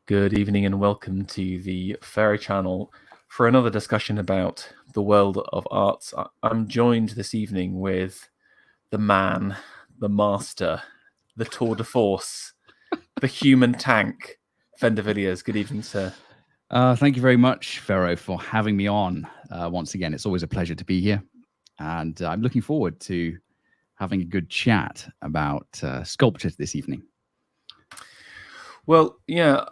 Good evening and welcome to the Fairy Channel for another discussion about the world of arts. I'm joined this evening with the man, the master, the tour de force, the human tank, Fender Villiers. Good evening, sir. Thank you very much, Pharaoh, for having me on. Once again, it's always a pleasure to be here. And I'm looking forward to having a good chat about sculpture this evening. Well, yeah,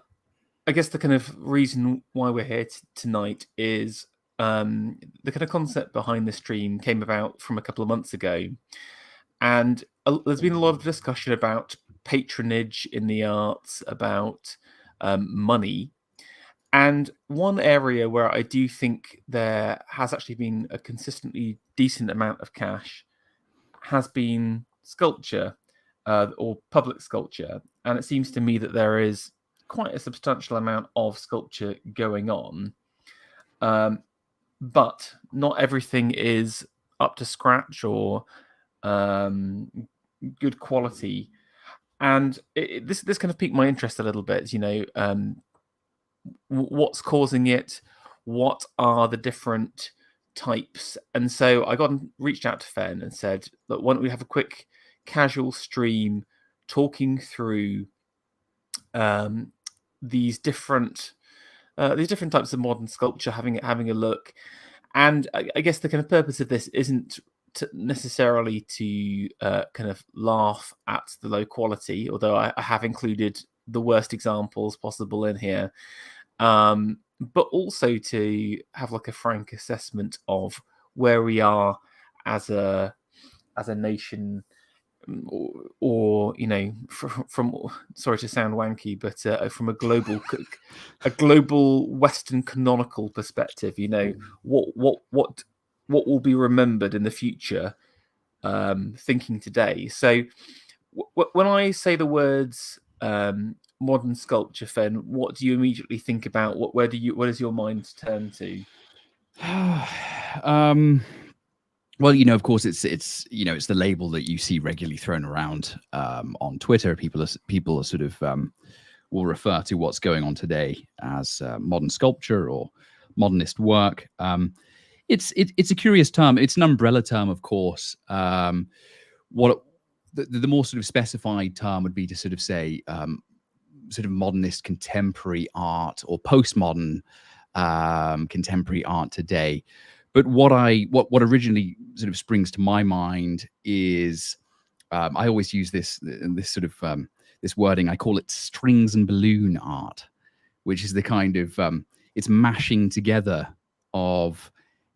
I guess the kind of reason why we're here tonight is the kind of concept behind the stream came about from a couple of months ago. And there's been a lot of discussion about patronage in the arts, about money. And one area where I do think there has actually been a consistently decent amount of cash has been sculpture or public sculpture. And it seems to me that there is quite a substantial amount of sculpture going on. But not everything is up to scratch or good quality. And this kind of piqued my interest a little bit, what's causing it, what are the different types. And so I reached out to Fen and said, look, why don't we have a quick casual stream talking through these different types of modern sculpture, having a look. And I guess the kind of purpose of this isn't necessarily to kind of laugh at the low quality, although I have included the worst examples possible in here, but also to have like a frank assessment of where we are as a nation, or from sorry to sound wanky, but from a global Western canonical perspective, what will be remembered in the future, thinking today. So when I say the words modern sculpture, Fen, what do you immediately think about? Where does your mind turn to? Well, of course, it's the label that you see regularly thrown around on Twitter. People are sort of will refer to what's going on today as modern sculpture or modernist work. It's a curious term. It's an umbrella term, of course. What the more sort of specified term would be to sort of say sort of modernist contemporary art or postmodern contemporary art today. But what originally sort of springs to my mind is I always use this sort of this wording. I call it strings and balloon art, which is the kind of it's mashing together of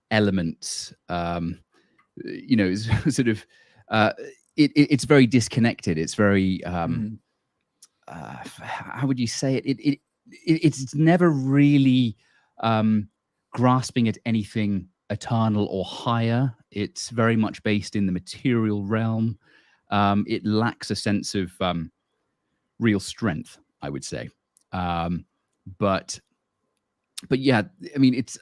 elements. Sort of it's very disconnected. It's very how would you say it? It's never really grasping at anything eternal or higher. It's very much based in the material realm. It lacks a sense of real strength, I would say. But yeah, I mean, it's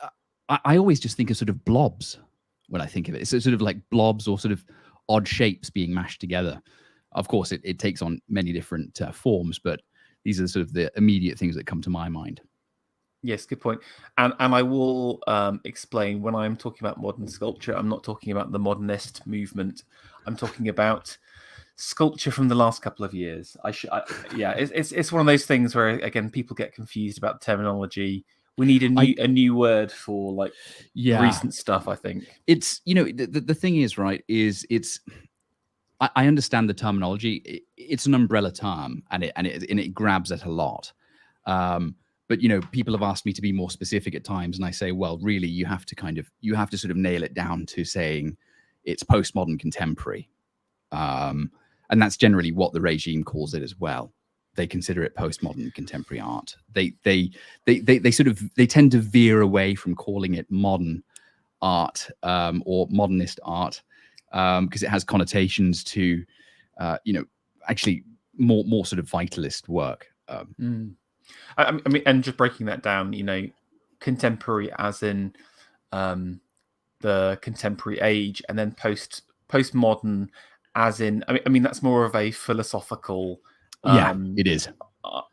I always just think of sort of blobs when I think of it. It's sort of like blobs or sort of odd shapes being mashed together. Of course, it takes on many different forms, but these are sort of the immediate things that come to my mind. Yes, good point. And I will explain, when I'm talking about modern sculpture, I'm not talking about the modernist movement. I'm talking about sculpture from the last couple of years. It's one of those things where, again, people get confused about terminology. We need a new word for like recent stuff, I think. It's the thing is, right, is I understand the terminology. It's an umbrella term, and it grabs at a lot. But people have asked me to be more specific at times, and I say, well, really, you have to sort of nail it down to saying it's postmodern contemporary, and that's generally what the regime calls it as well. They consider it postmodern contemporary art. They tend to veer away from calling it modern art or modernist art because it has connotations to actually more sort of vitalist work. I mean, and just breaking that down, contemporary as in the contemporary age, and then postmodern as in, I mean that's more of a philosophical it is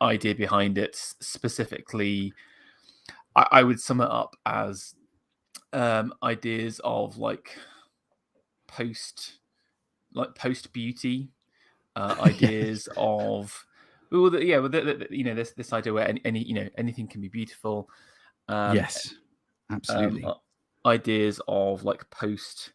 idea behind it. Specifically, I would sum it up as ideas of like post beauty, ideas of this idea where anything can be beautiful. Yes, absolutely. Ideas of like post,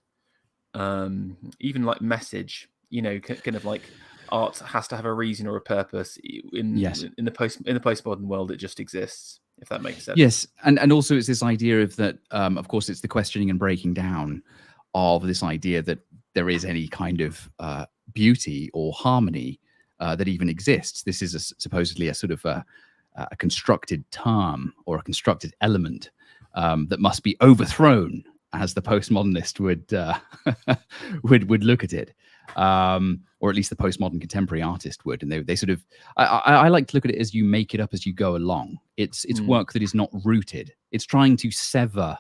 even like message. Kind of like art has to have a reason or a purpose. In the postmodern world, it just exists. If that makes sense. Yes, and also it's this idea of that. Of course, it's the questioning and breaking down of this idea that there is any kind of beauty or harmony that even exists. This is supposedly a sort of a constructed term or a constructed element that must be overthrown, as the postmodernist would look at it, or at least the postmodern contemporary artist would. And they sort of, I like to look at it as you make it up as you go along. It's work that is not rooted. It's trying to sever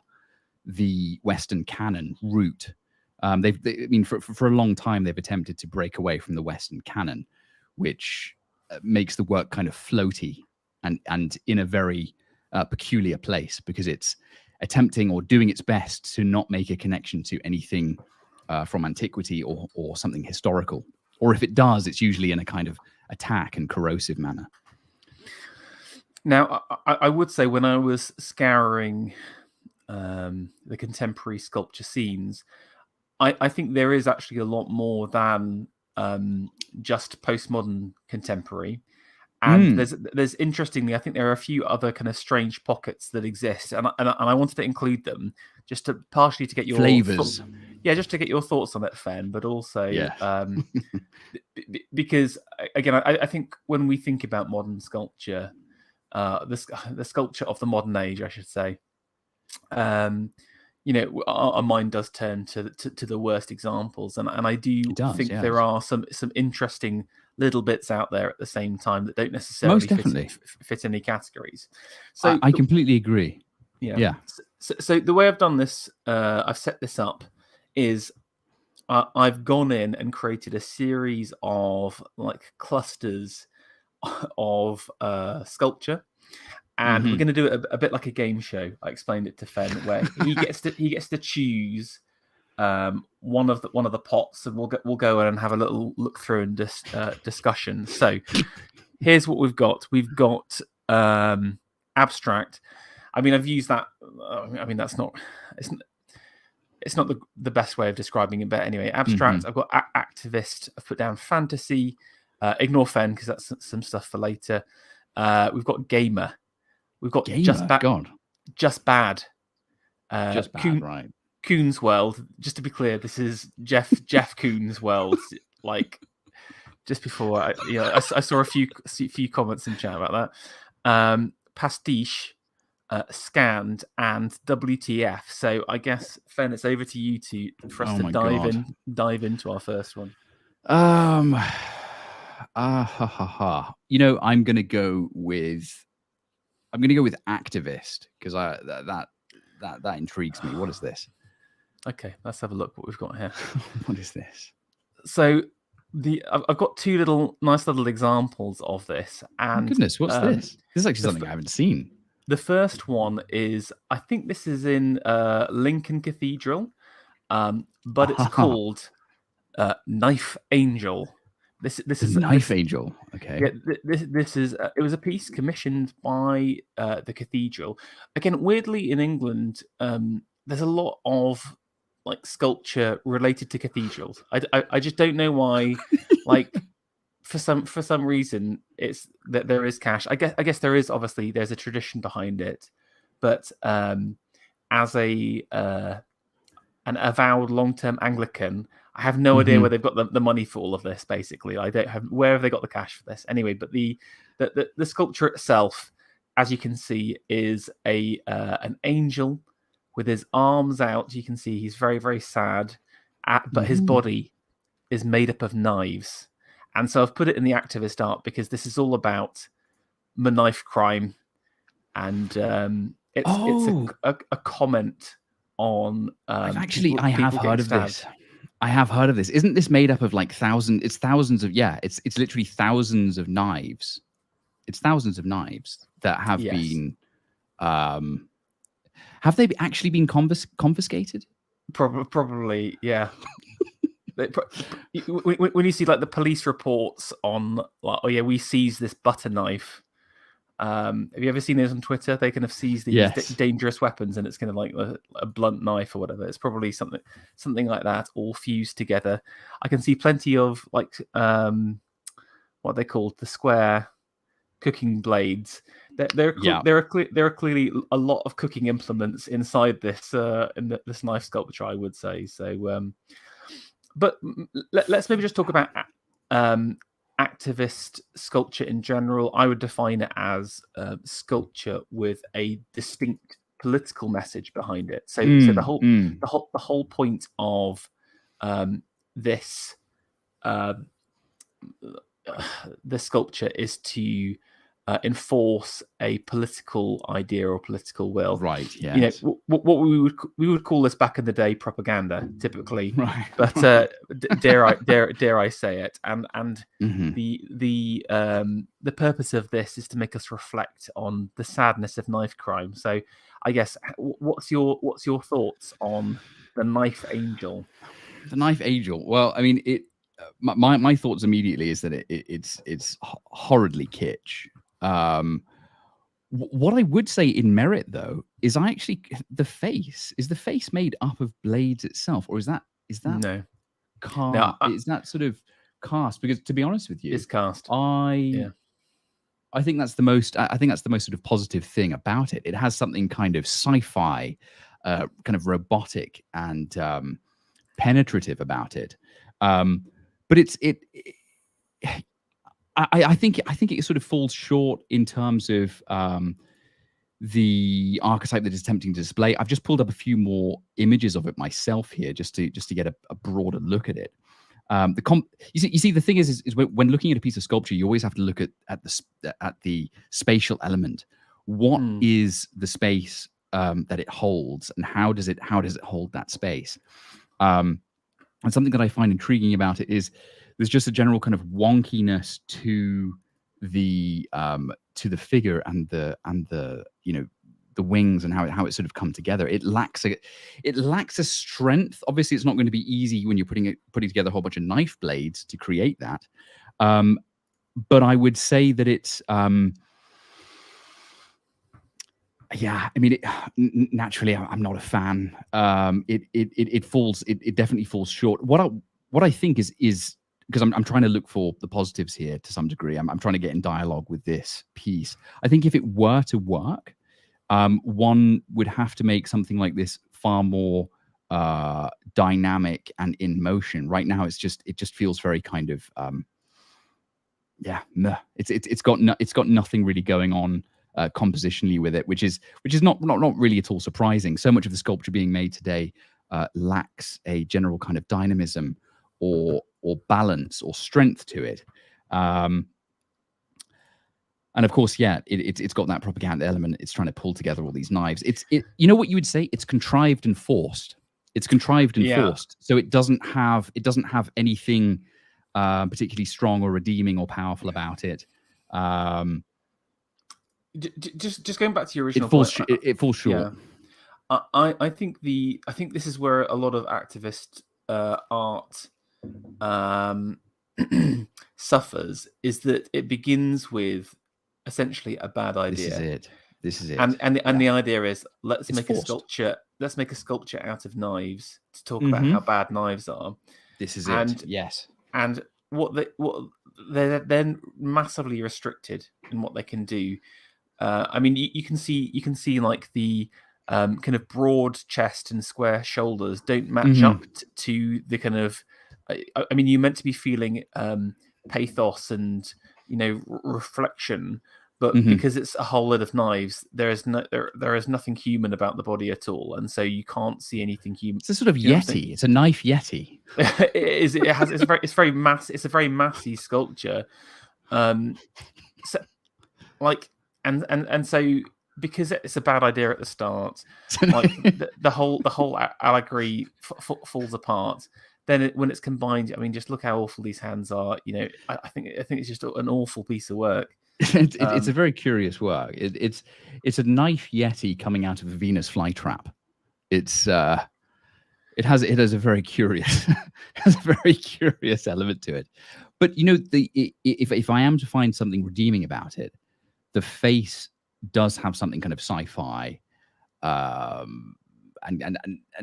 the Western canon root. For a long time, they've attempted to break away from the Western canon, which makes the work kind of floaty and in a very peculiar place, because it's attempting or doing its best to not make a connection to anything from antiquity or something historical. Or if it does, it's usually in a kind of attack and corrosive manner. Now, I would say when I was scouring the contemporary sculpture scenes, I think there is actually a lot more than just postmodern contemporary. And there's interestingly, I think there are a few other kind of strange pockets that exist, and I wanted to include them just to partially to get your flavors. Just to get your thoughts on it, Fen, but also because again, I think when we think about modern sculpture, the sculpture of the modern age, I should say, our mind does turn to the worst examples, and I do think there are some interesting little bits out there at the same time that don't necessarily fit any categories. So I completely agree. Yeah. So the way I've done this, I've set this up, is I've gone in and created a series of like clusters of sculpture. And we're going to do it a bit like a game show. I explained it to Fen, where he gets to choose one of the pots, and we'll go in and have a little look through and discussion. So here's what we've got. We've got abstract. I mean, I've used that. I mean, that's not. It's not the best way of describing it, but anyway, abstract. I've got activist. I've put down fantasy. Ignore Fen because that's some stuff for later. We've got gamer. We've got just bad. Just bad, right? Koon's World. Just to be clear, this is Jeff Koon's World. Like just before, I saw a few comments in chat about that. Pastiche, scanned, and WTF. So I guess Fen, it's over to you for us to dive into our first one. I'm gonna go with activist, because that intrigues me. What is this? Okay, let's have a look what we've got here. What is this? So I've got two nice little examples of this. And goodness, what's this? This is actually something I haven't seen. The first one is, I think this is in Lincoln Cathedral, but it's called Knife Angel. This is Knife Angel. Okay. Yeah, this is it was a piece commissioned by the cathedral. Again, weirdly in England, there's a lot of like sculpture related to cathedrals. I just don't know why. Like for some reason, it's that there is cash. I guess there's a tradition behind it, but as an avowed long-term Anglican, I have no idea where they've got the money for all of this. Basically, I don't have where have they got the cash for this anyway. But the sculpture itself, as you can see, is an angel with his arms out. You can see he's very, very sad, but his body is made up of knives. And so I've put it in the activist art because this is all about knife crime, and it's a comment on. I have heard of this. I have heard of this. Isn't this made up of like thousands? It's thousands of it's literally thousands of knives. it's thousands of knives that have Yes. been. Have they actually been confiscated? Probably, yeah. When you see like the police reports on, like, oh yeah, we seized this butter knife. Have you ever seen those on Twitter? They kind of seize these Yes. dangerous weapons, and it's kind of like a blunt knife or whatever. It's probably something like that, all fused together. I can see plenty of like what they called the square cooking blades. There are clearly a lot of cooking implements inside this this knife sculpture, I would say. So, but let's maybe just talk about activist sculpture in general. I would define it as sculpture with a distinct political message behind it. So the whole point of this sculpture is to enforce a political idea or political will. Right. Yes. What we would call this back in the day propaganda, typically. Right. But dare I say it? And the purpose of this is to make us reflect on the sadness of knife crime. So, I guess what's your thoughts on the knife angel? The knife angel. Well, I mean, my thoughts immediately is that it's horridly kitsch. What I would say in merit, though, is the face made up of blades itself, or is that No. Is that sort of cast? Because to be honest with you, it's cast. I think that's the most sort of positive thing about it. It has something kind of sci-fi, kind of robotic and penetrative about it. But I think it sort of falls short in terms of the archetype that it's attempting to display. I've just pulled up a few more images of it myself here, just to get a broader look at it. You see, the thing is when looking at a piece of sculpture, you always have to look at the spatial element. What is the space that it holds, and how does it hold that space? And something that I find intriguing about it is there's just a general kind of wonkiness to the figure and the the wings and how it sort of come together. It lacks a strength. Obviously, it's not going to be easy when you're putting together a whole bunch of knife blades to create that. But I would say that it's yeah, I mean, naturally, I'm not a fan. It definitely falls short. What I think is because I'm trying to look for the positives here to some degree. I'm trying to get in dialogue with this piece. I think if it were to work, one would have to make something like this far more dynamic and in motion. Right now, it just feels very kind of meh. It's got nothing really going on compositionally with it, which is not really at all surprising. So much of the sculpture being made today lacks a general kind of dynamism or balance or strength to it. And of course, it's got that propaganda element. It's trying to pull together all these knives. You know what you would say? It's contrived and forced. Forced. So it doesn't have anything particularly strong or redeeming or powerful about it. Just going back to your original it falls short. Yeah. I think this is where a lot of activist art suffers, is that it begins with essentially a bad idea. This is it. And the idea is let's make a sculpture out of knives to talk about how bad knives are. This is it. Yes. And they're then massively restricted in what they can do. I mean, you can see like the kind of broad chest and square shoulders don't match up to the kind of. I mean, you're meant to be feeling pathos and reflection, but because it's a whole lot of knives, there is nothing human about the body at all, and so you can't see anything human. It's a sort of yeti. It's a knife yeti. It's a very massy sculpture. So like and so because it's a bad idea at the start, like the whole allegory falls apart. Then when it's combined, I mean, just look how awful these hands are. I think it's just an awful piece of work. It's a very curious work. It's a knife yeti coming out of a Venus flytrap. It has a very curious has a very curious element to it. But if I am to find something redeeming about it, the face does have something kind of sci-fi, and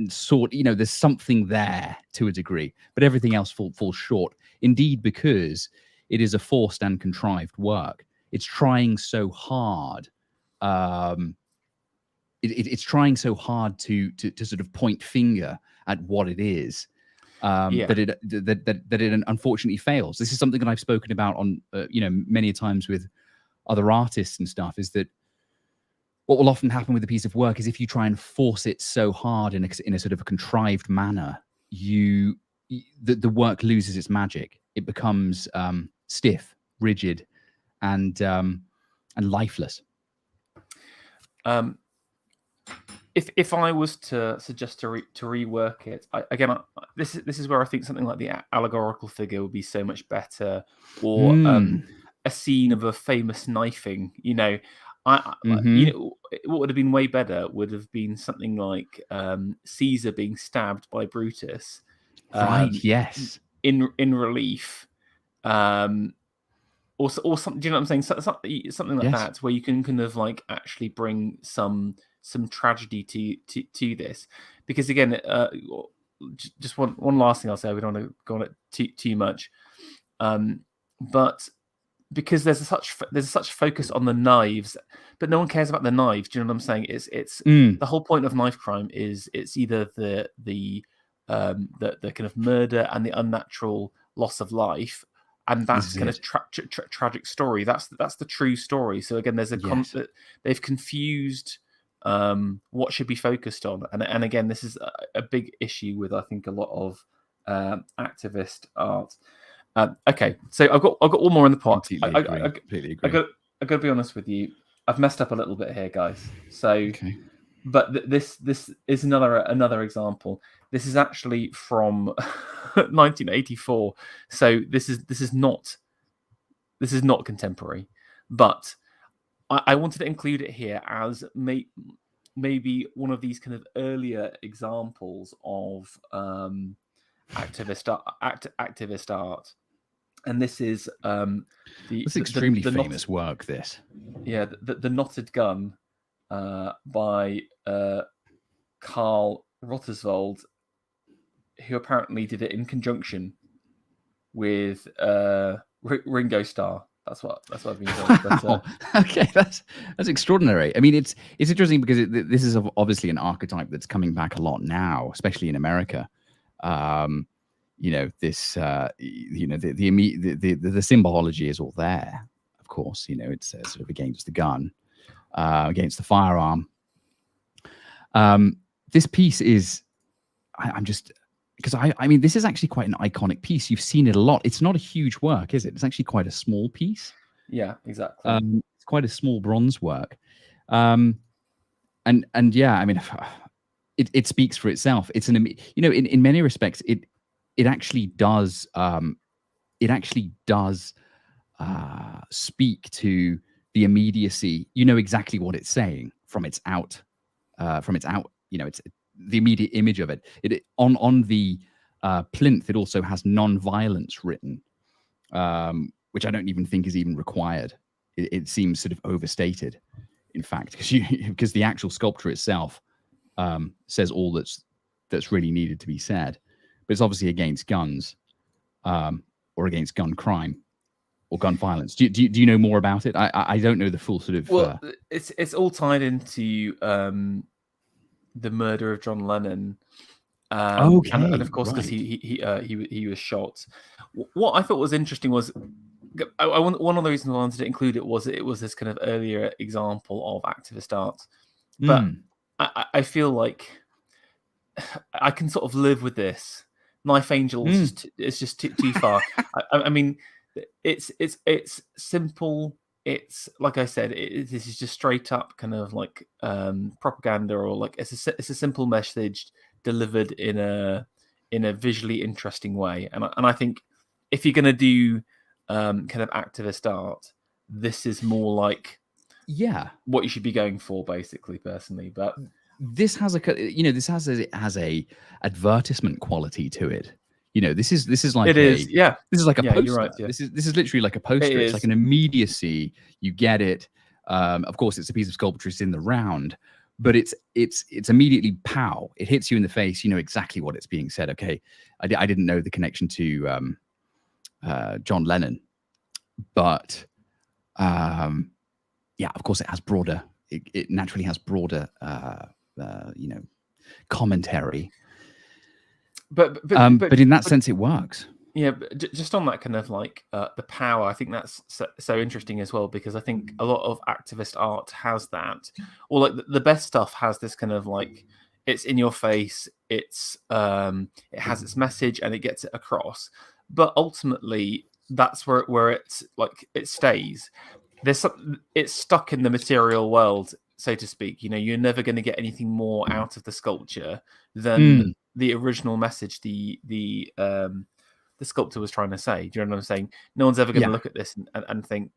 sort. There's something there to a degree, but everything else falls short. Indeed, because it is a forced and contrived work. It's trying so hard. It's trying so hard to sort of point finger at what it is, that it unfortunately fails. This is something that I've spoken about on many times with other artists and stuff. Is that what will often happen with a piece of work is if you try and force it so hard in a sort of a contrived manner, the work loses its magic. It becomes stiff, rigid, and lifeless. If I was to suggest to rework it, this is where I think something like the allegorical figure would be so much better, or a scene of a famous knifing. What would have been way better would have been something like Caesar being stabbed by Brutus, right? Yes, in relief, or something. Do you know what I'm saying? Something like that, where you can kind of like actually bring some tragedy to this, because again, just one last thing I'll say. We don't want to go on it too much, but because there's such focus on the knives, but no one cares about the knives. Do you know what I'm saying? It's the whole point of knife crime is it's either the kind of murder and the unnatural loss of life, and that's kind of tragic story. That's the true story. So again, there's they've confused what should be focused on, and again, this is a big issue with, I think, a lot of activist art. Okay, so I've got one more in the pot. Completely agree. I got to be honest with you. I've messed up a little bit here, guys. So, but this is another example. This is actually from 1984. So this is not contemporary, but I wanted to include it here as maybe one of these kind of earlier examples of activist art. And this is this extremely famous work. This, the Knotted Gun by Karl Rotterswald, who apparently did it in conjunction with Ringo Starr. That's what I've been told. But, okay, that's extraordinary. I mean, it's interesting because this is obviously an archetype that's coming back a lot now, especially in America. This, the symbology is all there. Of course, it's sort of against the gun, against the firearm. This piece is, I'm just. Because I mean, this is actually quite an iconic piece. You've seen it a lot. It's not a huge work, is it? It's actually quite a small piece. Yeah, exactly. It's quite a small bronze work, and yeah, I mean, it speaks for itself. It's in many respects, it actually does speak to the immediacy. You know exactly what it's saying from its out. It's the immediate image of it. On the plinth, it also has non-violence written, which I don't even think is even required. It seems sort of overstated, in fact, because the actual sculpture itself says all that's really needed to be said. But it's obviously against guns, or against gun crime, or gun violence. Do you know more about it? I don't know the full sort of. Well, it's all tied into the murder of John Lennon, and of course, because he was shot. What I thought was interesting was, one of the reasons I wanted to include it was this kind of earlier example of activist art, but I feel like I can sort of live with this. Knife Angels is just too far. I mean, it's simple. It's like I said, this is just straight up kind of like propaganda, or like it's a simple message delivered in a visually interesting way. And I think if you're going to do kind of activist art, this is more like what you should be going for, basically, personally. But this has has a advertisement quality to it. This is like this is like a poster. You're right, This is literally like a poster. It's like an immediacy. You get it. Of course, it's a piece of sculpture. It's in the round, but it's immediately pow. It hits you in the face. You know exactly what it's being said. Okay, I didn't know the connection to John Lennon, but of course, it has broader. It naturally has broader, commentary. But in that sense, it works. Yeah, but just on that kind of like the power, I think that's so interesting as well, because I think a lot of activist art has that, or like the best stuff has this kind of like, it's in your face, it has its message and it gets it across, but ultimately that's where it's like it stays. It's stuck in the material world, so to speak. You're never going to get anything more out of the sculpture than the original message the sculptor was trying to say. Do you know what I'm saying? No one's ever going to look at this and think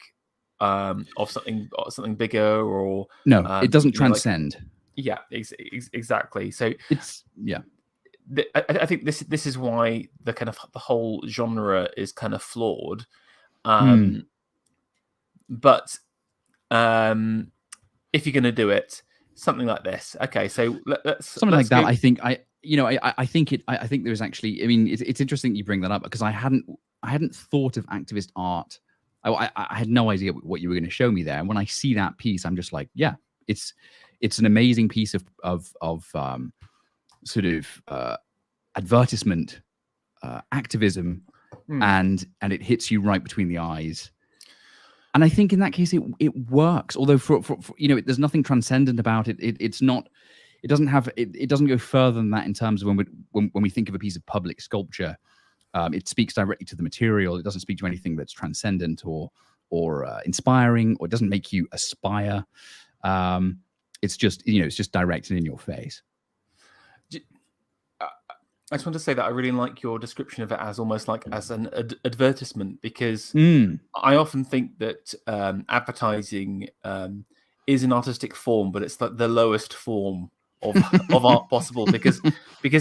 of something bigger, or no, it doesn't transcend. Exactly. So it's I think this is why the kind of the whole genre is kind of flawed. But if you're going to do it, something like this, okay. So let's like that. I think I think there's actually. I mean, it's interesting you bring that up, because I hadn't thought of activist art. I had no idea what you were going to show me there. And when I see that piece, I'm just like, yeah, it's an amazing piece of sort of advertisement, activism, and it hits you right between the eyes. And I think in that case it works. Although for there's nothing transcendent about it. It's not. It doesn't go further than that in terms of when we think of a piece of public sculpture. It speaks directly to the material. It doesn't speak to anything that's transcendent or inspiring, or it doesn't make you aspire. It's just direct and in your face. I just want to say that I really like your description of it as almost like as an advertisement, because I often think that advertising is an artistic form, but it's like the lowest form of art possible, because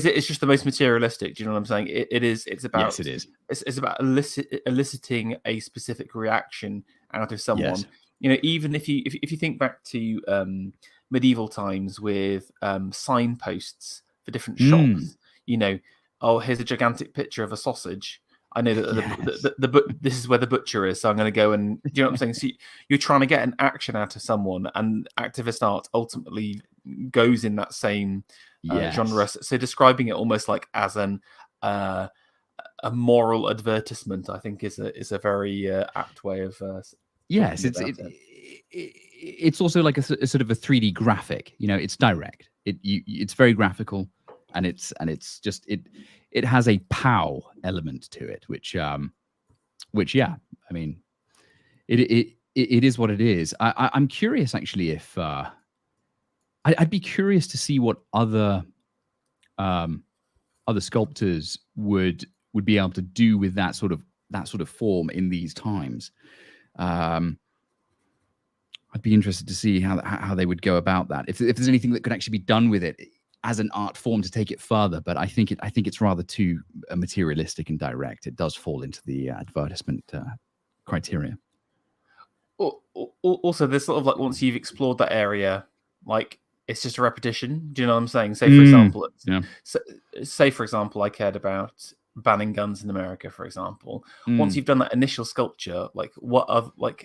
it is just the most materialistic. Do you know what I'm saying? It's about yes, it is. It's about eliciting a specific reaction out of someone. Yes. Even if you think back to medieval times with signposts for different shops. Here's a gigantic picture of a sausage. I know that this is where the butcher is, so I'm going to go and, do you know what I'm saying? So you're trying to get an action out of someone, and activist art ultimately goes in that same genre. So describing it almost like as a moral advertisement, I think is a very apt way of. Yes, it's also like a sort of a 3D graphic. It's direct. It's very graphical. And it's just it has a pow element to it, which I mean, it is what it is. I'm curious actually if I'd be curious to see what other sculptors would be able to do with that sort of form in these times. I'd be interested to see how they would go about that. If there's anything that could actually be done with it as an art form to take it further, but I think it's rather too materialistic and direct. It does fall into the advertisement criteria. Also, there's sort of like, once you've explored that area, like it's just a repetition. Do you know what I'm saying? Say for example, I cared about banning guns in America, for example. Once you've done that initial sculpture, like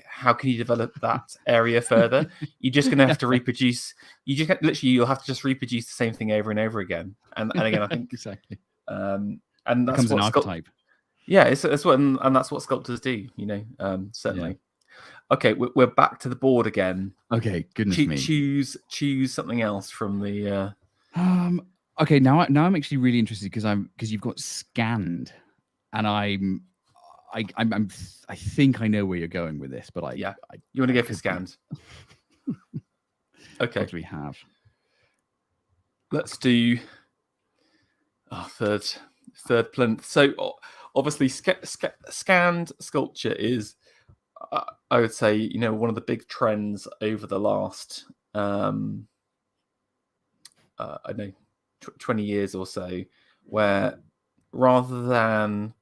how can you develop that area further? You're just going to have to reproduce. You'll have to just reproduce the same thing over and over again. And again, I think exactly. And that's becomes an archetype. That's what sculptors do. Certainly. Yeah. Okay, we're back to the board again. Okay, goodness me. Choose something else from the. Okay, now I'm actually really interested because you've got scanned, and I think I know where you're going with this, but you want to go for scanned. Okay, what do we have? Let's do third plinth. So obviously, scanned sculpture is. I would say, one of the big trends over the last, I don't know, 20 years or so, where rather than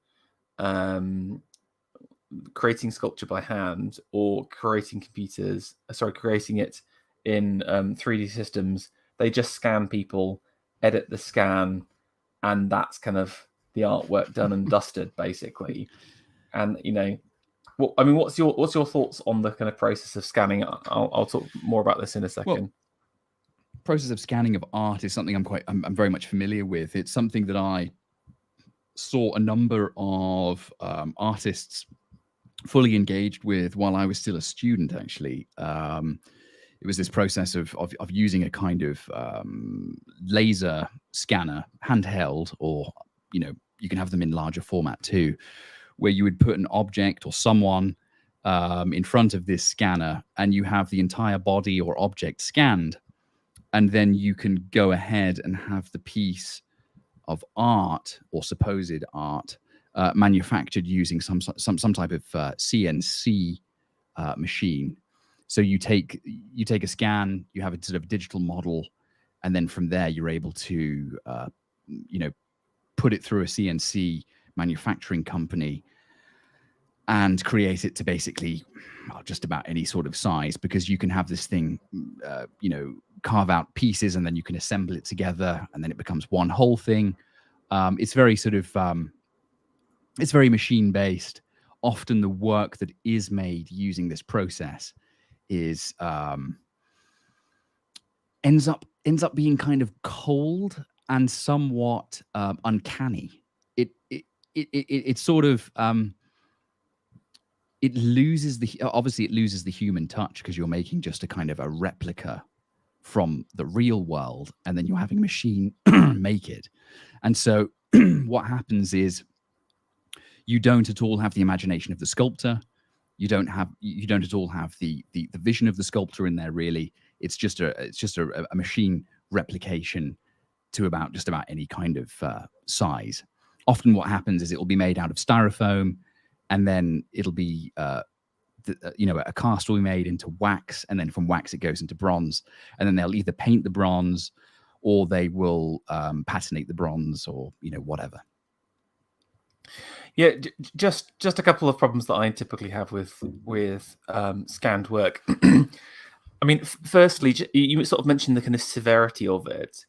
creating sculpture by hand or creating creating it in 3D systems, they just scan people, edit the scan, and that's kind of the artwork done and dusted, basically. And what's your thoughts on the kind of process of scanning? I'll talk more about this in a second. Well, process of scanning of art is something I'm very much familiar with. It's something that I saw a number of artists fully engaged with while I was still a student. Actually, it was this process of using a kind of laser scanner, handheld, or you can have them in larger format too, where you would put an object or someone in front of this scanner, and you have the entire body or object scanned, and then you can go ahead and have the piece of art or supposed art manufactured using some type of CNC machine. So you take a scan, you have a sort of digital model, and then from there you're able to put it through a CNC manufacturing company and create it to basically just about any sort of size, because you can have this thing, carve out pieces, and then you can assemble it together, and then it becomes one whole thing. It's very sort of, it's very machine based. Often the work that is made using this process is ends up being kind of cold and somewhat uncanny. It sort of it loses the human touch, because you're making just a kind of a replica from the real world, and then you're having a machine make it. And so what happens is you don't at all have the imagination of the sculptor. You don't at all have the vision of the sculptor in there, really. It's just a machine replication to just about any kind of size. Often what happens is it will be made out of styrofoam, and then it'll be a cast will be made into wax, and then from wax it goes into bronze, and then they'll either paint the bronze or they will patinate the bronze, or whatever. Yeah, just a couple of problems that I typically have with scanned work. I mean, firstly, you sort of mentioned the kind of severity of it,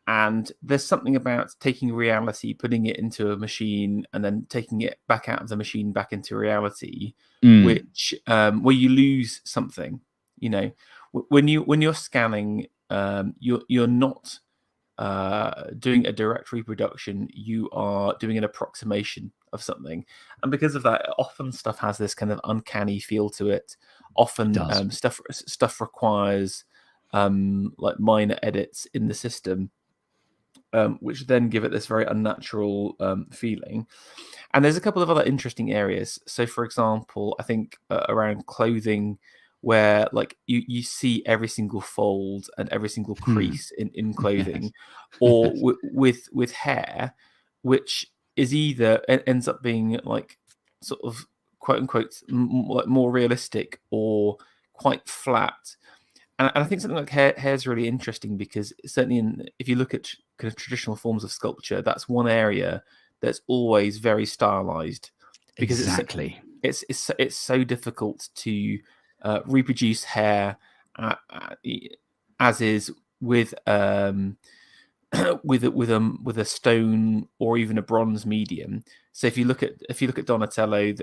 and there's something about taking reality, putting it into a machine, and then taking it back out of the machine back into reality, which where you lose something. When you're scanning, you're not doing a direct reproduction. You are doing an approximation of something, and because of that, often stuff has this kind of uncanny feel to it. Often stuff requires like minor edits in the system, which then give it this very unnatural feeling. And there's a couple of other interesting areas. So, for example, I think around clothing, where like you see every single fold and every single crease in clothing, Yes. or with hair, which is either ends up being like sort of quote unquote like more realistic or quite flat. And I think something like hair is really interesting, because certainly if you look at kind of traditional forms of sculpture, that's one area that's always very stylized, because Exactly. it's so difficult to reproduce hair as is with with a stone or even a bronze medium. So if you look at Donatello,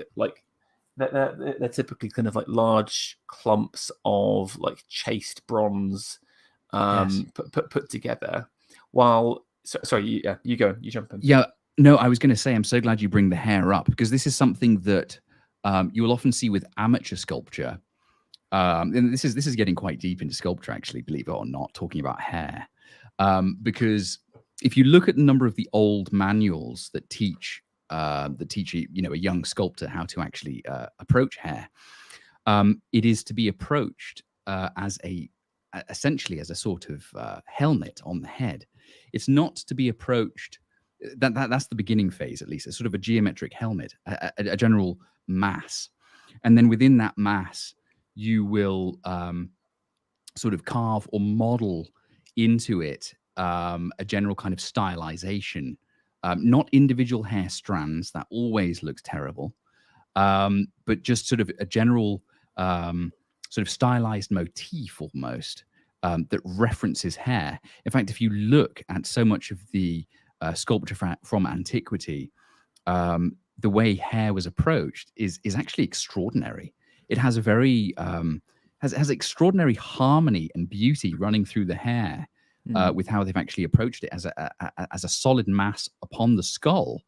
they're typically kind of like large clumps of like chased bronze put together. While sorry, you go, you jump in. Yeah, no, I was going to say, I'm so glad you bring the hair up, because this is something that you will often see with amateur sculpture. And this is getting quite deep into sculpture, actually, believe it or not, talking about hair. Because if you look at the number of the old manuals that teach a young sculptor how to actually approach hair, it is to be approached essentially as a sort of helmet on the head. It's not to be approached. That's the beginning phase, at least. It's sort of a geometric helmet, a general mass. and then within that mass, you will sort of carve or model into it a general kind of stylization, not individual hair strands. That always looks terrible, but just sort of a general sort of stylized motif almost that references hair. In fact, if you look at so much of the sculpture from antiquity, the way hair was approached is actually extraordinary. It has a very has extraordinary harmony and beauty running through the hair with how they've actually approached it as a solid mass upon the skull,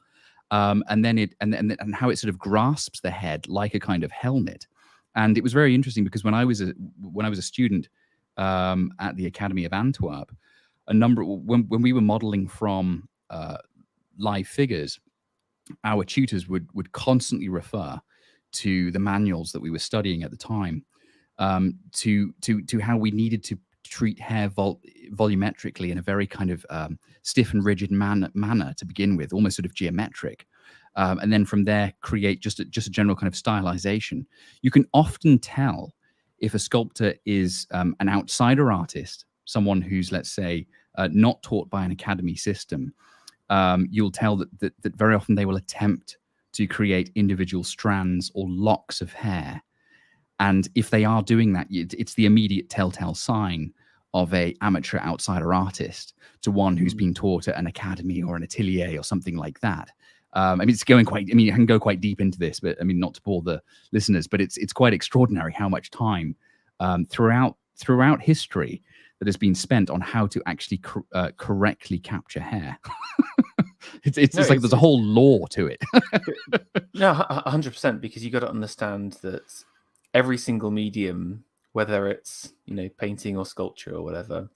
and then and how it sort of grasps the head like a kind of helmet. And it was very interesting because when I was a student at the Academy of Antwerp, when we were modeling from live figures, our tutors would constantly refer to the manuals that we were studying at the time, to how we needed to treat hair volumetrically in a very kind of stiff and rigid manner to begin with, almost sort of geometric, and then from there create just a general kind of stylization. You can often tell if a sculptor is an outsider artist, someone who's, let's say, not taught by an academy system. You'll tell that very often they will attempt to create individual strands or locks of hair. And if they are doing that, it's the immediate telltale sign of a amateur outsider artist to one who's been taught at an academy or an atelier or something like that. I mean, it's going quite, I mean, you can go quite deep into this, but I mean, not to bore the listeners, but it's quite extraordinary how much time throughout history that has been spent on how to actually correctly capture hair. It's like there's a whole law to it. No, 100%, because you got to understand that every single medium, whether it's, you know, painting or sculpture or whatever,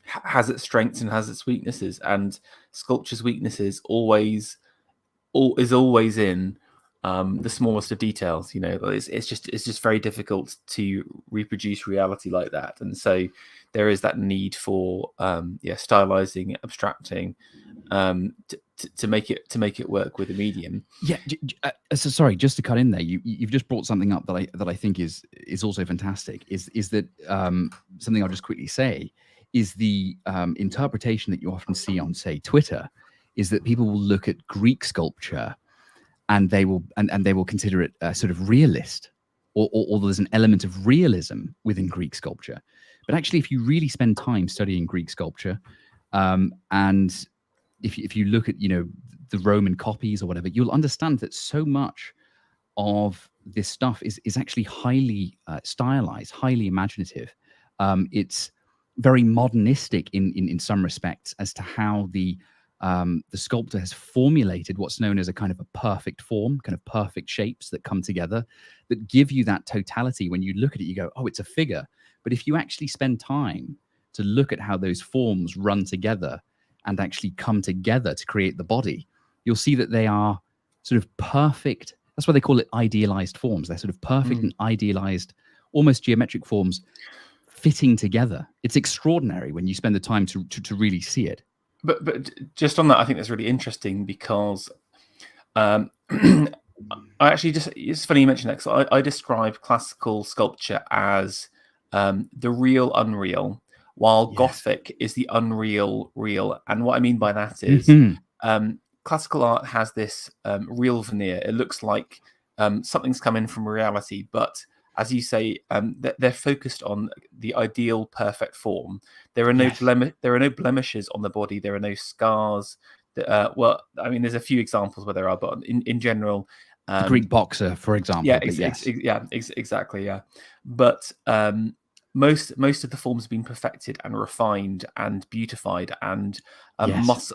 has its strengths and has its weaknesses, and sculpture's weaknesses is always in the smallest of details. You know, it's just very difficult to reproduce reality like that, and so there is that need for stylizing, abstracting, to make it work with a medium. Yeah. So sorry, just to cut in there, you've just brought something up that I think is also fantastic. Is that something I'll just quickly say is the interpretation that you often see on, say, Twitter, is that people will look at Greek sculpture and they will consider it sort of realist, or there's an element of realism within Greek sculpture. But actually, if you really spend time studying Greek sculpture, and if you look at, you know, the Roman copies or whatever, you'll understand that so much of this stuff is actually highly stylized, highly imaginative. It's very modernistic in some respects as to how the sculptor has formulated what's known as a kind of a perfect form, kind of perfect shapes that come together, that give you that totality. When you look at it, you go, oh, it's a figure. But if you actually spend time to look at how those forms run together and actually come together to create the body, you'll see that they are sort of perfect. That's why they call it idealized forms. They're sort of perfect and idealized, almost geometric forms fitting together. It's extraordinary when you spend the time to really see it. But just on that, I think that's really interesting because I actually it's funny you mentioned that, because I describe classical sculpture as the real unreal, while Gothic is the unreal real. And what I mean by that is classical art has this real veneer. It looks like something's come in from reality, but as you say, they're focused on the ideal perfect form. There are no blemishes on the body. There are no scars. Well, I mean, there's a few examples where there are, but in general, the Greek boxer, for example. Yeah, exactly. Yeah, but most of the forms have been perfected and refined and beautified, and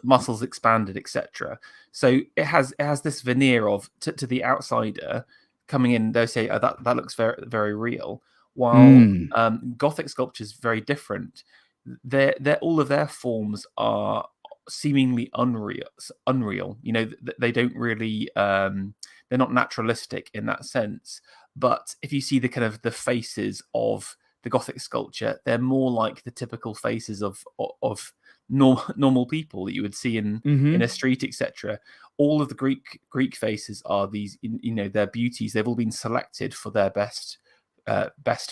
muscles expanded, etc. So it has this veneer of to the outsider coming in, they say, oh, that looks very, very real. While Gothic sculpture is very different. They're all of their forms are seemingly unreal. You know, they don't really they're not naturalistic in that sense. But if you see the kind of the faces of the Gothic sculpture, they're more like the typical faces of normal people that you would see in a street, etc. All of the Greek faces are these, they're beauties. They've all been selected for their best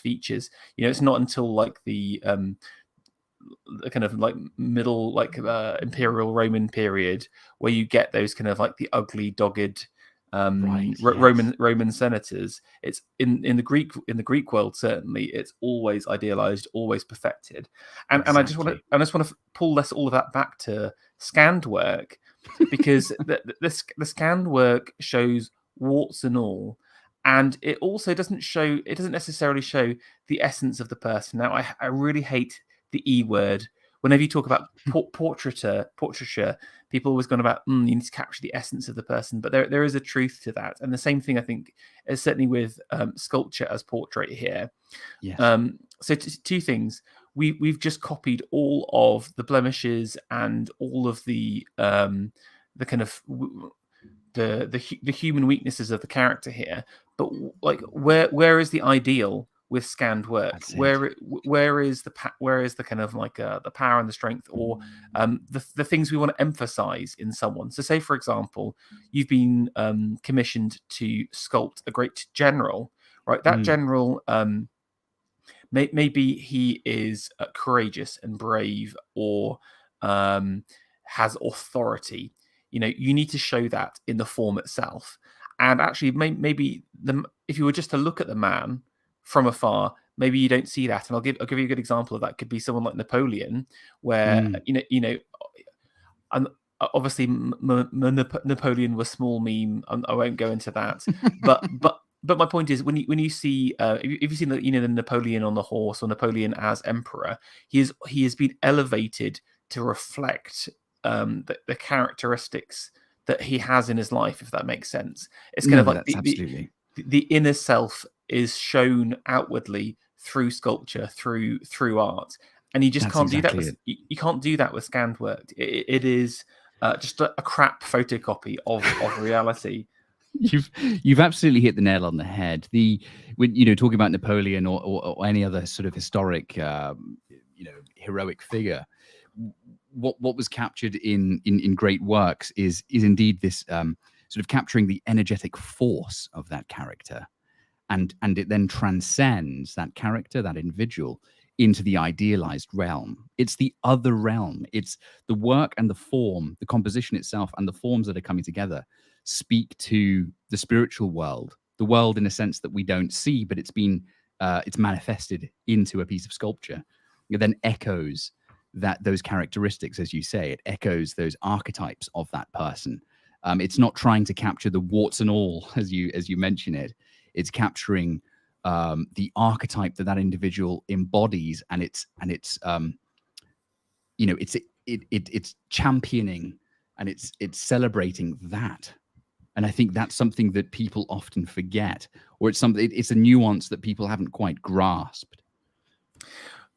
features. It's not until like the kind of like middle, like imperial Roman period, where you get those kind of like the ugly, dogged Right, yes. Roman senators. It's in the Greek world, certainly it's always idealized, always perfected. And I just want to pull all of that back to scanned work, because the scanned work shows warts and all. And it also doesn't necessarily show the essence of the person. Now, I really hate the E word. Whenever you talk about portraiture, people always gone about, you need to capture the essence of the person. But there is a truth to that. And the same thing, I think, is certainly with sculpture as portrait here. Yes. So two things. We've just copied all of the blemishes and all of the kind of the human weaknesses of the character here. But like, where is the ideal with scanned work? Where is the kind of like the power and the strength, or the things we want to emphasize in someone? So, say for example, you've been commissioned to sculpt a great general, right? That general, maybe he is courageous and brave, or has authority. You need to show that in the form itself. And actually, maybe if you were just to look at the man from afar, maybe you don't see that. And I'll give you a good example of that. Could be someone like Napoleon, where and obviously Napoleon was small meme. I won't go into that, but my point is, when you see if you've seen the Napoleon on the horse, or Napoleon as emperor, he has been elevated to reflect the characteristics that he has in his life, if that makes sense. It's kind of like the inner self is shown outwardly through sculpture, through art, and you just can't do that. You can't do that with scanned work. It is just a crap photocopy of reality. You've absolutely hit the nail on the head. When talking about Napoleon or any other sort of historic heroic figure, what was captured in great works is indeed this sort of capturing the energetic force of that character, and it then transcends that character, that individual, into the idealized realm. It's the other realm. It's the work and the form, the composition itself, and the forms that are coming together speak to the spiritual world, the world in a sense that we don't see, but it's manifested into a piece of sculpture. It then echoes those characteristics, as you say. It echoes those archetypes of that person. It's not trying to capture the warts and all, as you mention it. It's capturing the archetype that individual embodies, and it's championing, and it's celebrating that. And I think that's something that people often forget, or it's a nuance that people haven't quite grasped.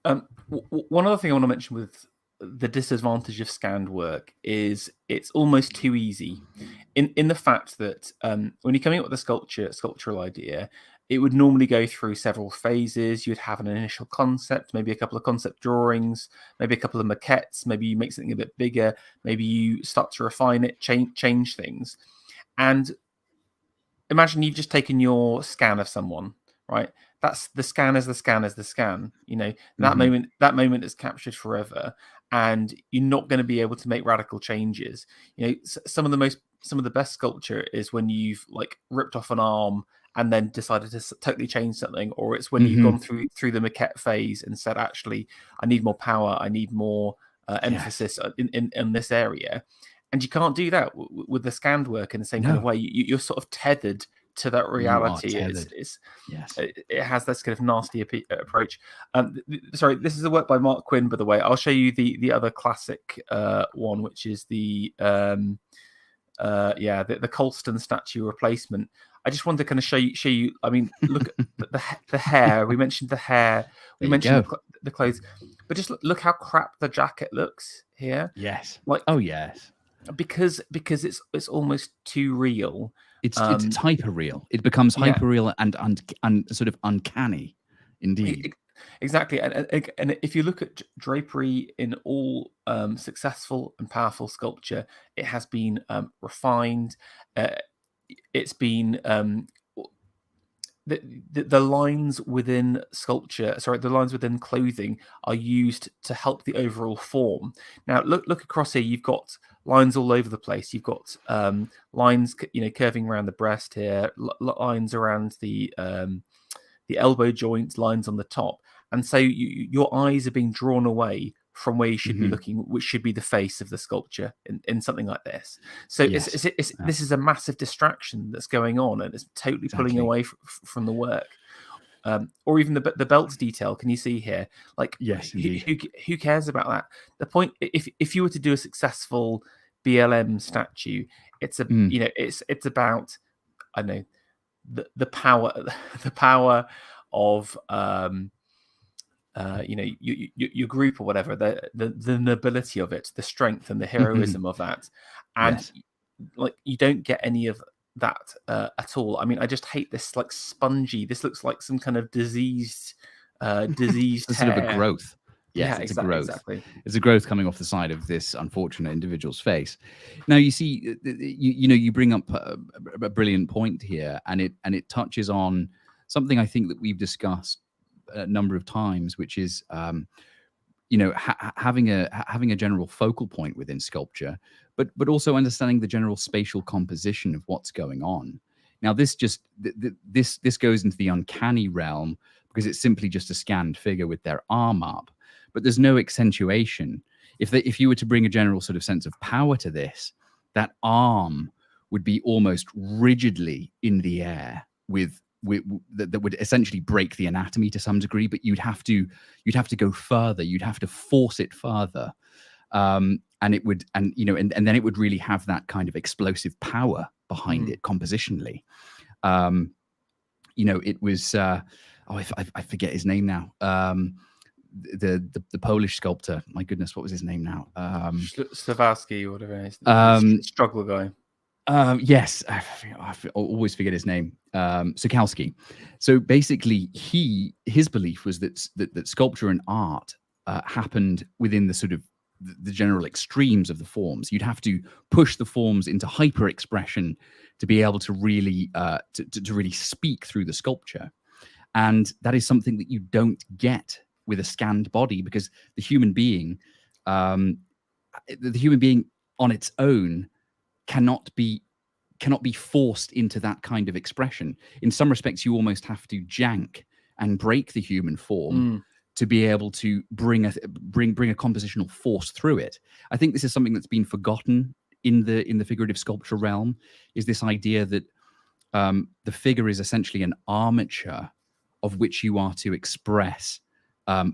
One other thing I want to mention with the disadvantage of scanned work is it's almost too easy, in the fact that when you're coming up with a sculptural idea, it would normally go through several phases. You'd have an initial concept, maybe a couple of concept drawings, maybe a couple of maquettes, maybe you make something a bit bigger, maybe you start to refine it, change things. And imagine you've just taken your scan of someone, right? That's the scan is the scan is the scan. That moment is captured forever, and you're not going to be able to make radical changes. Some of the best sculpture is when you've like ripped off an arm and then decided to totally change something, or it's when you've gone through the maquette phase and said, actually, I need more power, I need more emphasis in this area. And you can't do that with the scanned work in the same kind of way. You're sort of tethered to that reality. It has this kind of nasty approach. Sorry, this is a work by Mark Quinn, by the way. I'll show you the other classic one, which is the Colston statue replacement. I just wanted to kind of show you. I mean, look at the hair. We mentioned the hair. We mentioned the clothes, but just look how crap the jacket looks here. Yes. Yes. Because it's almost too real. It's hyper real. It becomes hyper real and sort of uncanny, indeed. Exactly, and if you look at drapery in all successful and powerful sculpture, it has been refined. Uh, it's been the lines within sculpture, sorry, the lines within clothing are used to help the overall form. Now, look across here. You've got lines all over the place. You've got lines, curving around the breast here, lines around the elbow joints, lines on the top, and so your eyes are being drawn away from where you should be looking, which should be the face of the sculpture in something like this. So Yes. this is a massive distraction that's going on, and it's totally pulling away from the work. Or even the belt detail. Can you see here? Like, Yes, indeed. who cares about that? The point, if you were to do a successful BLM statue, it's it's about, I don't know, the power the power of your group or whatever, the nobility of it, the strength and the heroism of that, and Yes. like you don't get any of that at all. I mean, I just hate this like spongy. This looks like some kind of diseased It's sort of a hair. growth. Yes, Yeah, it's a growth. exactly. It's a growth coming off the side of this unfortunate individual's face. Now, you see, you bring up a brilliant point here, and it touches on something I think that we've discussed a number of times, which is having a general focal point within sculpture, but also understanding the general spatial composition of what's going on. Now, this goes into the uncanny realm because it's simply just a scanned figure with their arm up, but there's no accentuation. If you were to bring a general sort of sense of power to this, that arm would be almost rigidly in the air that would essentially break the anatomy to some degree, but you'd have to go further. You'd have to force it further, and then it would really have that kind of explosive power behind it compositionally. It was I forget his name now. The Polish sculptor. My goodness, what was his name now? Slavowski or whatever it is. Struggle guy. Yes, I always forget his name. Sokalski. So basically, his belief was that sculpture and art happened within the sort of the general extremes of the forms. You'd have to push the forms into hyper expression to be able to really to really speak through the sculpture, and that is something that you don't get with a scanned body, because the human being on its own cannot be forced into that kind of expression. In some respects, you almost have to jank and break the human form to be able to bring a compositional force through it. I think this is something that's been forgotten in the figurative sculpture realm, is this idea that the figure is essentially an armature of which you are to express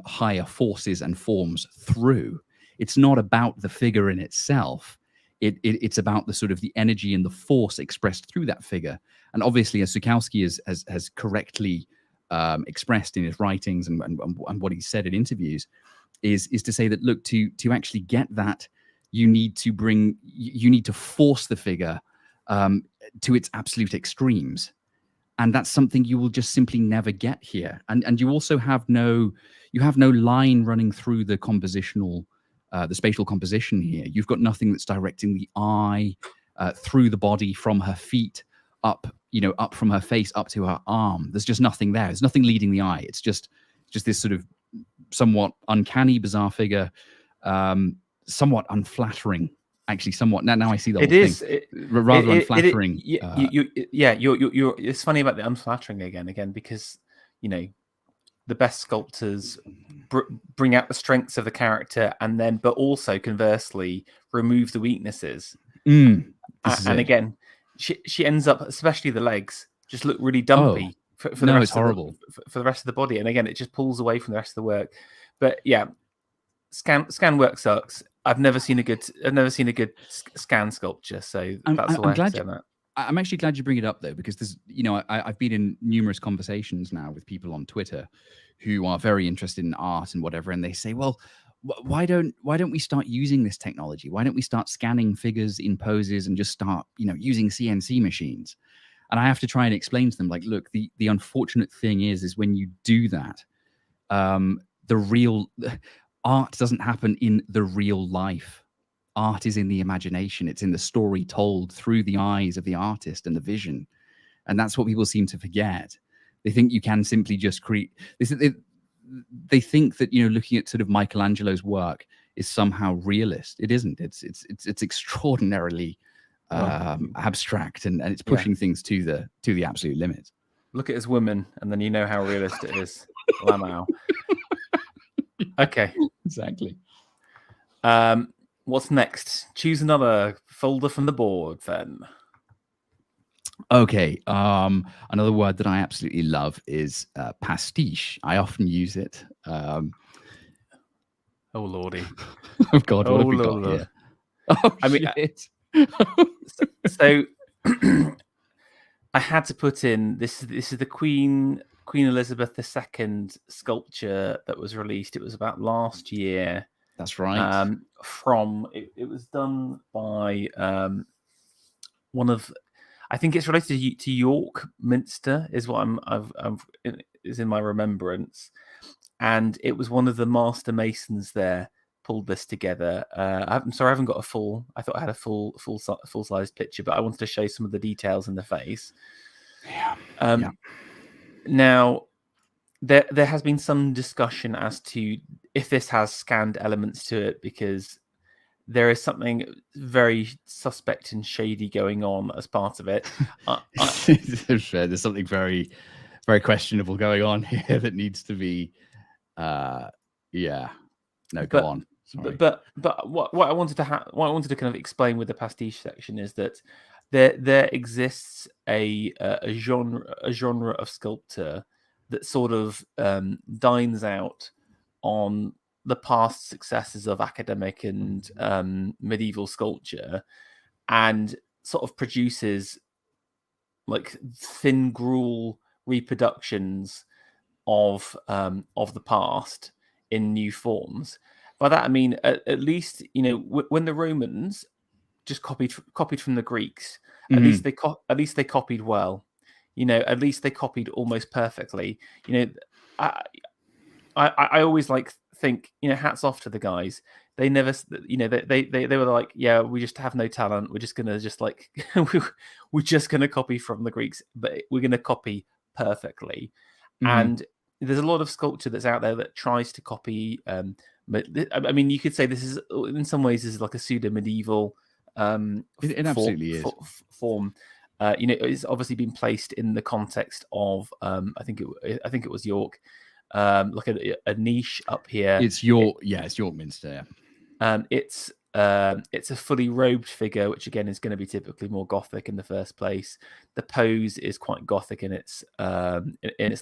higher forces and forms through. It's not about the figure in itself. It's about the sort of the energy and the force expressed through that figure. And obviously, as Sokalski has correctly expressed in his writings and what he said in interviews, is to say that, look, to actually get that, you need to force the figure to its absolute extremes. And that's something you will just simply never get here. And you also have no line running through the compositional, the spatial composition here. You've got nothing that's directing the eye through the body from her feet up from her face up to her arm. There's just nothing there. There's nothing leading the eye. It's just this sort of somewhat uncanny, bizarre figure, somewhat unflattering. Actually, somewhat. Now I see the whole thing. Rather unflattering. You're. It's funny about the unflattering again, because the best sculptors bring out the strengths of the character, but also conversely remove the weaknesses. And again, she ends up, especially the legs, just look really dumpy for the rest. It's horrible for the rest of the body. And again, it just pulls away from the rest of the work. But yeah, scan work sucks. I've never seen a good scan sculpture, so that's the way I say that. I'm actually glad you bring it up, though, because there's, I've been in numerous conversations now with people on Twitter who are very interested in art and whatever, and they say, well, why don't we start using this technology? Why don't we start scanning figures in poses and just start, using CNC machines? And I have to try and explain to them, like, look, the unfortunate thing is when you do that, the real art doesn't happen in the real life. Art is in the imagination. It's in the story told through the eyes of the artist and the vision. And that's what people seem to forget. They think you can simply just create this. They think that, you know, looking at sort of Michelangelo's work is somehow realist. It isn't. It's extraordinarily abstract, and it's pushing things to the absolute limit. Look at his women, and then you know how realist it is. Lamau. Okay. Exactly. What's next? Choose another folder from the board, then. Okay. Another word that I absolutely love is pastiche. I often use it. Oh lordy. Oh God, what have we got here? Oh, I mean, shit. so I had to put in this is the Queen Elizabeth II sculpture that was released. It was about last year. That's right. It was done by one of, I think it's related to York Minster, is what is in my remembrance, and it was one of the master masons there pulled this together. I'm sorry, I haven't got a full. I thought I had a full size picture, but I wanted to show some of the details in the face. Yeah. Now, there has been some discussion as to if this has scanned elements to it, because there is something very suspect and shady going on as part of it. There's something very, very questionable going on here that needs to be. No, go on. Sorry. But what I wanted to kind of explain with the pastiche section is that there exists a genre of sculptor that sort of dines out on the past successes of academic and medieval sculpture, and sort of produces like thin gruel reproductions of the past in new forms. By that I mean, at least, you know, when the Romans just copied from the Greeks, at least they copied well. You know, at least they copied almost perfectly. You know, I always think, you know, hats off to the guys. They never, you know, they were like, yeah, we just have no talent. We're just gonna we're just gonna copy from the Greeks, but we're gonna copy perfectly. And there's a lot of sculpture that's out there that tries to copy. I mean, you could say this is in some ways is like a pseudo medieval. It absolutely is form. You know, it's obviously been placed in the context of I think it was York, like a niche up here. It's York Minster. It's a fully robed figure, which again is going to be typically more Gothic in the first place. The pose is quite Gothic in its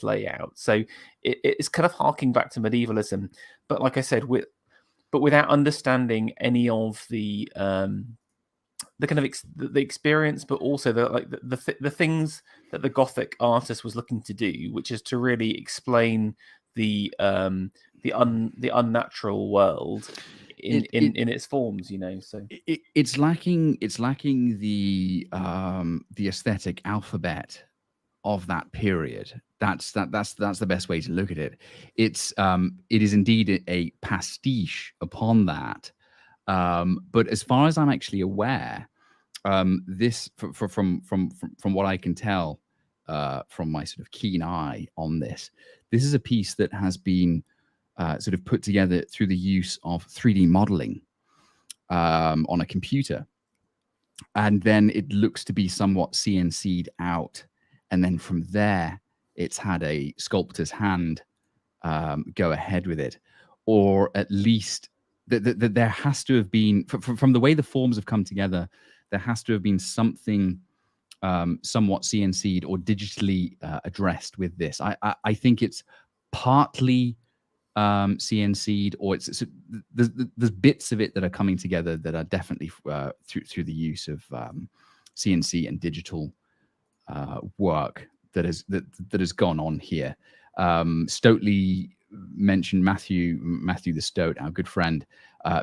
layout, so it's kind of harking back to medievalism. But like I said, without understanding any of the kind of the experience, but also the things that the Gothic artist was looking to do, which is to really explain the unnatural world in its forms, you know. So it's lacking the aesthetic alphabet of that period. That's the best way to look at it. It is indeed a pastiche upon that. But as far as I'm actually aware, this from what I can tell from my sort of keen eye on this is a piece that has been sort of put together through the use of 3D modeling on a computer, and then it looks to be somewhat CNC'd out, and then from there it's had a sculptor's hand go ahead with it, or at least there has to have been, from the way the forms have come together, there has to have been something somewhat CNC'd or digitally addressed with this. I think it's partly CNC'd, or there's bits of it that are coming together that are definitely through the use of CNC and digital work that has gone on here. Stotely mentioned Matthew the Stoat, our good friend,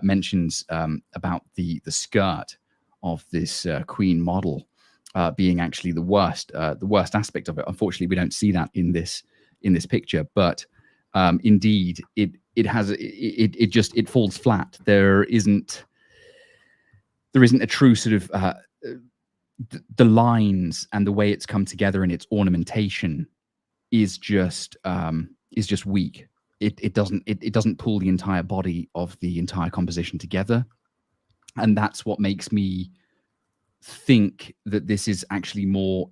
mentions about the skirt of this Queen model being actually the worst aspect of it. Unfortunately, we don't see that in this picture, but indeed it falls flat. There isn't a true sort of the lines and the way it's come together in its ornamentation is just weak. It doesn't pull the entire body of the entire composition together, and that's what makes me think that this is actually more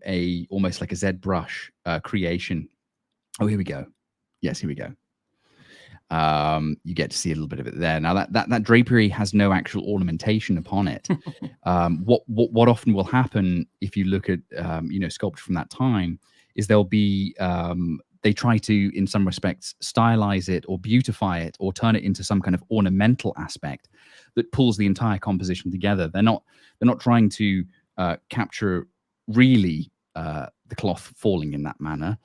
almost like a ZBrush creation. Oh, here we go. Yes, here we go. You get to see a little bit of it there. Now that drapery has no actual ornamentation upon it. What often will happen if you look at sculpture from that time is there'll be they try to, in some respects, stylize it or beautify it or turn it into some kind of ornamental aspect that pulls the entire composition together. They're not trying to capture really the cloth falling in that manner.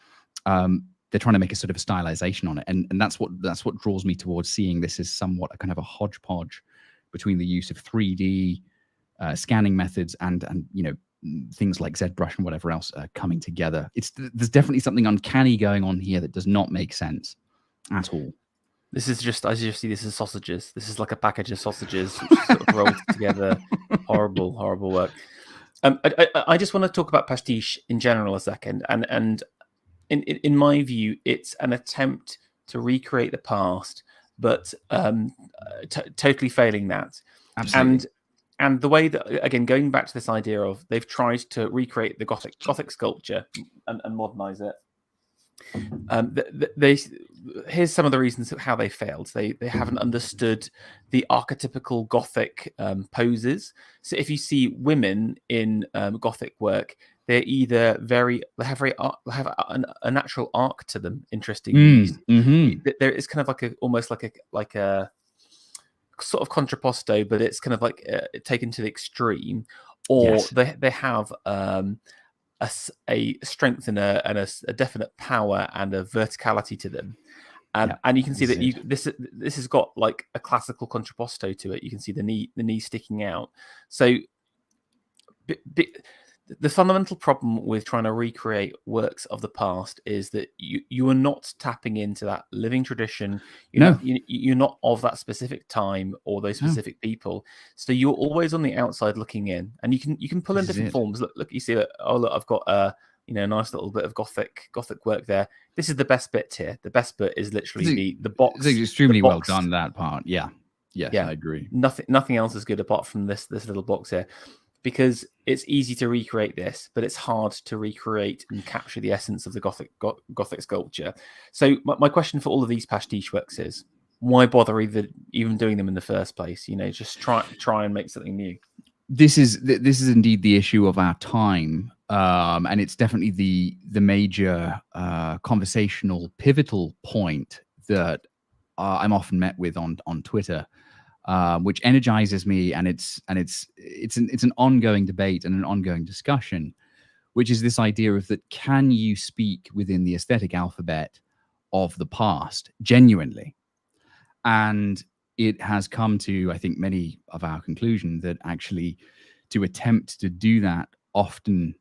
They're trying to make a sort of a stylization on it, and that's what draws me towards seeing this as somewhat a kind of a hodgepodge between the use of 3D scanning methods and things like ZBrush and whatever else coming together. There's definitely something uncanny going on here that does not make sense at all. This is just, as you see, this is sausages. This is like a package of sausages which sort of rolled together. Horrible work. I just want to talk about Pastiche in general a second, and in my view, it's an attempt to recreate the past, but totally failing that. Absolutely. And the way that, again, going back to this idea of they've tried to recreate the Gothic sculpture and modernize it. Here's some of the reasons how they failed. They haven't understood the archetypical Gothic poses. So if you see women in Gothic work, they're either they have a natural arc to them. Interestingly, there is kind of almost like a sort of contrapposto, but it's kind of like taken to the extreme. Or yes. they have a strength and a definite power and a verticality to them, and you can see that this has got like a classical contrapposto to it. You can see the knee sticking out. So the fundamental problem with trying to recreate works of the past is that you are not tapping into that living tradition. You're not of that specific time or those specific people. So you're always on the outside looking in, and you can pull in different forms. Look, you see that. Oh, look, I've got a nice little bit of Gothic work there. This is the best bit here. The best bit is literally the box. It's extremely well done, that part. Yeah, I agree. Nothing else is good apart from this little box here. Because it's easy to recreate this, but it's hard to recreate and capture the essence of the Gothic sculpture. So my question for all of these pastiche works is, why bother even doing them in the first place? Just try and make something new. This is indeed the issue of our time, and it's definitely the major conversational pivotal point that I'm often met with on Twitter. Which energizes me, and it's an ongoing debate and an ongoing discussion, which is this idea of that: can you speak within the aesthetic alphabet of the past genuinely? And it has come to, I think, many of our conclusion that actually to attempt to do that often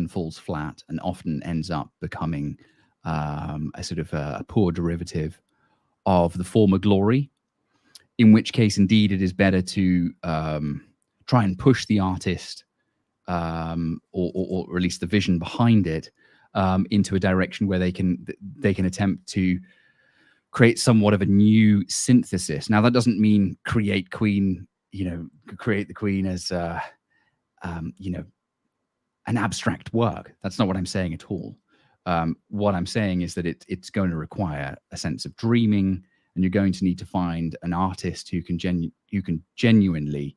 falls flat and often ends up becoming a sort of a poor derivative of the former glory. In which case, indeed, it is better to try and push the artist, or at least the vision behind it, into a direction where they can attempt to create somewhat of a new synthesis. Now, that doesn't mean create the Queen as an abstract work. That's not what I'm saying at all. What I'm saying is that it's going to require a sense of dreaming. And you're going to need to find an artist who can genuinely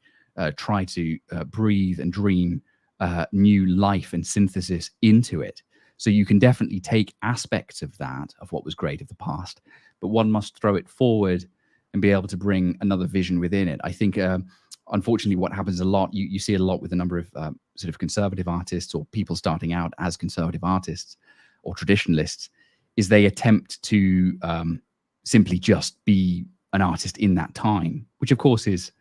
try to breathe and dream new life and synthesis into it. So you can definitely take aspects of that, of what was great of the past, but one must throw it forward and be able to bring another vision within it. I think, unfortunately, what happens a lot, you see it a lot with a number of sort of conservative artists or people starting out as conservative artists or traditionalists, is they attempt to simply just be an artist in that time, which of course is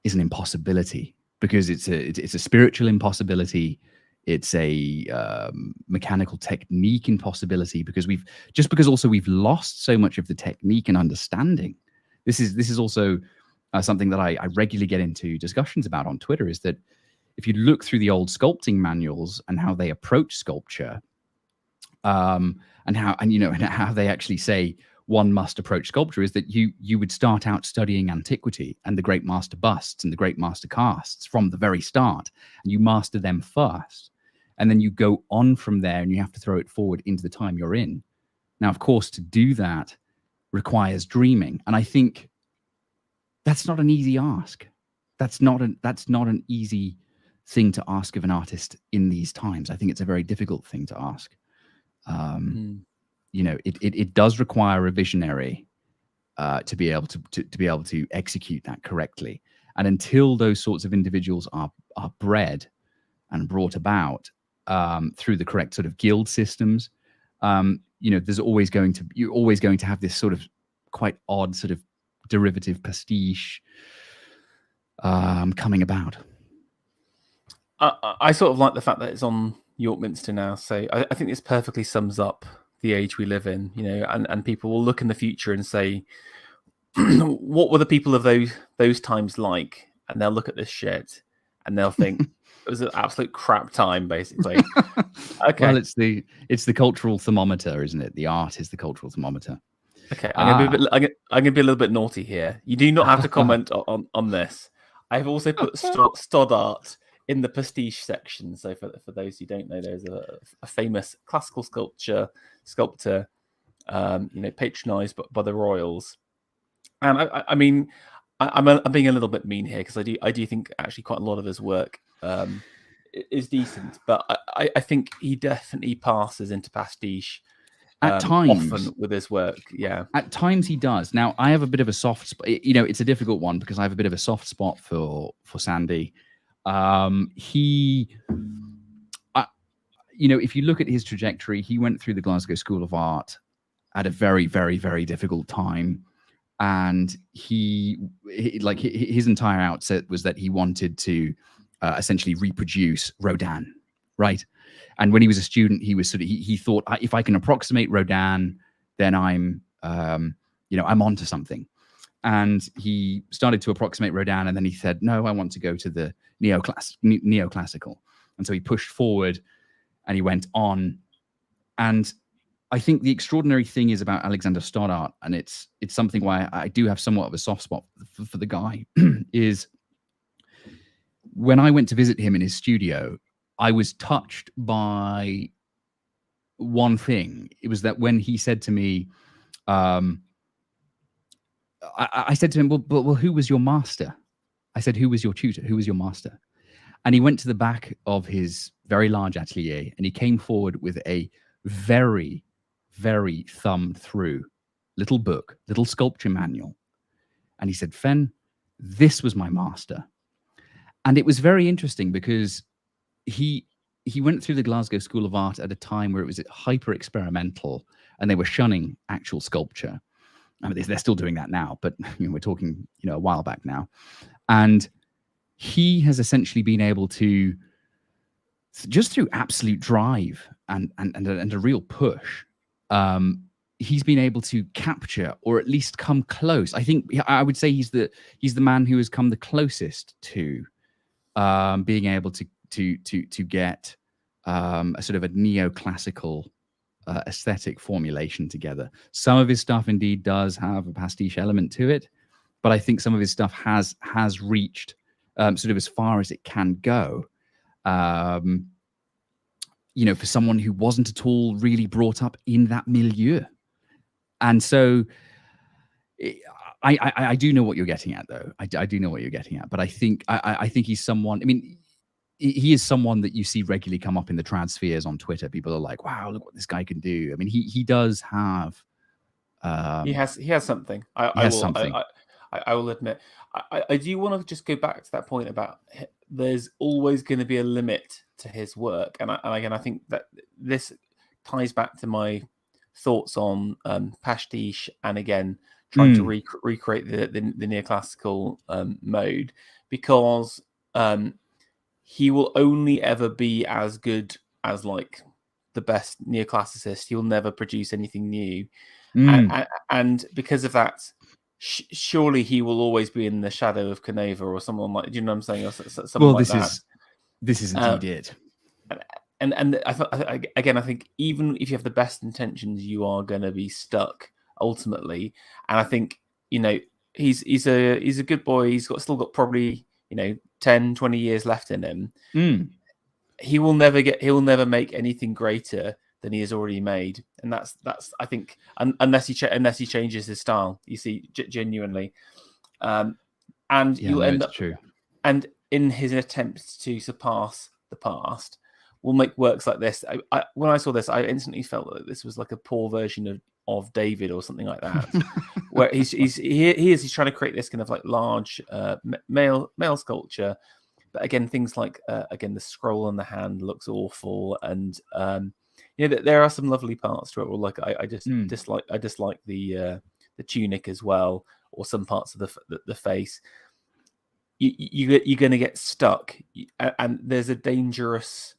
an impossibility, because it's a spiritual impossibility, It's a mechanical technique impossibility because because also we've lost so much of the technique and understanding. This is also something that I regularly get into discussions about on Twitter, is that if you look through the old sculpting manuals and how they approach sculpture, and how they actually say one must approach sculpture, is that you would start out studying antiquity and the great master busts and the great master casts from the very start, and you master them first, and then you go on from there, and you have to throw it forward into the time you're in. Now, of course, to do that requires dreaming, and I think that's not an easy ask. That's not an easy thing to ask of an artist in these times. I think it's a very difficult thing to ask. It does require a visionary to be able to execute that correctly. And until those sorts of individuals are bred and brought about through the correct sort of guild systems, you're always going to have this sort of quite odd sort of derivative pastiche coming about. I sort of like the fact that it's on York Minster now, so I think this perfectly sums up the age we live in, and people will look in the future and say, what were the people of those times like? And they'll look at this shit and they'll think it was an absolute crap time, basically. Okay. Well, it's the cultural thermometer, isn't it? The art is the cultural thermometer. Okay, I'm gonna be a little bit naughty here. You do not have to comment on this. I've also put Stoddart in the pastiche section. So for those who don't know, there's a famous classical sculptor, patronized by the royals. And I'm being a little bit mean here because I do think actually quite a lot of his work is decent, but I think he definitely passes into pastiche. At times, often with his work, yeah. At times he does. Now, I have a bit of a soft spot. It's a difficult one because I have a bit of a soft spot for Sandy. If you look at his trajectory, he went through the Glasgow School of Art at a very, very, very difficult time, and his entire outset was that he wanted to essentially reproduce Rodin, right? And when he was a student, he was he thought, if I can approximate Rodin, then I'm onto something. And he started to approximate Rodin, and then he said, no, I want to go to the neoclassical. And so he pushed forward and he went on. And I think the extraordinary thing is about Alexander Stoddart, and it's something why I do have somewhat of a soft spot for the guy, is when I went to visit him in his studio, I was touched by one thing. It was that when he said to me, I said to him, well, who was your master? I said, who was your tutor? Who was your master? And he went to the back of his very large atelier and he came forward with a very, very thumbed through little book, little sculpture manual. And he said, Fen, this was my master. And it was very interesting because he went through the Glasgow School of Art at a time where it was hyper experimental and they were shunning actual sculpture. I mean, they're still doing that now, but we're talking, a while back now. And he has essentially been able to, just through absolute drive and a real push, he's been able to capture or at least come close. I would say he's the man who has come the closest to being able to get a sort of a neoclassical aesthetic formulation together. Some of his stuff indeed does have a pastiche element to it, but I think some of his stuff has reached sort of as far as it can go. For someone who wasn't at all really brought up in that milieu. And so I do know what you're getting at, though. I do know what you're getting at, but I think he's someone, he is someone that you see regularly come up in the trad spheres on Twitter. People are like, wow, look what this guy can do. I mean, he does have... he has something. I will admit. I do want to just go back to that point about there's always going to be a limit to his work. And again, I think that this ties back to my thoughts on pastiche and, again, trying to recreate the neoclassical mode, because... he will only ever be as good as like the best neoclassicist. He'll never produce anything new, and because of that, surely he will always be in the shadow of Canova or someone like. Do you know what I'm saying? Or someone like that. This is indeed it. And I think even if you have the best intentions, you are going to be stuck ultimately. And I think, you know, he's a good boy. He's still got probably, you know, 10, 20 years left in him. He'll never make anything greater than he has already made. And that's I think, unless he changes his style, you see, genuinely. And you'll end up true. And in his attempts to surpass the past, will make works like this. When I saw this, I instantly felt that this was like a poor version of David or something like that, where he's trying to create this kind of like large male sculpture, but again, things like again the scroll on the hand looks awful, and you know, there are some lovely parts to it. Or like I just dislike the tunic as well, or some parts of the face. You're going to get stuck, and there's a dangerous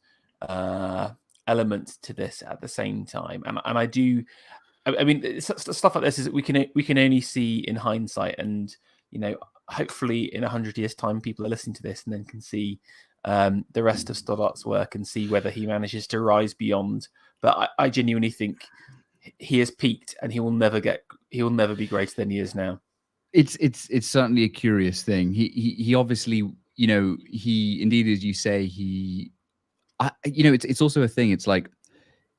element to this at the same time. And I mean, stuff like this is we can only see in hindsight, and you know, hopefully in 100 years' time, people are listening to this and then can see the rest of Stoddart's work and see whether he manages to rise beyond. But I genuinely think he has peaked, and he will never be greater than he is now. It's certainly a curious thing. He obviously, you know, he indeed, as you say, you know, it's also a thing. It's like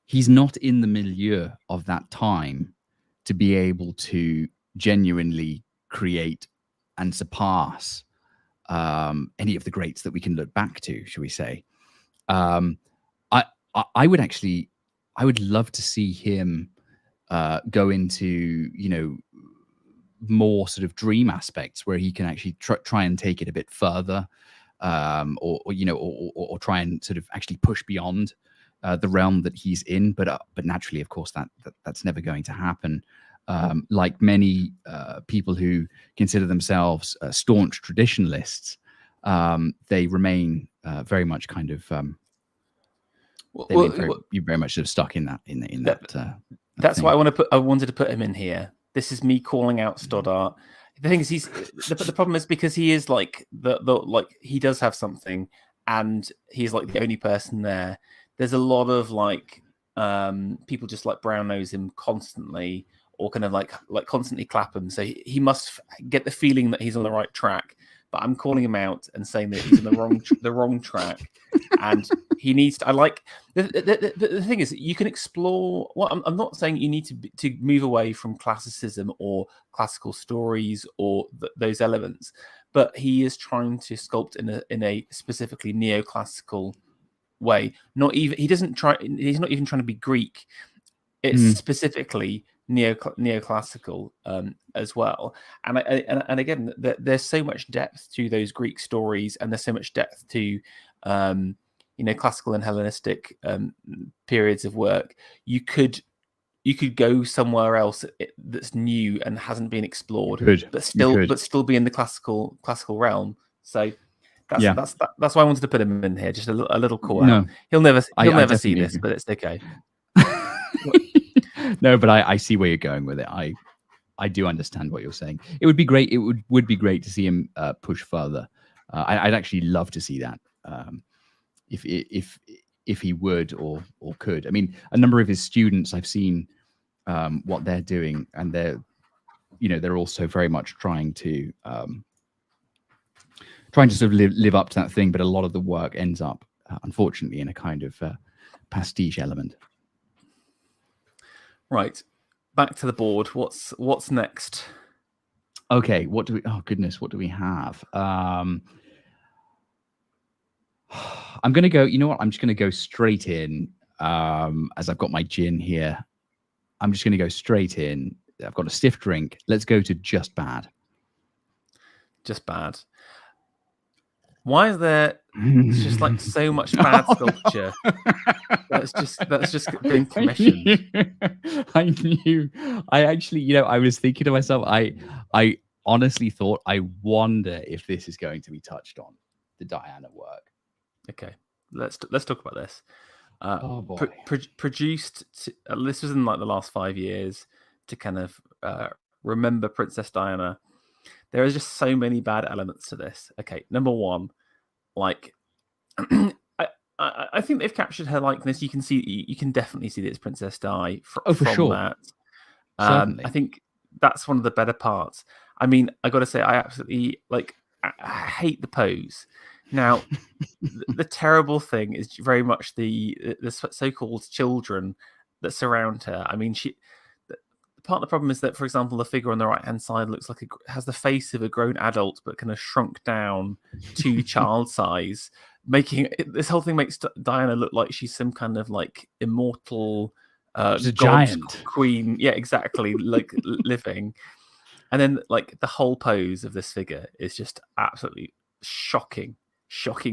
he's not in the milieu of that time to be able to genuinely create and surpass any of the greats that we can look back to, shall we say. I would love to see him go into, you know, more sort of dream aspects where he can actually try and take it a bit further, or you know, or try and sort of actually push beyond the realm that he's in. But naturally, of course, that's never going to happen. Like many people who consider themselves staunch traditionalists, they remain very much kind of you're very much sort of stuck in that that's why I wanted to put him in here. This is me calling out Stoddart. The thing is, the problem is because he is like like he does have something, and he's like the only person there. There's a lot of like people just like brown nose him constantly, or kind of like constantly clap him. So he must get the feeling that he's on the right track. But I'm calling him out and saying that he's on the wrong track, and he needs to. I like the thing is, you can explore. Well, I'm not saying you need to move away from classicism or classical stories or those elements, but he is trying to sculpt in a specifically neoclassical way. He's not even trying to be Greek. It's specifically neoclassical as well, and again, there's so much depth to those Greek stories, and there's so much depth to you know, classical and Hellenistic periods of work. You could go somewhere else that's new and hasn't been explored, but still be in the classical realm. So that's why I wanted to put him in here, just a little call out. He'll never see this, but it's okay. No, but I see where you're going with it. I do understand what you're saying. It would be great. It would be great to see him push further. I'd actually love to see that if he would or could. I mean, a number of his students, I've seen what they're doing, and they're also very much trying to sort of live up to that thing. But a lot of the work ends up, unfortunately, in a kind of pastiche element. Right, back to the board. What's next? Okay, what do we? Oh goodness, what do we have? I'm gonna go. You know what? I'm just gonna go straight in. As I've got my gin here, I'm just gonna go straight in. I've got a stiff drink. Let's go to Just Bad. Just Bad. Why is there just like so much bad sculpture? That's just being commissioned. I knew. I actually, I was thinking to myself, I honestly thought, I wonder if this is going to be touched on, the Diana work. Okay, let's talk about this. Oh boy. Produced. This was in like the last 5 years to kind of remember Princess Diana. There is just so many bad elements to this. Okay, number one, like I think they've captured her likeness. You can definitely see that it's Princess Di Oh, for from sure. that. I Certainly. think that's one of the better parts. I mean, I got to say, I absolutely I hate the pose. Now, the terrible thing is very much the so-called children that surround her. I mean, part of the problem is that, for example, the figure on the right-hand side has the face of a grown adult, but kind of shrunk down to child size, making this whole thing makes Diana look like she's some kind of like immortal She's a god giant. queen. Yeah, exactly, like living. And then like the whole pose of this figure is just absolutely shocking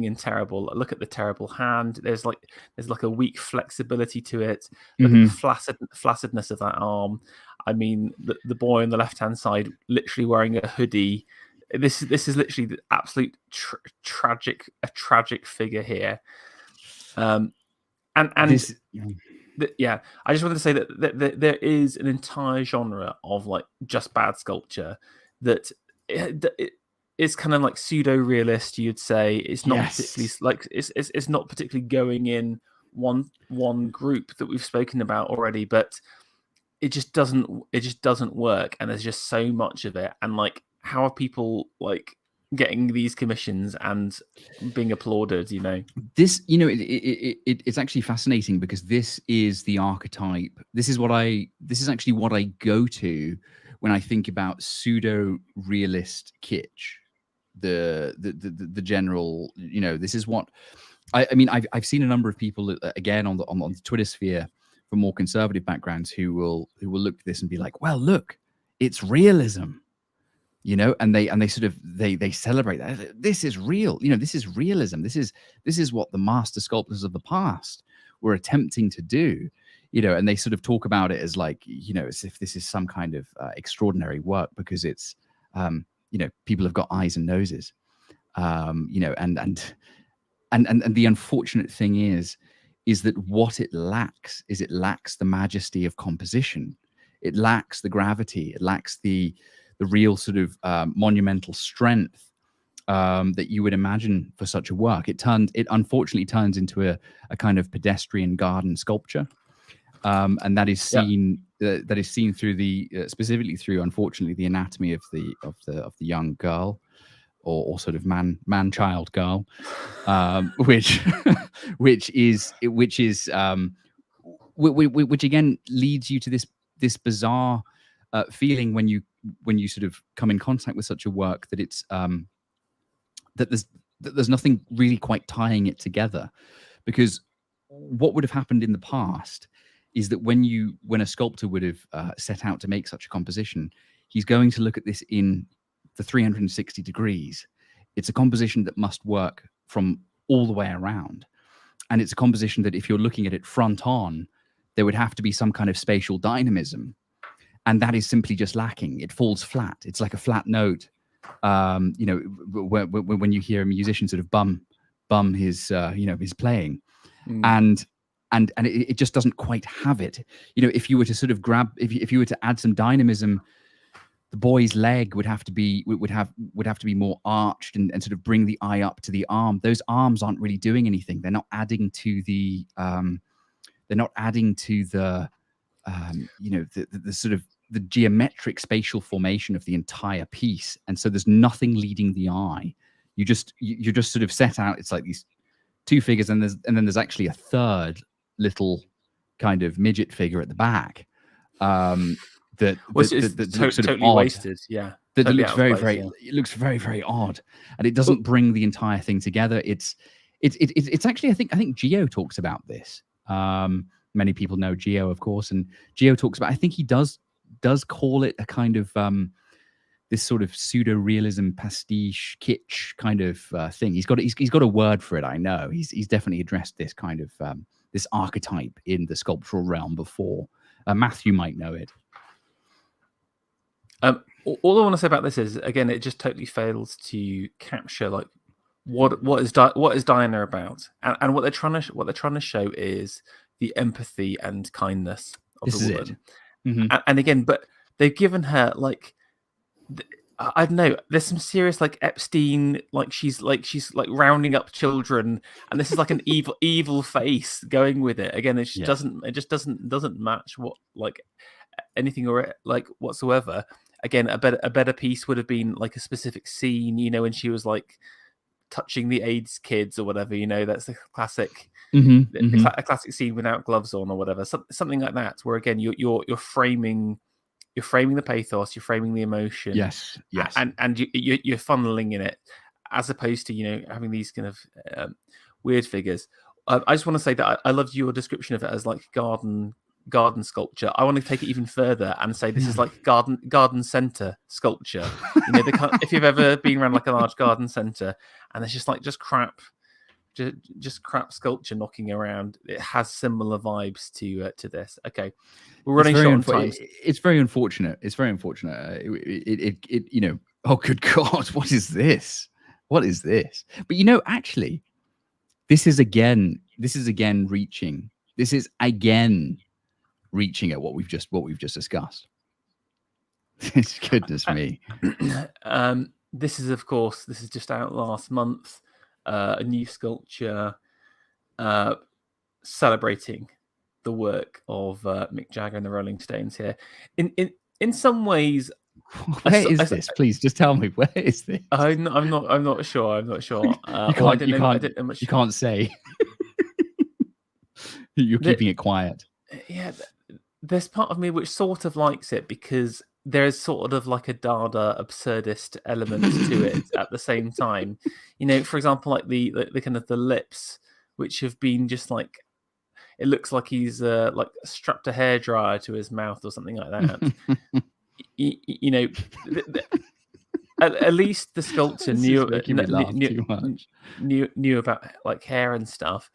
and terrible. Look at the terrible hand. There's like a weak flexibility to it. Look at the flaccidness of that arm. I mean, the boy on the left hand side literally wearing a hoodie. This is literally the absolute tragic figure here. And This, yeah, I just wanted to say that there is an entire genre of like just bad sculpture that it's kind of like pseudo realist. You'd say it's not particularly like it's not particularly going in one group that we've spoken about already, but it just doesn't work. And there's just so much of it. And like, how are people like getting these commissions and being applauded? this, it's actually fascinating because this is the archetype. This is actually what I go to when I think about pseudo realist kitsch. The general, this is what I mean. I've seen a number of people again on the Twitter sphere from more conservative backgrounds who will look at this and be like, well, look, it's realism. And they sort of they celebrate that. This is real. This is realism. This is what the master sculptors of the past were attempting to do. And they sort of talk about it as like, as if this is some kind of extraordinary work because it's, people have got eyes and noses. And the unfortunate thing is that what it lacks is the majesty of composition. It lacks the gravity. It lacks the real sort of monumental strength that you would imagine for such a work. It unfortunately turns into a kind of pedestrian garden sculpture, and that is seen through specifically through, unfortunately, the anatomy of the young girl, or sort of man-child girl, which again leads you to this bizarre feeling when you sort of come in contact with such a work that it's that there's nothing really quite tying it together. Because what would have happened in the past is that when a sculptor would have set out to make such a composition, he's going to look at this in the 360 degrees. It's a composition that must work from all the way around. And it's a composition that if you're looking at it front on, there would have to be some kind of spatial dynamism. And that is simply just lacking. It falls flat. It's like a flat note. When you hear a musician sort of bum his his playing, and it just doesn't quite have it. If you were to sort of if you were to add some dynamism, the boy's leg would have to be more arched and sort of bring the eye up to the arm. Those arms aren't really doing anything. They're not adding to the the sort of the geometric spatial formation of the entire piece. And so there's nothing leading the eye. You're just sort of set out. It's like these two figures, and then there's actually a third little kind of midget figure at the back. That looks sort of totally odd. Wasted. Yeah. That Totally looks it looks very, very odd, and it doesn't bring the entire thing together. It's actually, I think Geo talks about this. Many people know Geo, of course, and Geo talks about, I think he does call it a kind of this sort of pseudo realism pastiche kitsch kind of thing. He's got a word for it. I know he's definitely addressed this kind of this archetype in the sculptural realm before. Matthew might know it. All I want to say about this is, again, it just totally fails to capture like what is Diana about, and what they're trying to show is the empathy and kindness of This the is it. woman. Mhm. And again, but they've given her like I don't know. There's some serious like Epstein, like she's like rounding up children, and this is like an evil face going with it. Again, it just Yeah. doesn't match what like anything or like whatsoever. Again, a better piece would have been like a specific scene, when she was like touching the AIDS kids or whatever. That's the classic. A classic scene without gloves on or whatever, something like that, where again you're framing the pathos, you're framing the emotion, Yes. and you're funneling in it, as opposed to having these kind of weird figures. I just want to say that I loved your description of it as like garden sculpture. I want to take it even further and say this is like garden center sculpture. If you've ever been around like a large garden center and there's just crap. Just crap sculpture knocking around. It has similar vibes to this. Okay, we're running short on time. It's very unfortunate. It's very unfortunate. Oh, good God, what is this? What is this? But actually, this is again reaching. This is again reaching at what we've just discussed. Goodness me. This is just out last month. A new sculpture celebrating the work of Mick Jagger and the Rolling Stones here. In some ways, where is this? Please just tell me, where is this? I'm not sure. You can't say. You're keeping it quiet. Yeah, there's part of me which sort of likes it because there's sort of like a Dada absurdist element to it at the same time. For example, like the kind of the lips, which have been just like, it looks like he's like strapped a hairdryer to his mouth or something like that. At least the sculptor knew about like hair and stuff.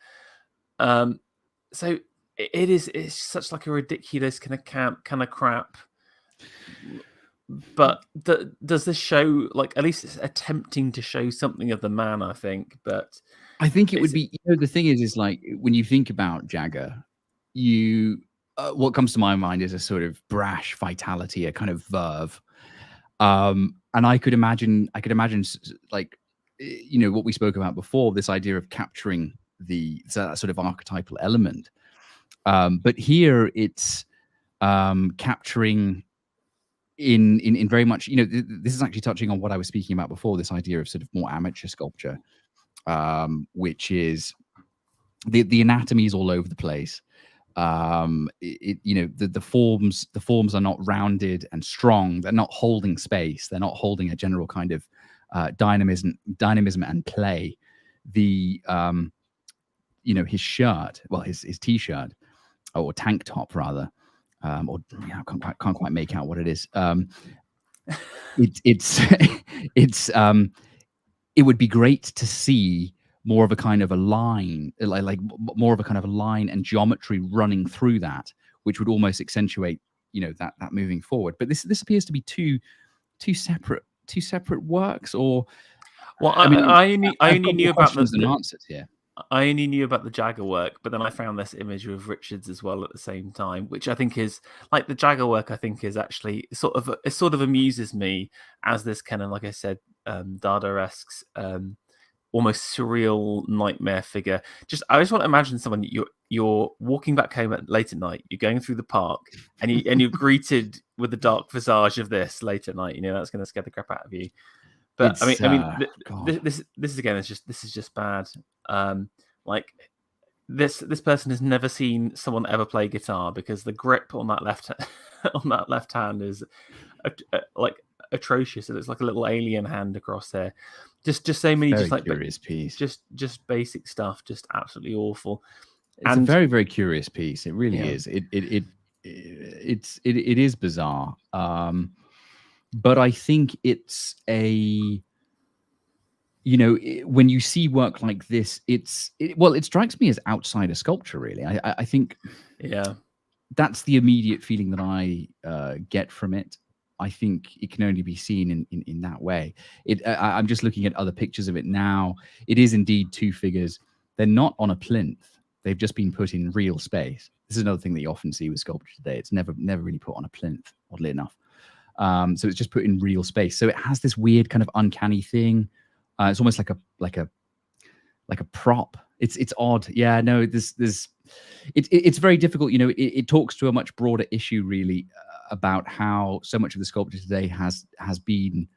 So it's such like a ridiculous kind of crap. But does this show, like, at least it's attempting to show something of the man, I think. But I think it would be, the thing is like, when you think about Jagger, what comes to my mind is a sort of brash vitality, a kind of verve. And I could imagine like, what we spoke about before, this idea of capturing that sort of archetypal element. But here it's capturing in very much, this is actually touching on what I was speaking about before, this idea of sort of more amateur sculpture, which is the anatomy is all over the place. The forms are not rounded and strong. They're not holding space. They're not holding a general kind of dynamism and play. His shirt, well, his t-shirt or tank top rather, I can't quite make out what it is. It would be great to see more of a kind of a line, like more of a kind of a line and geometry running through that, which would almost accentuate, that moving forward. But this appears to be two separate works, or well, I only knew about the answers here. I only knew about the Jagger work, but then I found this image of Richards as well at the same time, which I think is like the Jagger work. I think is actually it sort of amuses me as this kind of, like I said, Dada-esque, almost surreal nightmare figure. I just want to imagine someone you're walking back home late at night. You're going through the park, and you're greeted with the dark visage of this late at night. That's going to scare the crap out of you. But this is again, this is just bad. Like this person has never seen someone ever play guitar, because the grip on that left hand is like atrocious. It looks like a little alien hand across there. Just so many curious piece. Just basic stuff, just absolutely awful. It's a very, very curious piece. It really is. It is bizarre. But I think it's when you see work like this, it strikes me as outsider sculpture, really. I think, yeah, that's the immediate feeling that I get from it. I think it can only be seen in that way. I'm just looking at other pictures of it now. It is indeed two figures. They're not on a plinth. They've just been put in real space. This is another thing that you often see with sculpture today. It's never really put on a plinth, oddly enough. So it's just put in real space. So it has this weird kind of uncanny thing. It's almost like a prop. It's odd. Yeah, no, it's very difficult. You know, it talks to a much broader issue, really, about how so much of the sculpture today has been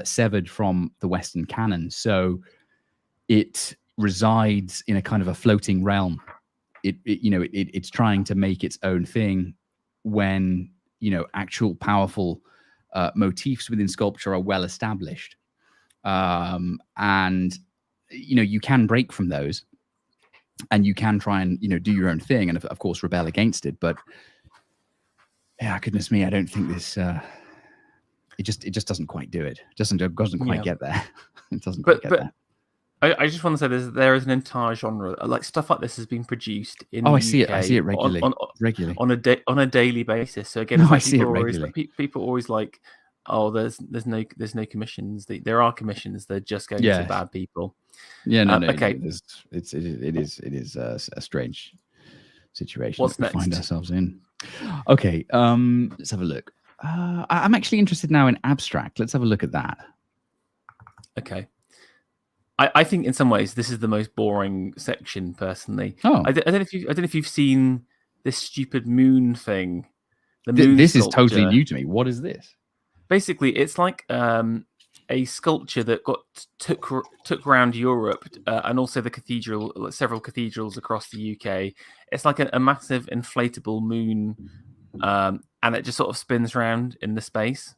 severed from the Western canon. So it resides in a kind of a floating realm. It's trying to make its own thing when, actual powerful motifs within sculpture are well established. And, you can break from those and you can try and, do your own thing and of course rebel against it. But yeah, goodness me, I don't think this, it just doesn't quite do it. Doesn't quite get there. It doesn't quite get there. I just want to say there is an entire genre like stuff like this has been produced in. I see it regularly, on a daily basis. So again, I see it regularly. People always like, oh, there's no commissions. There are commissions. They're just going to bad people. Yeah, no. Okay, it is a strange situation What's that we next? find ourselves in. Okay, let's have a look. I'm actually interested now in abstract. Let's have a look at that. Okay. I think in some ways this is the most boring section, personally. Oh, I don't know if you've seen this stupid moon thing. This is totally new to me. What is this? Basically, it's like a sculpture that took around Europe and also several cathedrals across the UK. It's like a massive inflatable moon, and it just sort of spins around in the space.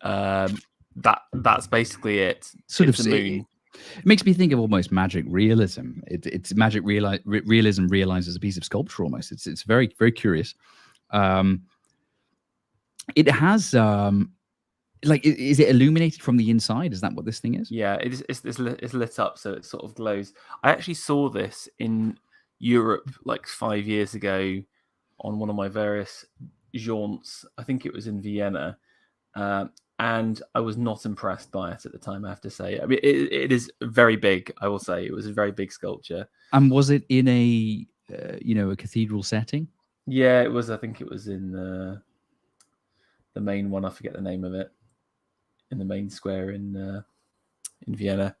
That's basically it. Sort it's of the moon. It makes me think of almost magic realism. It's magic realism realized as a piece of sculpture almost. It's very, very curious. It has is it illuminated from the inside? Is that what this thing is? Yeah, it's lit up, so it sort of glows. I actually saw this in Europe like 5 years ago on one of my various jaunts. I think it was in Vienna. And I was not impressed by it at the time, I have to say. I mean, it is very big, I will say. It was a very big sculpture. And was it in a cathedral setting? Yeah, it was. I think it was in the main one. I forget the name of it. In the main square in Vienna.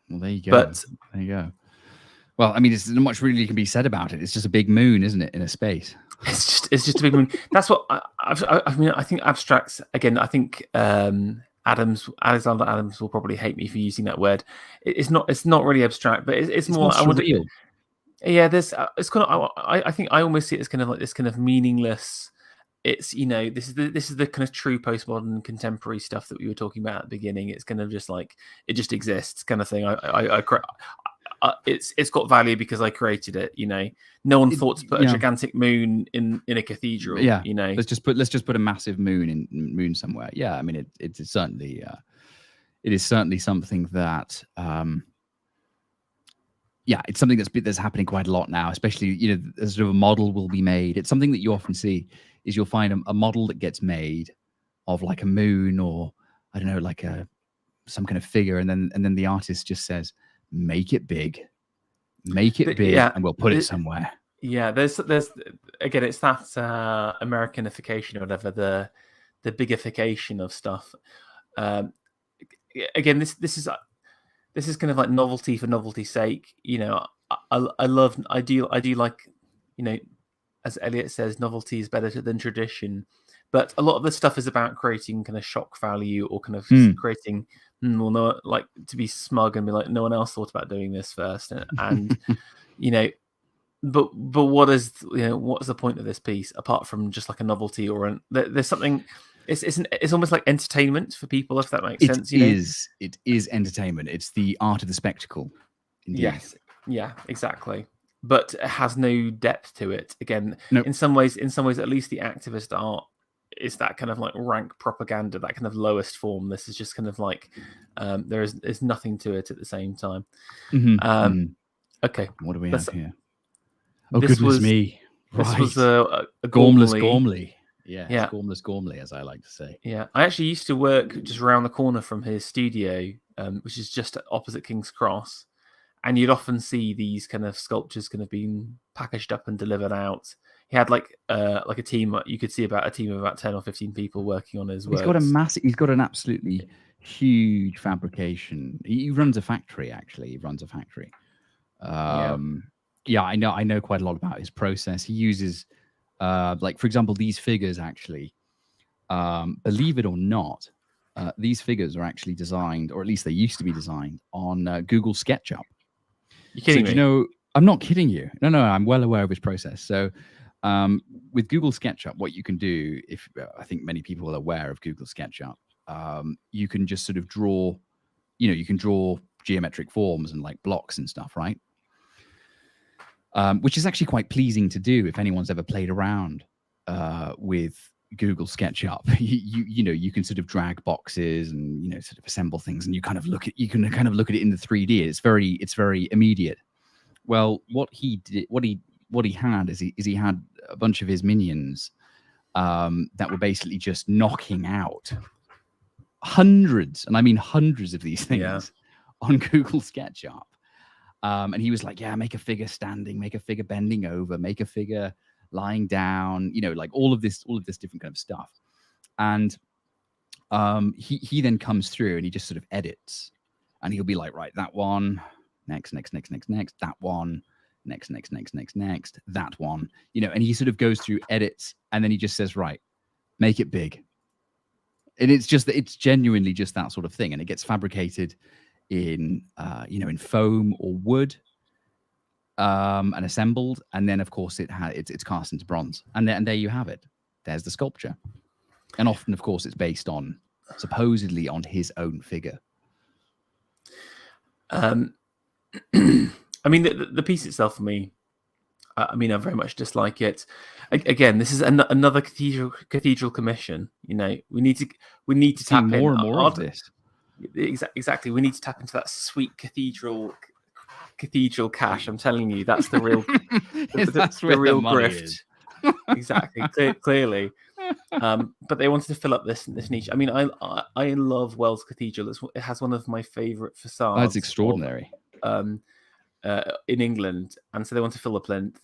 Well, there you go. There you go. Well, I mean, there's not much really can be said about it. It's just a big moon, isn't it, in a space? It's just a big moon. That's what I mean. I think abstracts again. I think Alexander Adams will probably hate me for using that word. It's not really abstract, but it's more. I wonder. Yeah, there's. It's kind of. I think I almost see it as kind of like this kind of meaningless. It's this is the kind of true postmodern contemporary stuff that we were talking about at the beginning. It's kind of just like it just exists kind of thing. It's got value because I created it. No one thought to put a gigantic moon in a cathedral. Yeah, let's just put a massive moon somewhere. Yeah, I mean it is certainly something that it's something that's happening quite a lot now. Especially sort of a model will be made. It's something that you often see is you'll find a model that gets made of like a moon or I don't know like some kind of figure, and then the artist just says, make it big, and we'll put it somewhere. Yeah, there's again, it's that Americanification or whatever, the bigification of stuff. Again, this is kind of like novelty for novelty's sake. I do like, as Eliot says, novelty is better than tradition. But a lot of the stuff is about creating kind of shock value or kind of creating, like to be smug and be like, no one else thought about doing this first, and but what is what's the point of this piece apart from just like a novelty or there's something. It's almost like entertainment for people, if that makes sense. It is entertainment. It's the art of the spectacle. Indeed. Yes, yeah, exactly. But it has no depth to it. Again, nope. in some ways, at least the activist art is that kind of like rank propaganda, that kind of lowest form. This is just kind of like there's nothing to it at the same time. Okay, what do we have here? Oh, goodness me! This was a Gormless Gormley. Yeah, Yeah. scormless gormley, as I like to say. Yeah, I actually used to work just around the corner from his studio, which is just opposite King's Cross, and you'd often see these kind of sculptures kind of being packaged up and delivered out. He had like a team. You could see about a team of about 10 or 15 people working on his He's got a works. massive. He's got an absolutely huge fabrication. He runs a factory. Actually, he runs a factory. Yeah, I know quite a lot about his process. He uses, like for example, these figures actually. Believe it or not, these figures are actually designed, or at least they used to be designed, on Google SketchUp. You kidding me? Do you know? I'm not kidding you. No, I'm well aware of his process. So, with Google SketchUp, what you can do, if I think many people are aware of Google SketchUp, you can just sort of draw, you can draw geometric forms and like blocks and stuff, right? Which is actually quite pleasing to do if anyone's ever played around with Google SketchUp. You can sort of drag boxes and sort of assemble things, and you can kind of look at it in the 3D. It's very immediate. Well, what he had is he had a bunch of his minions that were basically just knocking out hundreds, and I mean hundreds of these things on Google SketchUp. And he was like, yeah, make a figure standing, make a figure bending over, make a figure lying down, like all of this different kind of stuff. And he then comes through and he just sort of edits, and he'll be like, right, that one, next, that one, next, that one, and he sort of goes through edits, and then he just says, right, make it big. And it's genuinely just that sort of thing. And it gets fabricated in foam or wood, and assembled, and then of course it's cast into bronze, and there you have it. There's the sculpture, and often, of course, it's based on supposedly on his own figure. I mean, the piece itself for me, I very much dislike it. Again, this is another cathedral commission. We need to tap more in and more of this. Exactly, we need to tap into that sweet cathedral cash. I'm telling you, that's the real that's where the real the money grift is. Exactly, clearly. But they wanted to fill up this niche. I mean, I love Wells Cathedral. It has one of my favorite facades. That's extraordinary. In England, and so they want to fill the plinth.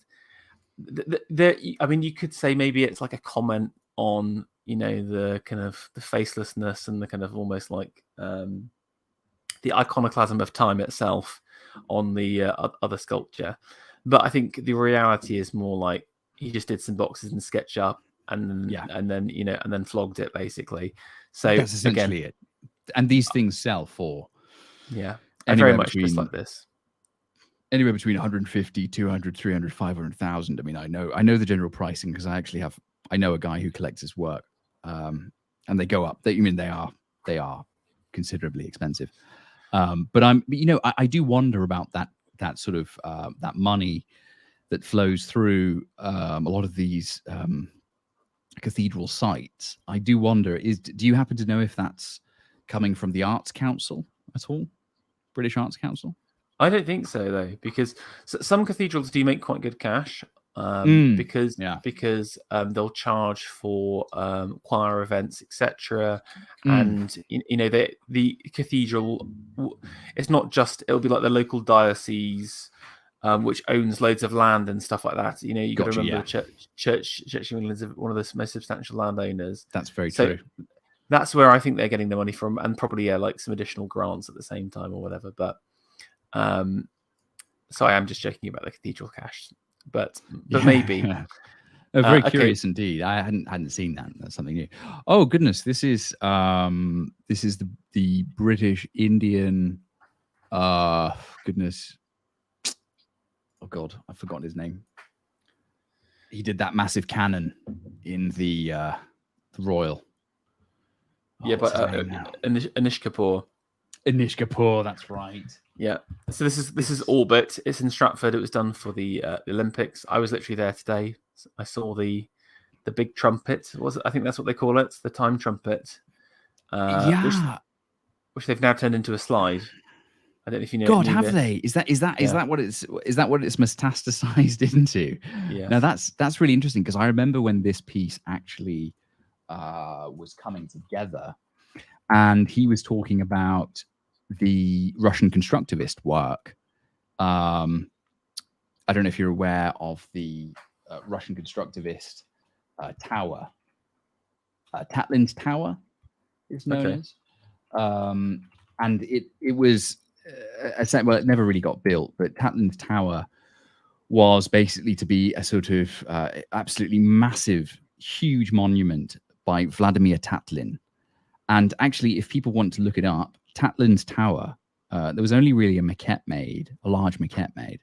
You could say maybe it's like a comment on the kind of the facelessness and the kind of almost like the iconoclasm of time itself on the other sculpture. But I think the reality is more like he just did some boxes in SketchUp and then flogged it basically. So that's essentially it. And these things sell for I very much dislike this. Anywhere between 150, 200, 300, 500,000. I mean, I know the general pricing because I know a guy who collects his work, and they go up. They are considerably expensive. But I do wonder about that sort of that money that flows through a lot of these cathedral sites. I do wonder, do you happen to know if that's coming from the Arts Council at all? British Arts Council? I don't think so, though, because some cathedrals do make quite good cash, because they'll charge for choir events, etc. And the cathedral, it's not just, it'll be like the local diocese, which owns loads of land and stuff like that. You got to remember the Church of England is one of the most substantial landowners. That's very true. That's where I think they're getting the money from, and probably like some additional grants at the same time or whatever. But so I am just joking about the cathedral cash, but maybe. Very curious indeed. I hadn't seen that. That's something new. Oh goodness, this is the British Indian. Goodness. Oh God, I've forgotten his name. He did that massive cannon in the Royal. But Anish Kapoor. Anish Kapoor, that's right. Yeah. So this is Orbit. It's in Stratford. It was done for the Olympics. I was literally there today. I saw the big trumpet. I think that's what they call it, the time trumpet. Which they've now turned into a slide. I don't know if you God, knew have this. they? Is that Yeah. what it's metastasized into? Yeah. Now that's really interesting, because I remember when this piece actually was coming together, and he was talking about the Russian constructivist work. I don't know if you're aware of the Russian constructivist tower. Tatlin's Tower is known Okay. as. And it was, well, it never really got built, but Tatlin's Tower was basically to be a sort of absolutely massive, huge monument by Vladimir Tatlin. And actually, if people want to look it up, Tatlin's Tower, there was only really a maquette made, a large maquette made.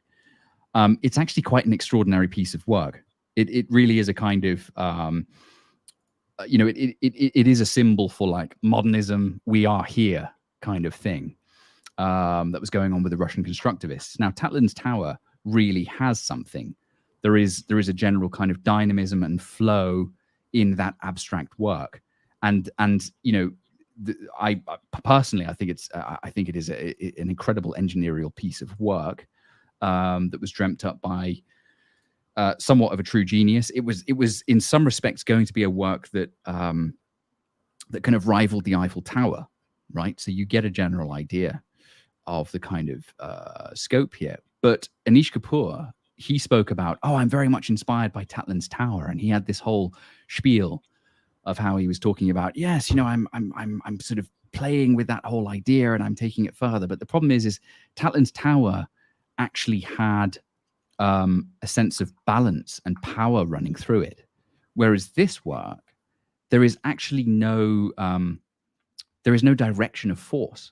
It's actually quite an extraordinary piece of work. It really is a kind of, it is a symbol for like modernism, we are here kind of thing that was going on with the Russian constructivists. Now, Tatlin's Tower really has something. There is a general kind of dynamism and flow in that abstract work, and I personally, I think it is an incredible engineering piece of work that was dreamt up by somewhat of a true genius. It was in some respects going to be a work that that kind of rivaled the Eiffel Tower, right? So you get a general idea of the kind of scope here. But Anish Kapoor, he spoke about, oh, I'm very much inspired by Tatlin's Tower, and he had this whole spiel of how he was talking about, yes, I'm sort of playing with that whole idea, and I'm taking it further. But the problem is Tatlin's Tower actually had a sense of balance and power running through it, whereas this work, there is actually no direction of force.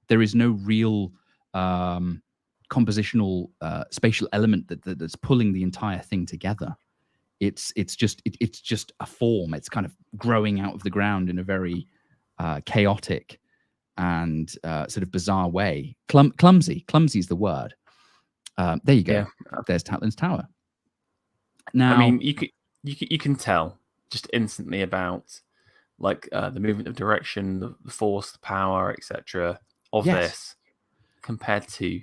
There is no real compositional spatial element that's pulling the entire thing together. It's just a form. It's kind of growing out of the ground in a very chaotic and sort of bizarre way. Clumsy is the word. There you go. Yeah. There's Tatlin's Tower. Now, I mean, you can tell just instantly about like the movement of direction, the force, the power, etc. of yes, this compared to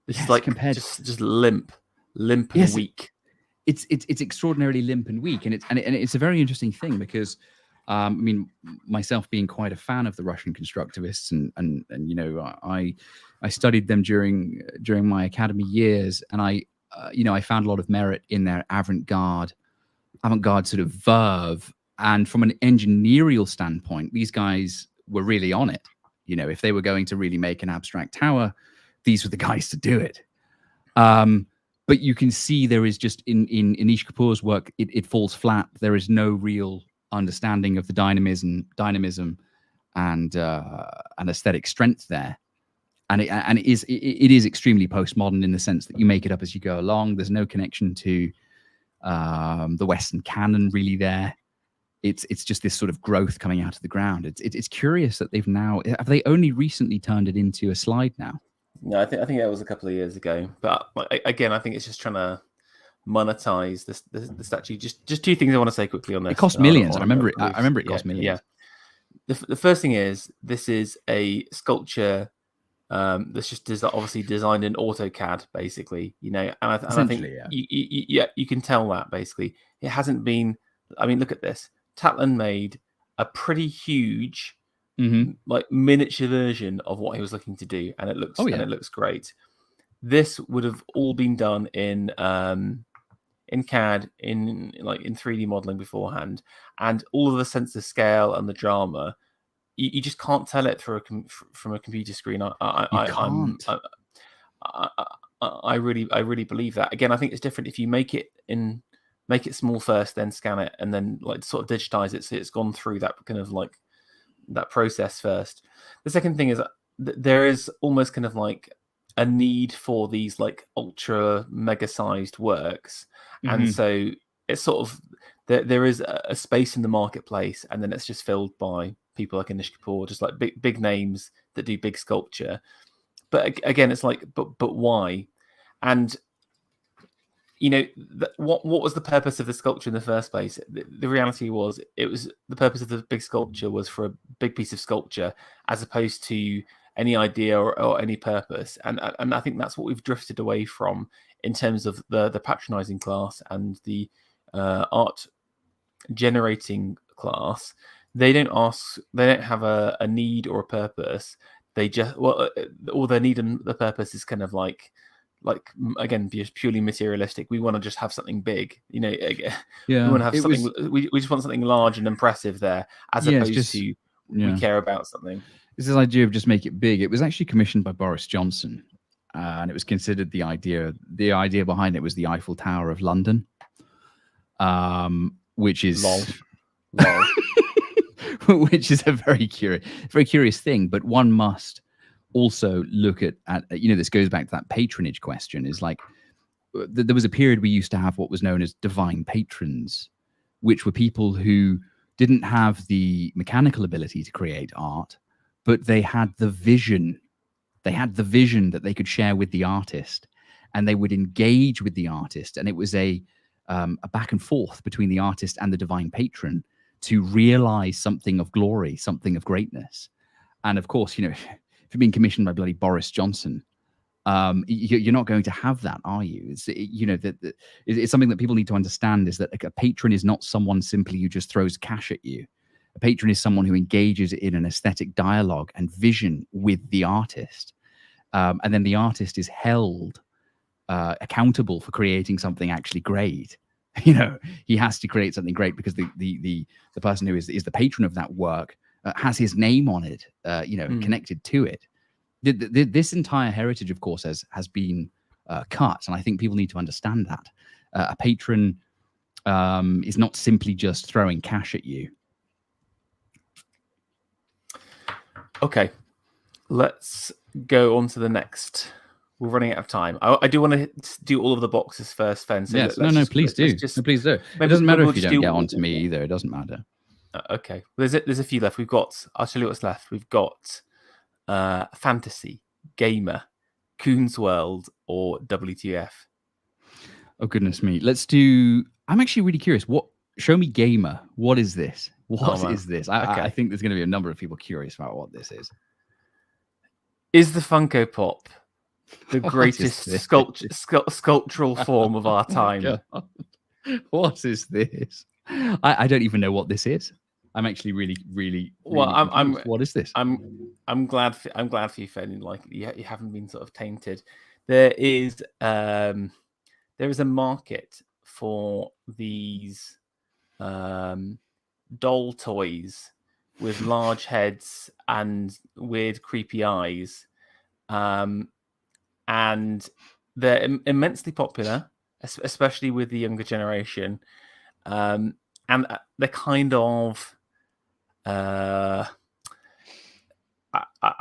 this yes, is like compared, just limp and yes, weak. It's extraordinarily limp and weak, and it's a very interesting thing because I mean, myself being quite a fan of the Russian constructivists, and I studied them during my academy years, and I found a lot of merit in their avant-garde sort of verve. And from an engineering standpoint, these guys were really on it. If they were going to really make an abstract tower, these were the guys to do it. But you can see there is just in Anish Kapoor's work, it falls flat. There is no real understanding of the dynamism and aesthetic strength there. And it is extremely postmodern in the sense that you make it up as you go along. There's no connection to the Western canon really there. It's just this sort of growth coming out of the ground. It's curious that have they only recently turned it into a slide now? No, I think that was a couple of years ago. But again, I think it's just trying to monetize the statue. Just two things I want to say quickly on this. It cost millions. I remember it cost millions. Yeah. The first thing is this is a sculpture that's just obviously designed in AutoCAD, basically. And I think you can tell that basically it hasn't been. I mean, look at this. Tatlin made a pretty huge, like miniature version of what he was looking to do, and it looks great. This would have all been done in CAD in 3D modeling beforehand, and all of the sense of scale and the drama, you just can't tell it from a computer screen. I really believe that. Again, I think it's different if you make it small first, then scan it, and then like sort of digitize it, so it's gone through that kind of like that process first. The second thing is there is almost kind of like a need for these like ultra mega sized works, and so it's sort of there is a space in the marketplace, and then it's just filled by people like Anish Kapoor, just like big names that do big sculpture. But again, it's like, but why? And what was the purpose of the sculpture in the first place? The reality was the purpose of the big sculpture was for a big piece of sculpture, as opposed to any idea or any purpose. And I think that's what we've drifted away from in terms of the patronizing class and the art generating class. They don't have a need or a purpose. They just, all their need and the purpose is kind of like again, purely materialistic. We want to just have something big, we want to have something. We just want something large and impressive there, as opposed to we care about something. It's this idea of just make it big. It was actually commissioned by Boris Johnson, and it was considered the idea behind it was the Eiffel Tower of London, which is lol. Which is a very curious thing. But one must also look at this goes back to that patronage question. Is like there was a period we used to have what was known as divine patrons, which were people who didn't have the mechanical ability to create art, but they had the vision. They had the vision that they could share with the artist, and they would engage with the artist. And it was a back and forth between the artist and the divine patron to realize something of glory, something of greatness. And of course, if you're being commissioned by bloody Boris Johnson, you're not going to have that, are you? It's something that people need to understand, is that a patron is not someone simply who just throws cash at you. A patron is someone who engages in an aesthetic dialogue and vision with the artist. And then the artist is held accountable for creating something actually great. He has to create something great because the person who is the patron of that work has his name on it, connected to it. This entire heritage, of course, has been cut, and I think people need to understand that a patron is not simply just throwing cash at you. Okay, let's go on to the next. We're running out of time. I do want to do all of the boxes first, Fen. So yes, please do. Please do. It doesn't matter if you don't get onto me either. It doesn't matter. Okay, there's a few left. I'll tell you what's left. We've got fantasy, gamer, Coon's World, or WTF. Oh goodness me! Let's do. I'm actually really curious. Show me gamer. What is this? What is this? I think there's going to be a number of people curious about what this is. Is the Funko Pop the greatest sculptural form of our time? What is this? I don't even know what this is. I'm actually really well. What is this? I'm glad for you, Fen. Like you haven't been sort of tainted. There is a market for these doll toys with large heads and weird, creepy eyes. And they're immensely popular, especially with the younger generation. And they're kind of, I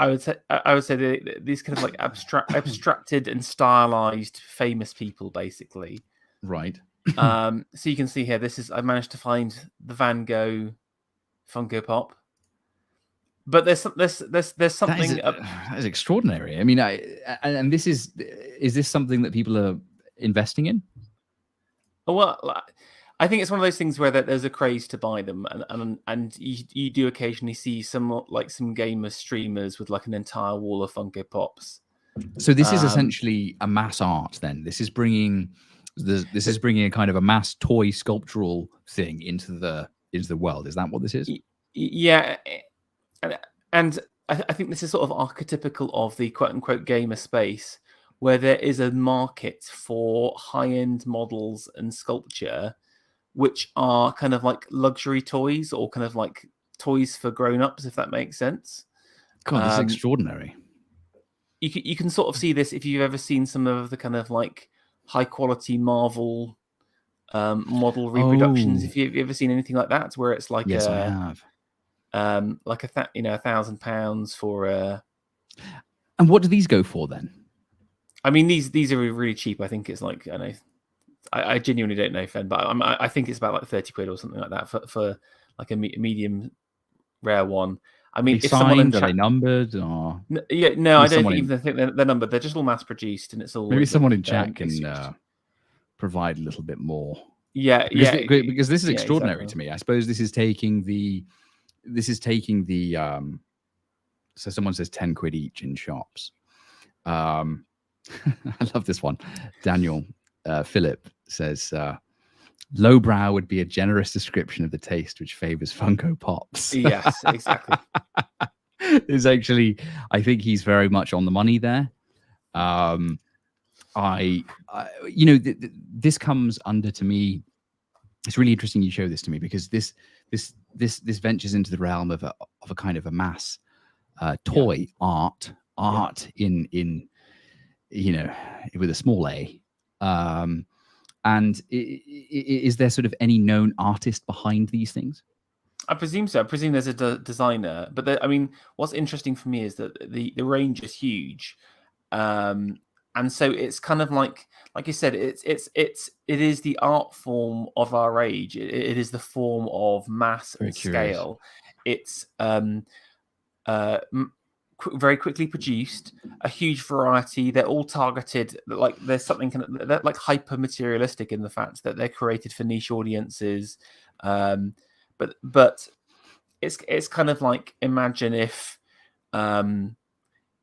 would say these kind of like abstracted and stylized famous people, basically. Right. So you can see here, I managed to find the Van Gogh Funko Pop. But there's something that is extraordinary. I mean, and this is this something that people are investing in? Well, I think it's one of those things where there's a craze to buy them, and you do occasionally see some gamer streamers with like an entire wall of Funko Pops. So this is essentially a mass art. Then this is bringing a kind of a mass toy sculptural thing into the world. Is that what this is? Yeah. And I think this is sort of archetypical of the quote-unquote gamer space, where there is a market for high-end models and sculpture, which are kind of like luxury toys or kind of like toys for grown-ups, if that makes sense. God, this is extraordinary. You can sort of see this if you've ever seen some of the kind of like high-quality Marvel model reproductions. If you've ever seen anything like that, where it's like yes, I have. Like £1,000 for And what do these go for then? I mean, these are really cheap. I think it's like, I know, I genuinely don't know, Fen, but I think it's about like 30 quid or something like that for like a medium rare one. I mean, if signed, are they numbered? Or I don't even think they're numbered. They're just all mass produced, and it's all. Maybe someone in chat can provide a little bit more. Yeah, because this is extraordinary to me. I suppose this is taking the So someone says 10 quid each in shops. I love this one. Daniel Philip says, lowbrow would be a generous description of the taste which favors Funko Pops. Yes, exactly. Is actually, I think he's very much on the money there. This comes under, to me, it's really interesting you show this to me, because this ventures into the realm of a kind of a mass toy art in with a small a. And is there sort of any known artist behind these things? I presume so. I presume there's a designer, but I mean, what's interesting for me is that the range is huge, and so it's kind of like you said, it is the art form of our age. It is the form of mass and scale. It's very quickly produced, a huge variety. They're all targeted. Like there's something they're like hyper materialistic in the fact that they're created for niche audiences. But it's kind of like, imagine if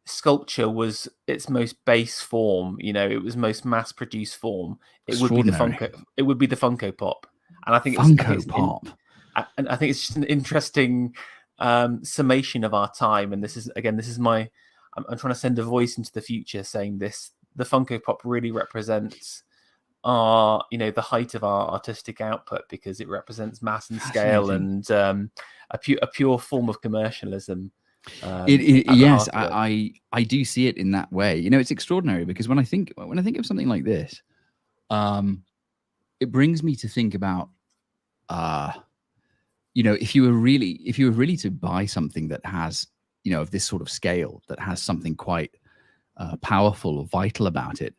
sculpture was its most base form, it was most mass produced form. It would be the Funko Pop. And I think Funko Pop. And I think it's just an interesting summation of our time. And this is my, I'm trying to send a voice into the future saying this: the Funko Pop really represents the height of our artistic output, because it represents mass and scale and a pure form of commercialism. Yes, I do see it in that way. It's extraordinary, because when I think of something like this, it brings me to think about if you were really to buy something that has of this sort of scale, that has something quite powerful or vital about it,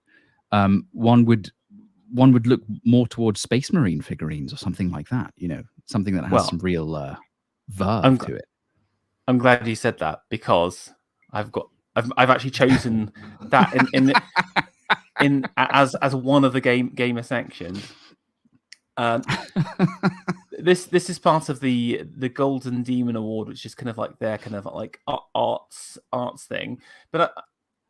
one would look more towards Space Marine figurines or something like that. Something that has some real verve to it. I'm glad you said that, because I've actually chosen that in as one of the gamer sections. This is part of the Golden Demon Award, which is kind of like their kind of like arts thing. But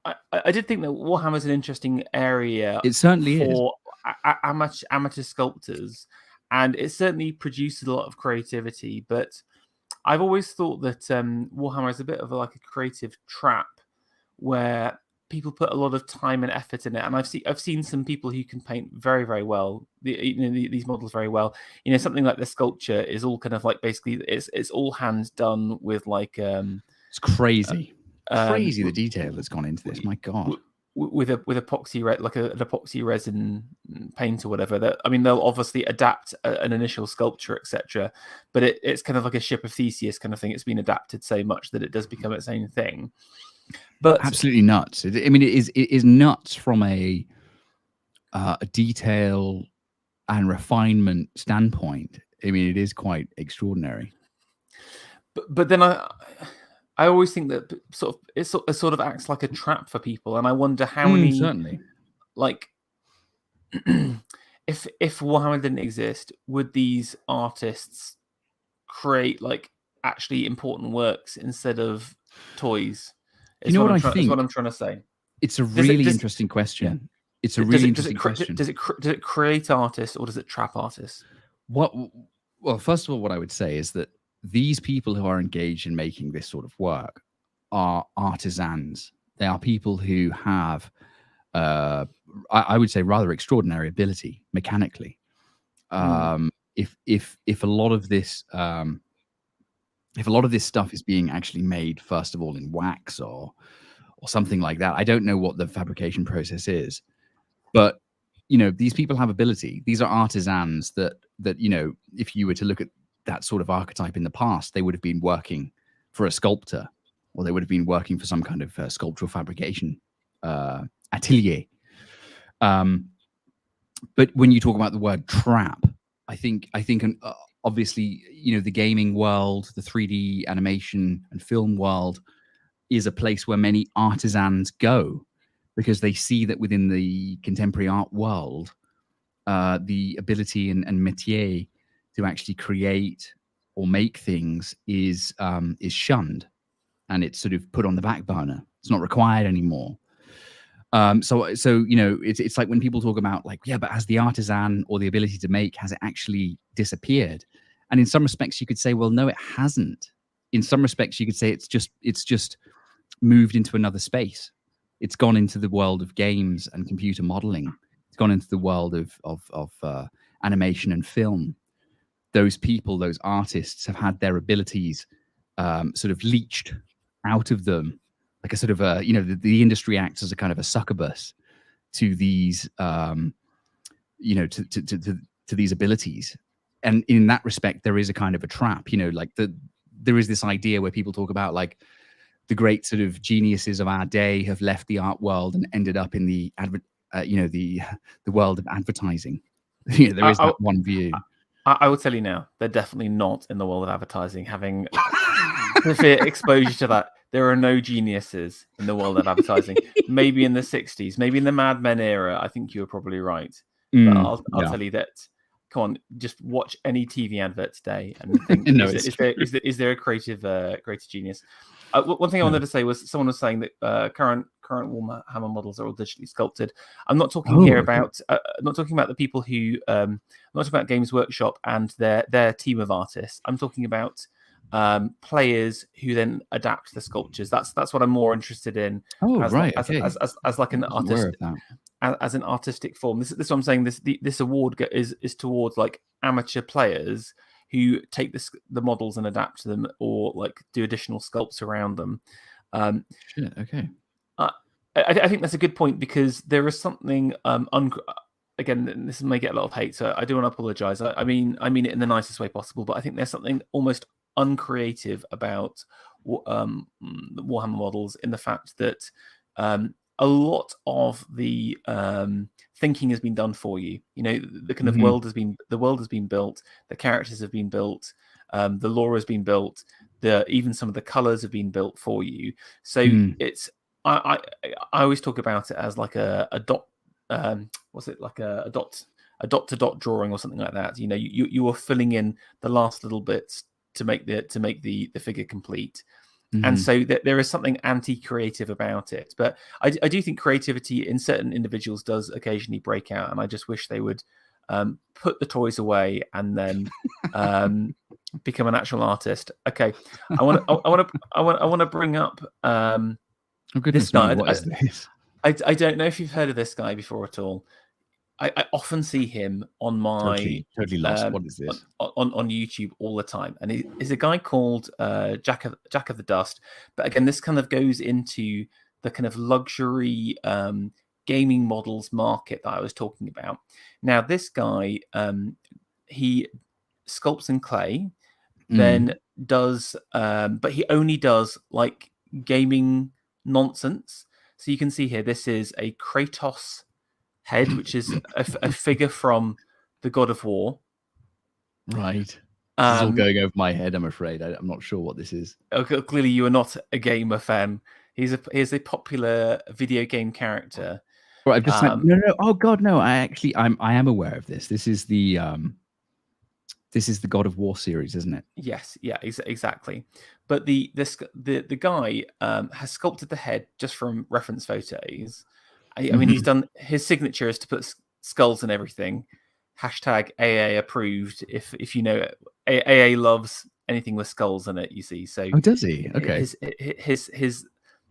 I did think that Warhammer's an interesting area. It certainly for amateur sculptors, and it certainly produces a lot of creativity. But I've always thought that Warhammer is a bit of a creative trap, where people put a lot of time and effort in it. And I've seen some people who can paint very, very well, these models very well. Something like the sculpture is all kind of like, basically it's all hand done with it's crazy. Crazy the detail that's gone into this. My God. With epoxy an epoxy resin paint or whatever. They'll obviously adapt an initial sculpture, etc. But it's kind of like a ship of Theseus kind of thing. It's been adapted so much that it does become its own thing. But absolutely nuts. It is nuts from a detail and refinement standpoint. It is quite extraordinary. But then I always think that it sort of acts like a trap for people, and I wonder how many certainly, if Warhammer didn't exist, would these artists create actually important works instead of toys? Is what I'm trying to say. It's a really interesting question. Yeah. It's a really interesting question. Does it create artists, or does it trap artists? Well, first of all, what I would say is that these people who are engaged in making this sort of work are artisans. They are people who have, I would say, rather extraordinary ability mechanically. If a lot of this, stuff is being actually made, first of all, in wax or something like that, I don't know what the fabrication process is, but these people have ability. These are artisans that if you were to look at that sort of archetype in the past, they would have been working for a sculptor, or they would have been working for some kind of sculptural fabrication atelier. But when you talk about the word trap, I think obviously, the gaming world, the 3D animation and film world is a place where many artisans go, because they see that within the contemporary art world, the ability and métier to actually create or make things is shunned, and it's sort of put on the back burner. It's not required anymore. So it's like when people talk about like, yeah, but has the artisan or the ability to make, has it actually disappeared? And in some respects, you could say, well, no, it hasn't. In some respects, you could say it's just moved into another space. It's gone into the world of games and computer modeling. It's gone into the world of animation and film. Those people, those artists, have had their abilities sort of leached out of them, like a sort of the industry acts as a kind of a succubus to these to these abilities. And in that respect, there is a kind of a trap, like there is this idea where people talk about like the great sort of geniuses of our day have left the art world and ended up in the world of advertising. There is that one view. I will tell you now, they're definitely not in the world of advertising. Having severe exposure to that, there are no geniuses in the world of advertising. Maybe in the 60s, maybe in the Mad Men era, I think you were probably right. But I'll tell you that, come on, just watch any TV advert today and think, No, is there a creative genius? One thing I wanted to say was someone was saying that current Warhammer models are all digitally sculpted. I'm not talking about I'm not talking about the people who I'm not talking about Games Workshop and their team of artists. I'm talking about players who then adapt the sculptures. That's what I'm more interested in. As like an artist, as an artistic form. This is what I'm saying. This award is towards like amateur players who take the models and adapt to them, or like do additional sculpts around them. Okay. I think that's a good point, because there is something again, this may get a lot of hate, so I do want to apologize. I mean it in the nicest way possible, but I think there's something almost uncreative about Warhammer models, in the fact that a lot of the thinking has been done for you. The kind of world has been built, the characters have been built, the lore has been built, even some of the colors have been built for you. So it's I always talk about it as like a dot. What's it like a dot to dot drawing or something like that? You are filling in the last little bits to make the figure complete. And so there is something anti-creative about it. But I do think creativity in certain individuals does occasionally break out, and I just wish they would put the toys away and then become an actual artist. Okay, I want to bring up this guy. What is this? I don't know if you've heard of this guy before at all. I often see him on my totally lost. What is this? On YouTube all the time, and he's a guy called Jack of the Dust. But again, this kind of goes into the kind of luxury gaming models market that I was talking about. Now, this guy, he sculpts in clay, then does, but he only does like gaming nonsense. So you can see here, this is a Kratos head, which is a figure from the God of War. Right. This is all going over my head, I'm afraid. I'm not sure what this is. Okay, clearly you are not a gamer fan. He's a popular video game character. Well, I've just no. Oh God, no! I am aware of this. This is the God of War series, isn't it? Yes, yeah, exactly. But the guy has sculpted the head just from reference photos. I mean, he's done, his signature is to put skulls and everything. Hashtag AA approved. If AA loves anything with skulls in it, you see. So does he? Okay.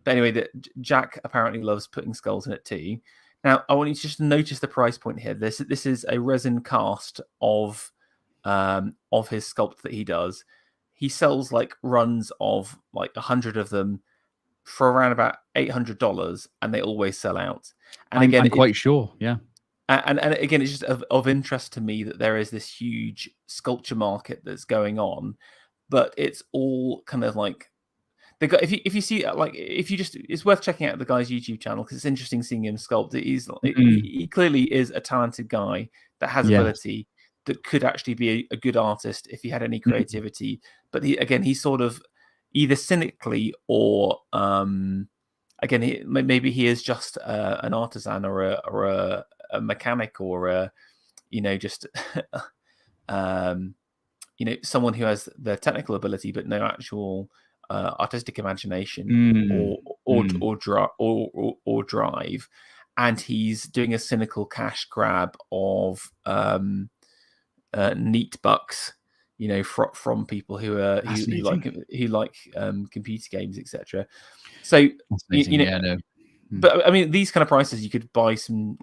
But anyway, Jack apparently loves putting skulls in it too. Now, I want you to just notice the price point here. This is a resin cast of his sculpt that he does. He sells like runs of like 100 of them for around about $800, and they always sell out. And I'm quite sure, yeah. And again, it's just of interest to me that there is this huge sculpture market that's going on, but it's all kind of like the guy. If you see, like, it's worth checking out the guy's YouTube channel, because it's interesting seeing him sculpt. He clearly is a talented guy that has ability, that could actually be a good artist if he had any creativity. But he's sort of either cynically or maybe he is just an artisan or a mechanic, or just someone who has the technical ability but no actual artistic imagination Mm. or drive, and he's doing a cynical cash grab of neat bucks, from people who Fascinating. like computer games, etc. So Fascinating. Yeah, no. but I mean, these kind of prices, you could buy some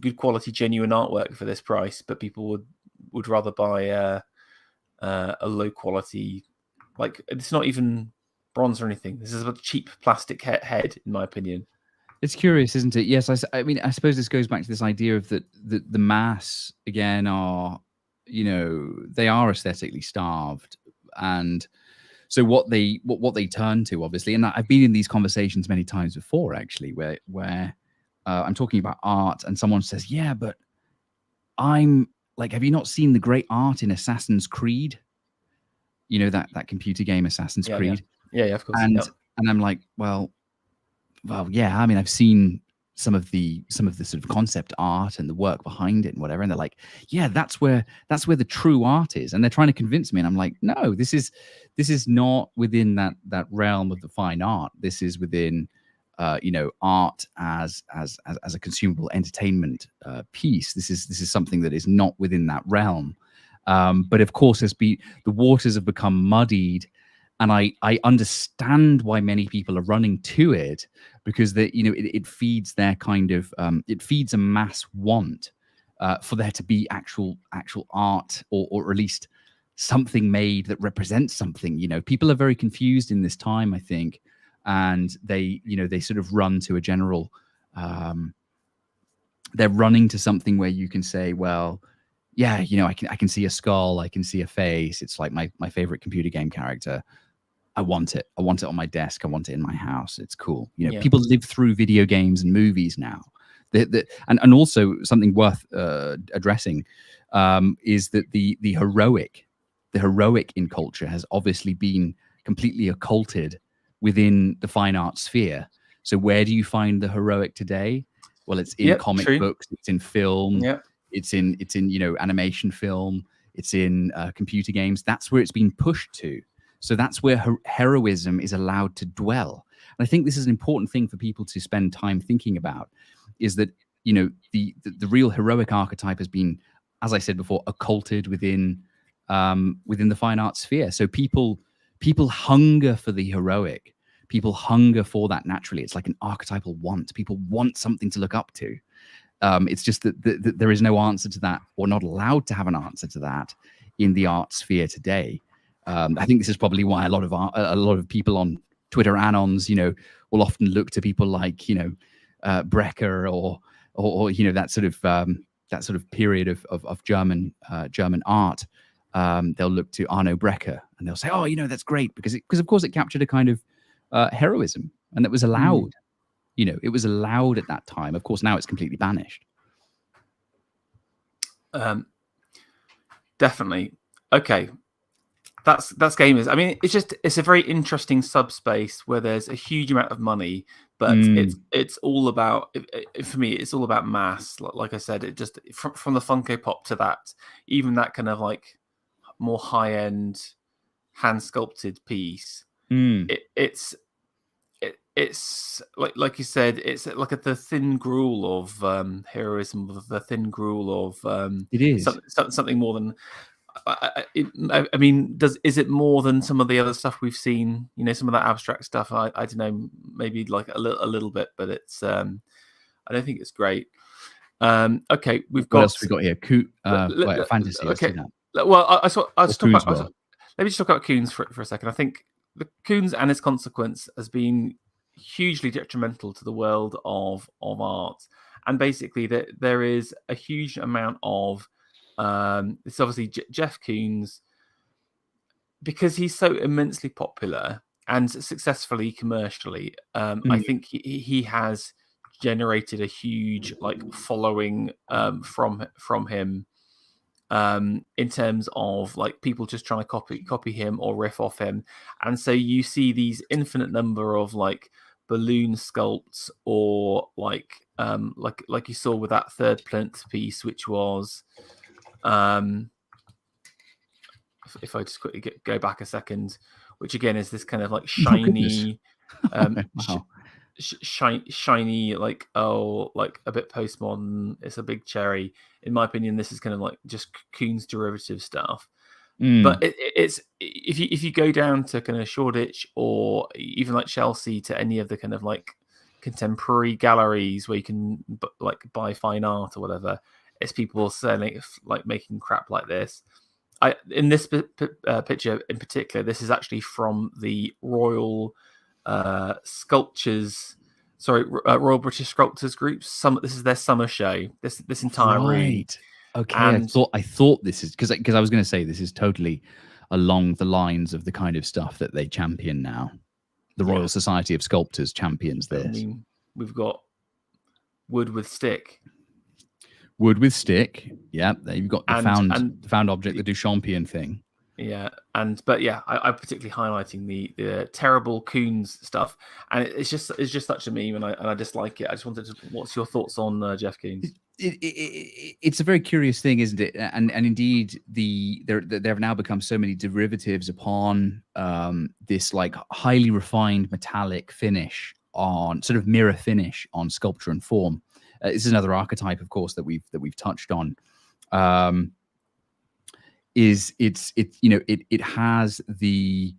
good quality, genuine artwork for this price, but people would rather buy a low quality, like, it's not even bronze or anything. This is a cheap plastic head, in my opinion. It's curious, isn't it? Yes, I mean, I suppose this goes back to this idea of that the mass again are, they are aesthetically starved, and so what they turn to, obviously, and I've been in these conversations many times before, actually, where I'm talking about art, and someone says, "Yeah, but I'm like, have you not seen the great art in Assassin's Creed? You know that computer game Assassin's Yeah, yeah, Creed?" yeah, yeah, of course, And yeah, I'm like, well, yeah. I mean, I've seen some of the sort of concept art and the work behind it and whatever. And they're like, yeah, that's where the true art is. And they're trying to convince me. And I'm like, no, this is not within that realm of the fine art. This is within, art as a consumable entertainment piece. This is something that is not within that realm. But of course, the waters have become muddied, and I understand why many people are running to it, because it feeds their kind of it feeds a mass want for there to be actual art, or at least something made that represents something. People are very confused in this time, I think, and they sort of run to a general. They're running to something where you can say, well, yeah, I can see a skull, I can see a face. It's like my favorite computer game character. I want it. I want it on my desk. I want it in my house. It's cool. yeah. People live through video games and movies now. And also something worth addressing is that the heroic in culture has obviously been completely occulted within the fine art sphere. So where do you find the heroic today? Well, it's in Yep, comic true. books. It's in film. Yeah. It's in animation film. It's in computer games. That's where it's been pushed to. So that's where heroism is allowed to dwell. And I think this is an important thing for people to spend time thinking about, is that, the real heroic archetype has been, as I said before, occulted within the fine arts sphere. So people hunger for the heroic. People hunger for that naturally. It's like an archetypal want. People want something to look up to. It's just that there is no answer to that, or not allowed to have an answer to that in the art sphere today. I think this is probably why a lot of people on Twitter anons, will often look to people like, Brecker or that sort of period of German art. They'll look to Arno Brecker and they'll say, oh, that's great because of course it captured a kind of heroism, and that was allowed. It was allowed at that time. Of course, now it's completely banished. Definitely. Okay. That's gamers. I mean, it's a very interesting subspace where there's a huge amount of money, but it's all about, for me, it's all about mass. Like I said, it just from the Funko Pop to that, even that kind of like more high end hand sculpted piece. It's like you said, it's like the thin gruel of heroism, the thin gruel of it is something more than. I mean, is it more than some of the other stuff we've seen? Some of that abstract stuff. I don't know, maybe like a little bit, but it's. I don't think it's great. Okay, we've got. What else have we got here? Fantasy. Let's do Okay. that. Well, I just talk about. Coons Let me just talk about Coons for a second. I think the Coons and his consequence has been hugely detrimental to the world of art, and basically there is a huge amount of. It's obviously Jeff Koons, because he's so immensely popular and successfully commercially. I think he has generated a huge following from him, in terms of like people just trying to copy him or riff off him, and so you see these infinite number of like balloon sculpts, or like you saw with that third plinth piece, which was if I just quickly go back a second, which again is this kind of like Oh, goodness. shiny, um, Wow. shiny, like, oh, like a bit postmodern. It's a big cherry. In my opinion, this is kind of like just Coon's derivative stuff. But Mm. it's if you go down to kind of Shoreditch or even like Chelsea, to any of the kind of like contemporary galleries where you can like buy fine art or whatever, it's people selling like making crap like this. In this picture in particular, this is actually from the Royal Sculptures, sorry, Royal British Sculptors Group. This is their summer show. This entire room, Right. Okay. and I thought this is because I was going to say this is totally along the lines of the kind of stuff that they champion now. The yeah, Royal Society of Sculptors champions I this. mean, we've got wood with stick, Wood with stick. Yeah. You've got the and found object, the Duchampian thing. yeah, but yeah, I'm particularly highlighting the terrible Coons stuff, and it's just such a meme, and I dislike it. I just wanted to. What's your thoughts on Jeff Koons? It's a very curious thing, isn't it? And indeed, there have now become so many derivatives upon this like highly refined metallic finish, on sort of mirror finish on sculpture and form. This is another archetype, of course, that we've touched on. It has the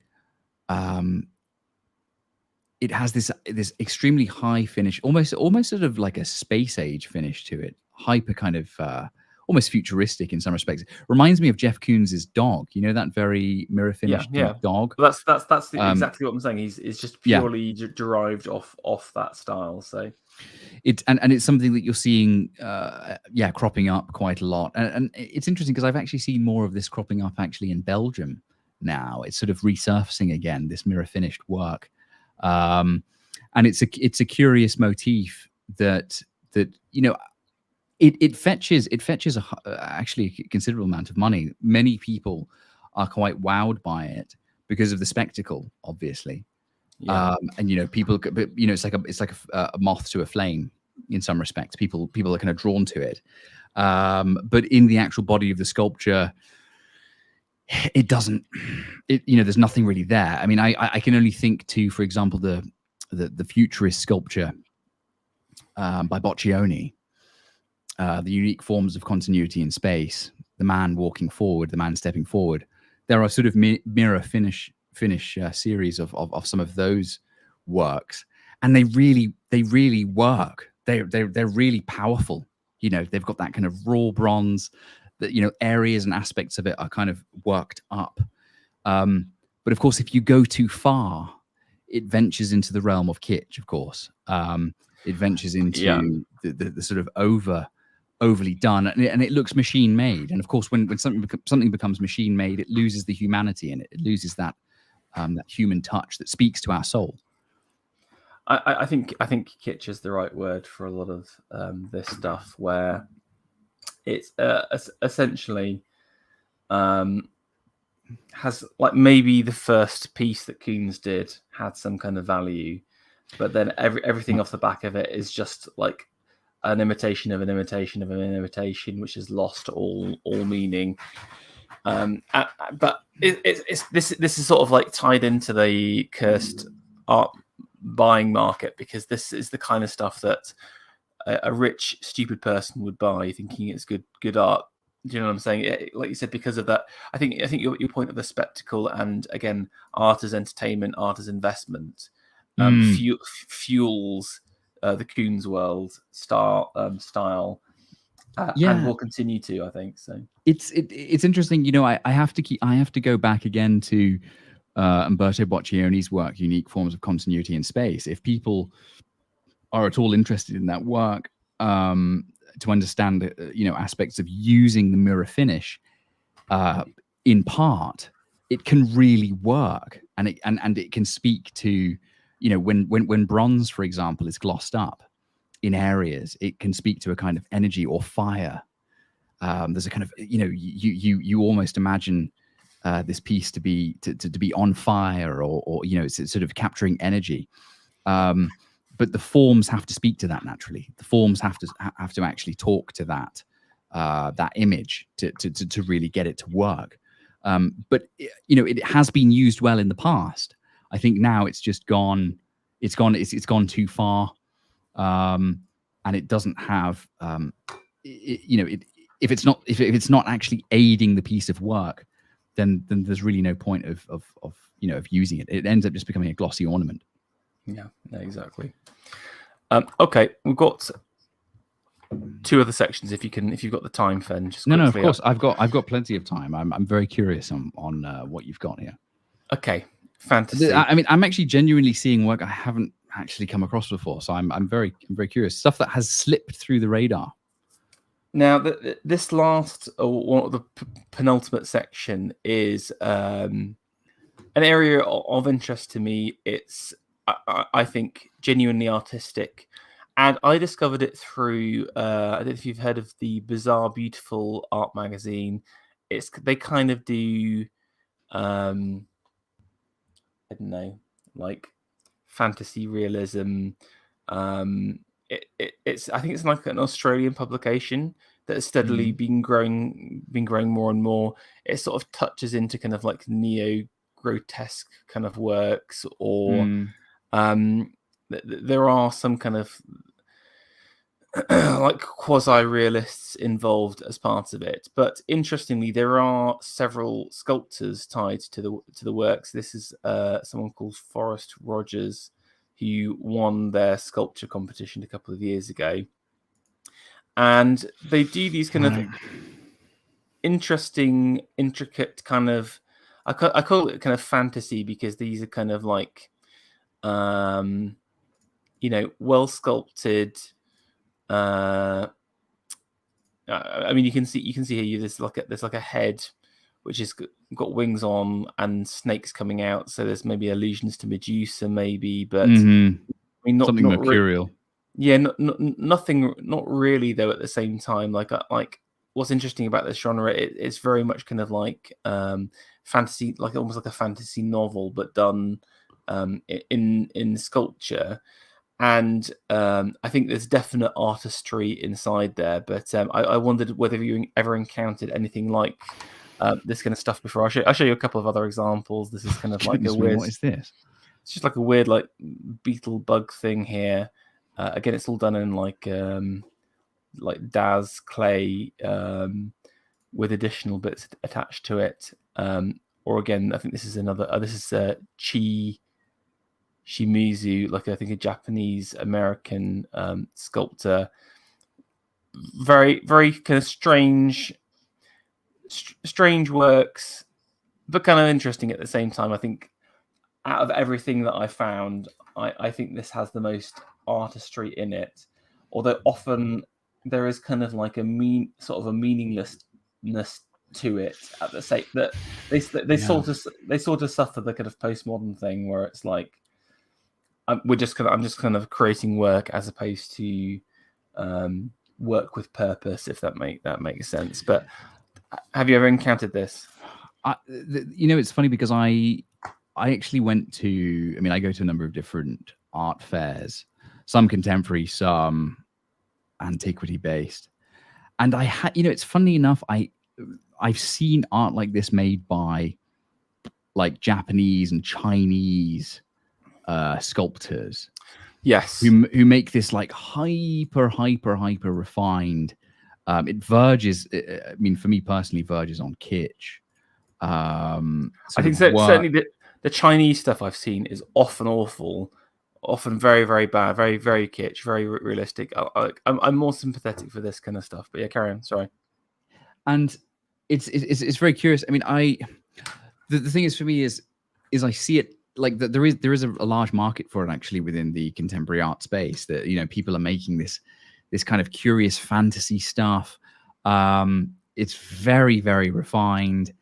it has this extremely high finish, almost sort of like a space age finish to it, hyper kind of almost futuristic in some respects. Reminds me of Jeff Koons's dog. You know, that very mirror finish dog. Well, that's exactly what I'm saying. It's just purely derived off that style. So it's something that you're seeing cropping up quite a lot, and it's interesting because I've actually seen more of this cropping up actually in Belgium now. It's sort of resurfacing again, this mirror finished work. And it's a curious motif that you know, it fetches actually a considerable amount of money. Many people are quite wowed by it because of the spectacle, obviously. And you know, people, you know, it's like a moth to a flame in some respects. People are kind of drawn to it, but in the actual body of the sculpture, it doesn't, you know, there's nothing really there. I mean, I can only think to, for example, the futurist sculpture by Boccioni, the unique forms of continuity in space, the man walking forward, the man stepping forward. There are sort of mirror finish series of some of those works, and they really work. They're really powerful. You know, they've got that kind of raw bronze, that, you know, areas and aspects of it are kind of worked up. But of course, if you go too far, it ventures into the realm of kitsch, of course. It ventures into the sort of overly done, and it looks machine made. And of course, when something becomes machine made, it loses the humanity in it. It loses that human touch that speaks to our soul. I think kitsch is the right word for a lot of this stuff, where it's essentially has, like, maybe the first piece that Koons did had some kind of value, but then everything off the back of it is just like an imitation of an imitation of an imitation, which has lost all meaning. But this is sort of like tied into the cursed art buying market, because this is the kind of stuff that a rich, stupid person would buy, thinking it's good art. Do you know what I'm saying? Like you said, because of that, I think your point of the spectacle, and again, art as entertainment, art as investment, fuels the Koons world style, and will continue to. I think so. It's interesting. You know, I have to go back again to Umberto Boccioni's work, Unique Forms of Continuity in Space. If people are at all interested in that work, to understand, you know, aspects of using the mirror finish in part, it can really work, and it can speak to, you know, when bronze, for example, is glossed up in areas, it can speak to a kind of energy or fire. There's a kind of, you know, you almost imagine this piece to be on fire, or you know, it's sort of capturing energy. But the forms have to speak to that naturally. The forms have to actually talk to that image to really get it to work. But it has been used well in the past. I think now it's just gone. It's gone too far, and it doesn't have. If it's not actually aiding the piece of work, then there's really no point of using it. It ends up just becoming a glossy ornament. Yeah, exactly. Okay, we've got 2 other sections. If you've got the time, Fen, just no, of course, I've got plenty of time. I'm very curious on what you've got here. Okay, fantasy. I mean, I'm actually genuinely seeing work I haven't actually come across before, so I'm very curious. Stuff that has slipped through the radar. Now, this last one of the penultimate section is an area of interest to me. It's I think genuinely artistic, and I discovered it through I don't know if you've heard of the Bizarre Beautiful art magazine. They kind of do I don't know, like fantasy realism. It's I think it's like an Australian publication that has steadily been growing more and more. It sort of touches into kind of like neo grotesque kind of works, or there are some kind of like quasi-realists involved as part of it. But interestingly, there are several sculptors tied to the works. This is someone called Forrest Rogers, who won their sculpture competition a couple of years ago, and they do these kind of interesting, intricate kind of. I call it kind of fantasy, because these are kind of like, well sculpted. I mean, you can see here. There's like a head, which has got wings on and snakes coming out. So there's maybe allusions to Medusa, maybe, but I mean, something mercurial. Nothing, not really though. At the same time, like what's interesting about this genre, it's very much kind of like fantasy, like almost like a fantasy novel, but done in sculpture. And I think there's definite artistry inside there. But I wondered whether you ever encountered anything like this kind of stuff before. I'll show you a couple of other examples. This is kind of like a weird. What is this? It's just like a weird like beetle bug thing here. Again, it's all done in like Daz clay with additional bits attached to it. Or again, I think this is another. This is Shimizu, like I think a Japanese American sculptor. Very, very kind of strange works, but kind of interesting at the same time. I think out of everything that I found, I think this has the most artistry in it. Although often there is kind of like a meaninglessness to it at the sake that they sort of suffer the kind of postmodern thing where it's like I'm just kind of creating work as opposed to work with purpose, if that makes sense. But have you ever encountered this? It's funny because I actually went to. I mean, I go to a number of different art fairs, some contemporary, some antiquity based, and I had. It's funny enough. I've seen art like this made by like Japanese and Chinese sculptors, yes, who make this like hyper refined. It verges. I mean, for me personally, verges on kitsch. I think certainly the Chinese stuff I've seen is often awful, often very, very bad, very, very kitsch, very realistic. I'm more sympathetic for this kind of stuff. But yeah, carry on. Sorry. And it's very curious. I mean, the thing is for me is I see it. Like that, there is a large market for it actually within the contemporary art space. That people are making this kind of curious fantasy stuff. It's very, very refined.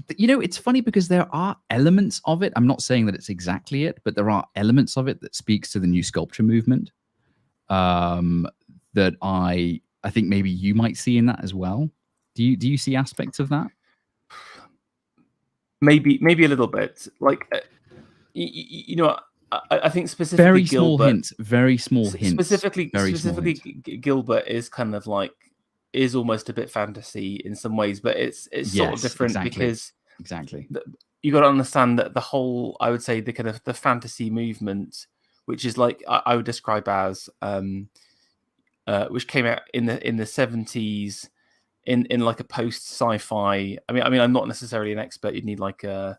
It's funny because there are elements of it. I'm not saying that it's exactly it, but there are elements of it that speaks to the new sculpture movement. That I think maybe you might see in that as well. Do you see aspects of that? Maybe a little bit. Like, I think specifically very Gilbert, small hints. Very small hints. Specifically, Gilbert is kind of like is almost a bit fantasy in some ways, but it's sort of different because you got to understand that the whole, I would say, the kind of the fantasy movement, which is like I would describe as which came out in the 70s in like a post sci-fi. I mean I'm not necessarily an expert. You'd need like a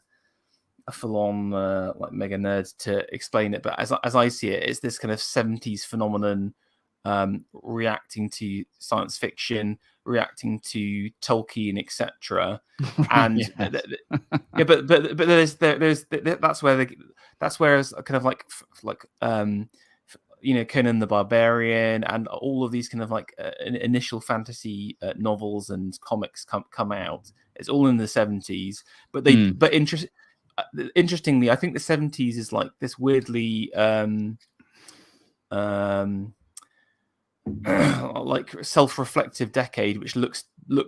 full-on like mega nerd to explain it, but as I see it, it's this kind of 70s phenomenon, reacting to science fiction, reacting to Tolkien, etc. And yeah, but there's that's where it's kind of like Conan the Barbarian and all of these kind of like initial fantasy novels and comics come out. It's all in the 70s, but interestingly, I think the 70s is like this weirdly like self-reflective decade, which looks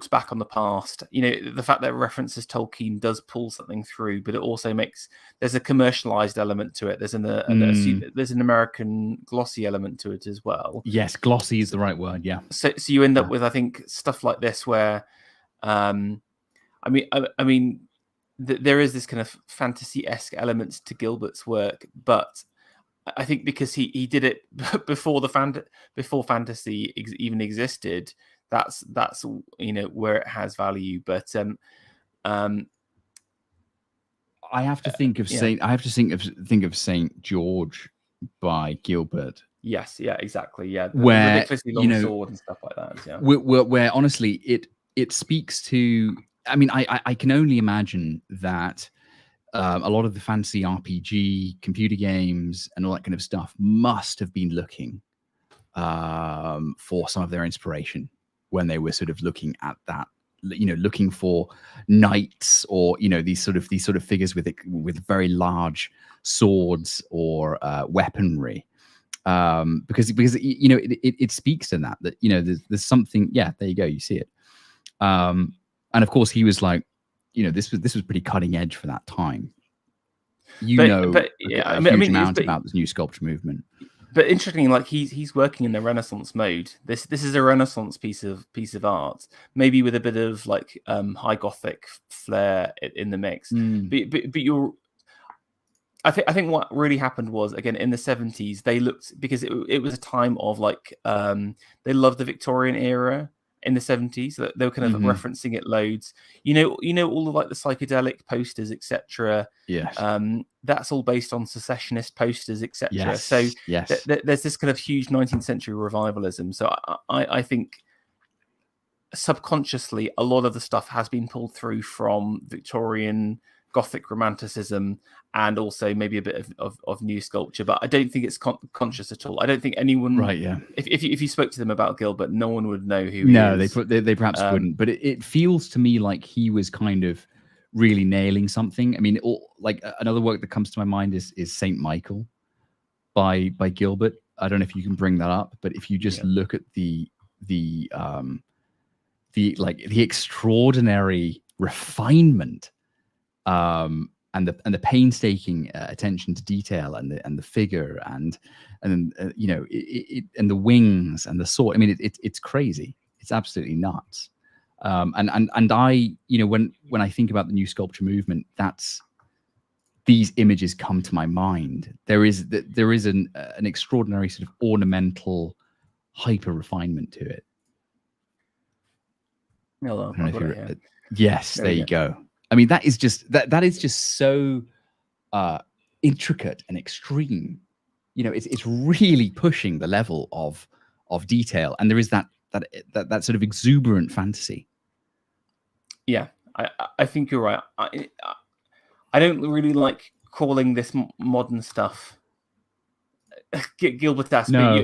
back on the past. The fact that it references Tolkien does pull something through, but it also there's a commercialized element to it. There's an American glossy element to it as well. Yes, glossy is the right word. Yeah. So you end up with, I think, stuff like this where, I mean, there is this kind of fantasy-esque elements to Gilbert's work, but I think because he did it before before fantasy even existed, that's where it has value. But I have to think of think of Saint George by Gilbert. Yes, yeah, exactly, yeah. Where ridiculously long sword and stuff like that. Yeah. Where honestly it speaks to. I mean, I can only imagine that a lot of the fantasy RPG, computer games, and all that kind of stuff must have been looking for some of their inspiration when they were sort of looking at that, looking for knights or these sort of figures with very large swords or weaponry, because it speaks to that there's something. Yeah, there you go, you see it. And of course, he was like, this was pretty cutting edge for that time. A huge amount about this new sculpture movement. But interestingly, like he's working in the Renaissance mode. This is a Renaissance piece of art, maybe with a bit of like high Gothic flair in the mix. But I think what really happened was, again, in the 70s, they looked, because it was a time of like they loved the Victorian era. In the 70s, they were kind of referencing it loads. All of like the psychedelic posters, etc. Yes. That's all based on secessionist posters, etc. Yes. So yes. There's this kind of huge 19th century revivalism. So I think subconsciously a lot of the stuff has been pulled through from Victorian Gothic romanticism and also maybe a bit of new sculpture, but I don't think it's conscious at all. I don't think anyone, right? Yeah. If you spoke to them about Gilbert, no one would know who. No, he is. they perhaps wouldn't. But it feels to me like he was kind of really nailing something. I mean, like another work that comes to my mind is Saint Michael by Gilbert. I don't know if you can bring that up, but if you just look at the extraordinary refinement. And the painstaking attention to detail and the figure and then and the wings and the sword. I mean, it's crazy. It's absolutely nuts. And I, when I think about the new sculpture movement, these images come to my mind. There is an extraordinary sort of ornamental hyper refinement to it. No, yes, there you go. I mean, that is just so intricate and extreme. It's really pushing the level of detail, and there is that sort of exuberant fantasy. Yeah, I think you're right. I don't really like calling this modern stuff Gilbert-esque. No.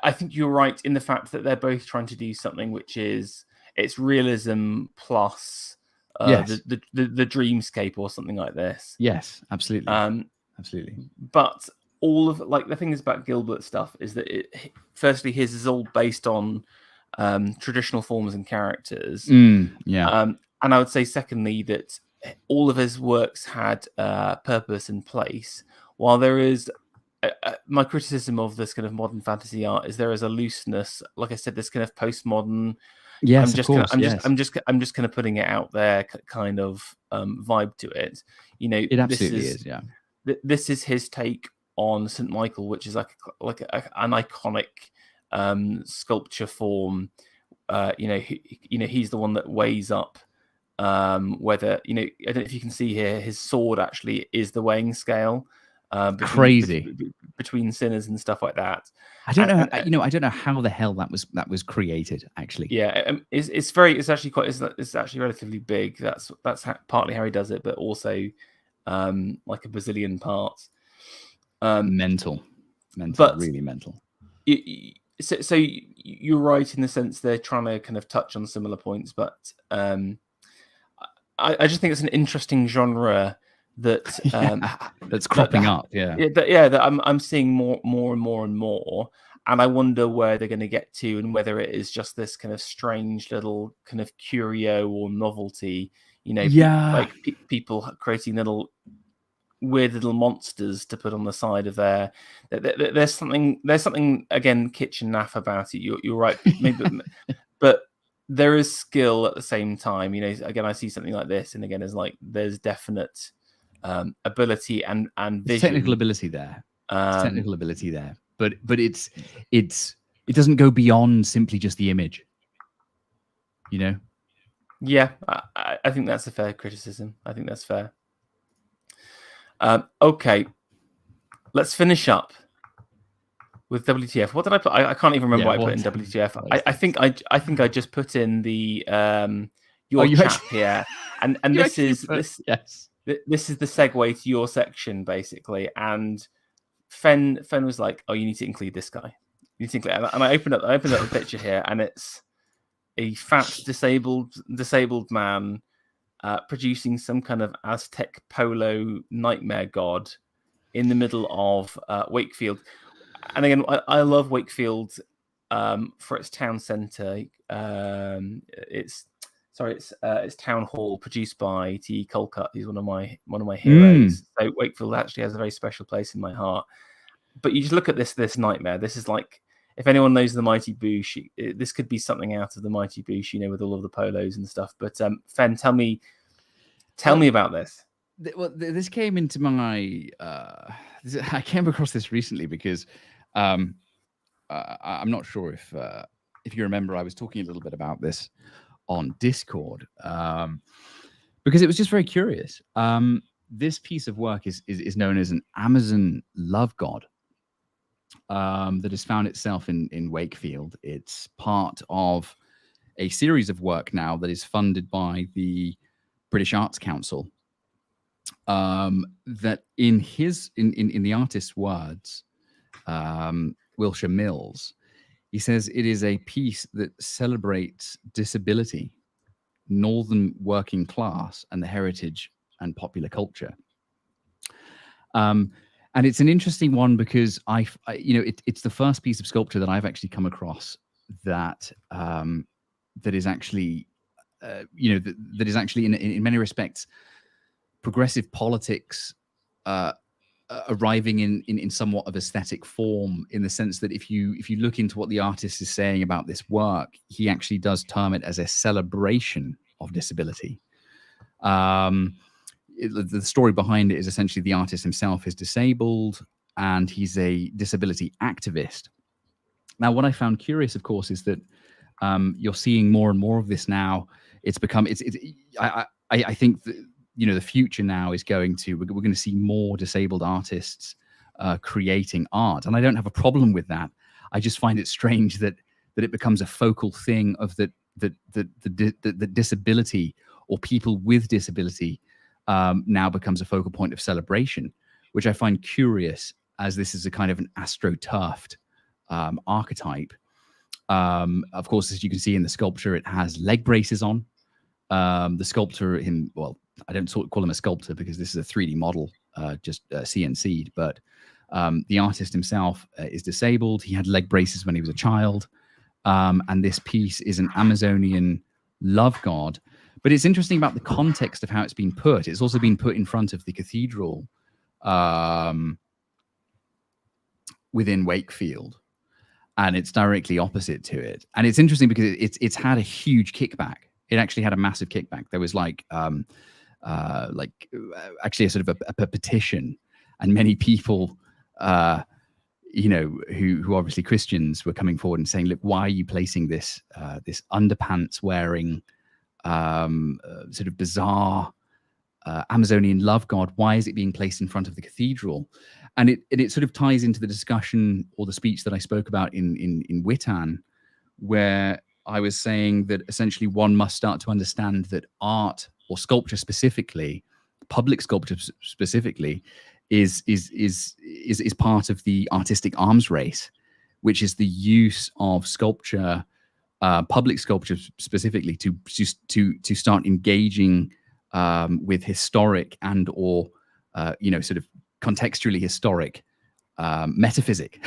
I think you're right in the fact that they're both trying to do something which is. It's realism plus the dreamscape or something like this. Yes, absolutely. Absolutely. But all of the thing is about Gilbert stuff is that firstly his is all based on traditional forms and characters. Yeah. And I would say secondly that all of his works had purpose and place. While there is my criticism of this kind of modern fantasy art is there is a looseness, like I said, this kind of postmodern. Yes, of course. I'm just kind of putting it out there, kind of vibe to it. You know, It absolutely is. Yeah. This is his take on St. Michael, which is like an iconic sculpture form. He's the one that weighs up whether, I don't know if you can see here, his sword actually is the weighing scale between sinners and stuff like that. I don't know. I don't know how the hell that was created. Actually, yeah, it's actually relatively big. That's partly how he does it, but also like a Brazilian part. Mental, but really mental. So you're right in the sense they're trying to kind of touch on similar points, but I just think it's an interesting genre that that's cropping up. That I'm seeing more and more, and I wonder where they're going to get to, and whether it is just this kind of strange little kind of curio or novelty. Like people creating weird little monsters to put on the side of there. There's something again kitsch and naff about it. You're right, maybe, but there is skill at the same time. Again, I see something like this, and again, there's definite ability and vision. Technical ability there. But it doesn't go beyond simply just the image. Yeah, I think that's a fair criticism. I think that's fair. Okay, let's finish up with WTF. What did I put? I can't even remember what I put in WTF. I think I just put in the your chat here, and this is the segue to your section basically. And Fen was like, "Oh, you need to include this guy. You need to include," and I opened up the picture here, and it's a fat disabled man producing some kind of Aztec polo nightmare god in the middle of Wakefield. And again, I love Wakefield for its town centre. It's Town Hall, produced by T. Colcutt. He's one of my heroes. So Wakefield actually has a very special place in my heart. But you just look at this nightmare. This is like, if anyone knows the Mighty Boosh, this could be something out of the Mighty Boosh, with all of the polos and stuff. But Fen, tell me about this. Well, this came into my. I came across this recently because I'm not sure if you remember, I was talking a little bit about this on Discord because it was just very curious. This piece of work is known as an Amazon love god that has found itself in Wakefield. It's part of a series of work now that is funded by the British Arts Council. That in the artist's words, Wilshire Mills, he says it is a piece that celebrates disability, northern working class, and the heritage and popular culture. And it's an interesting one because it's the first piece of sculpture that I've actually come across that is actually that is actually in many respects progressive politics arriving in somewhat of aesthetic form, in the sense that if you look into what the artist is saying about this work, he actually does term it as a celebration of disability. The story behind it is essentially the artist himself is disabled and he's a disability activist. Now, what I found curious, of course, is that you're seeing more and more of this now. I think that, the future now is we're going to see more disabled artists creating art, and I don't have a problem with that. I just find it strange that it becomes a focal thing of the disability, or people with disability now becomes a focal point of celebration, which I find curious, as this is a kind of an astroturfed archetype. Of course, as you can see in the sculpture, it has leg braces on. The sculptor, I don't call him a sculptor because this is a 3D model, just CNC'd, but the artist himself is disabled. He had leg braces when he was a child. And this piece is an Amazonian love god. But it's interesting about the context of how it's been put. It's also been put in front of the cathedral within Wakefield, and it's directly opposite to it. And it's interesting because it's had a huge kickback. It actually had a massive kickback. There was actually a sort of a petition, and many people, who obviously Christians, were coming forward and saying, look, why are you placing this this underpants wearing sort of bizarre Amazonian love god? Why is it being placed in front of the cathedral? And it sort of ties into the discussion or the speech that I spoke about in Witan, where I was saying that essentially one must start to understand that art, or sculpture specifically, public sculpture specifically, is part of the artistic arms race, which is the use of sculpture, public sculpture specifically, to start engaging with historic and or sort of contextually historic metaphysic,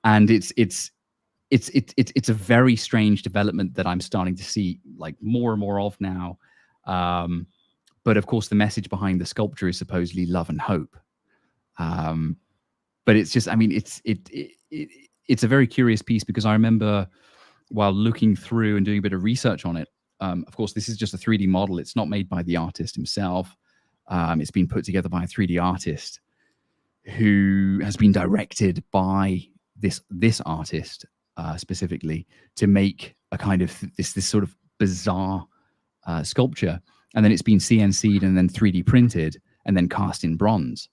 and it's a very strange development that I'm starting to see like more and more of now. But of course, the message behind the sculpture is supposedly love and hope. But it's just, I mean, it's a very curious piece, because I remember while looking through and doing a bit of research on it, of course, this is just a 3D model. It's not made by the artist himself. It's been put together by a 3D artist who has been directed by this artist specifically to make a kind of this sort of bizarre sculpture, and then it's been CNC'd and then 3D printed and then cast in bronze.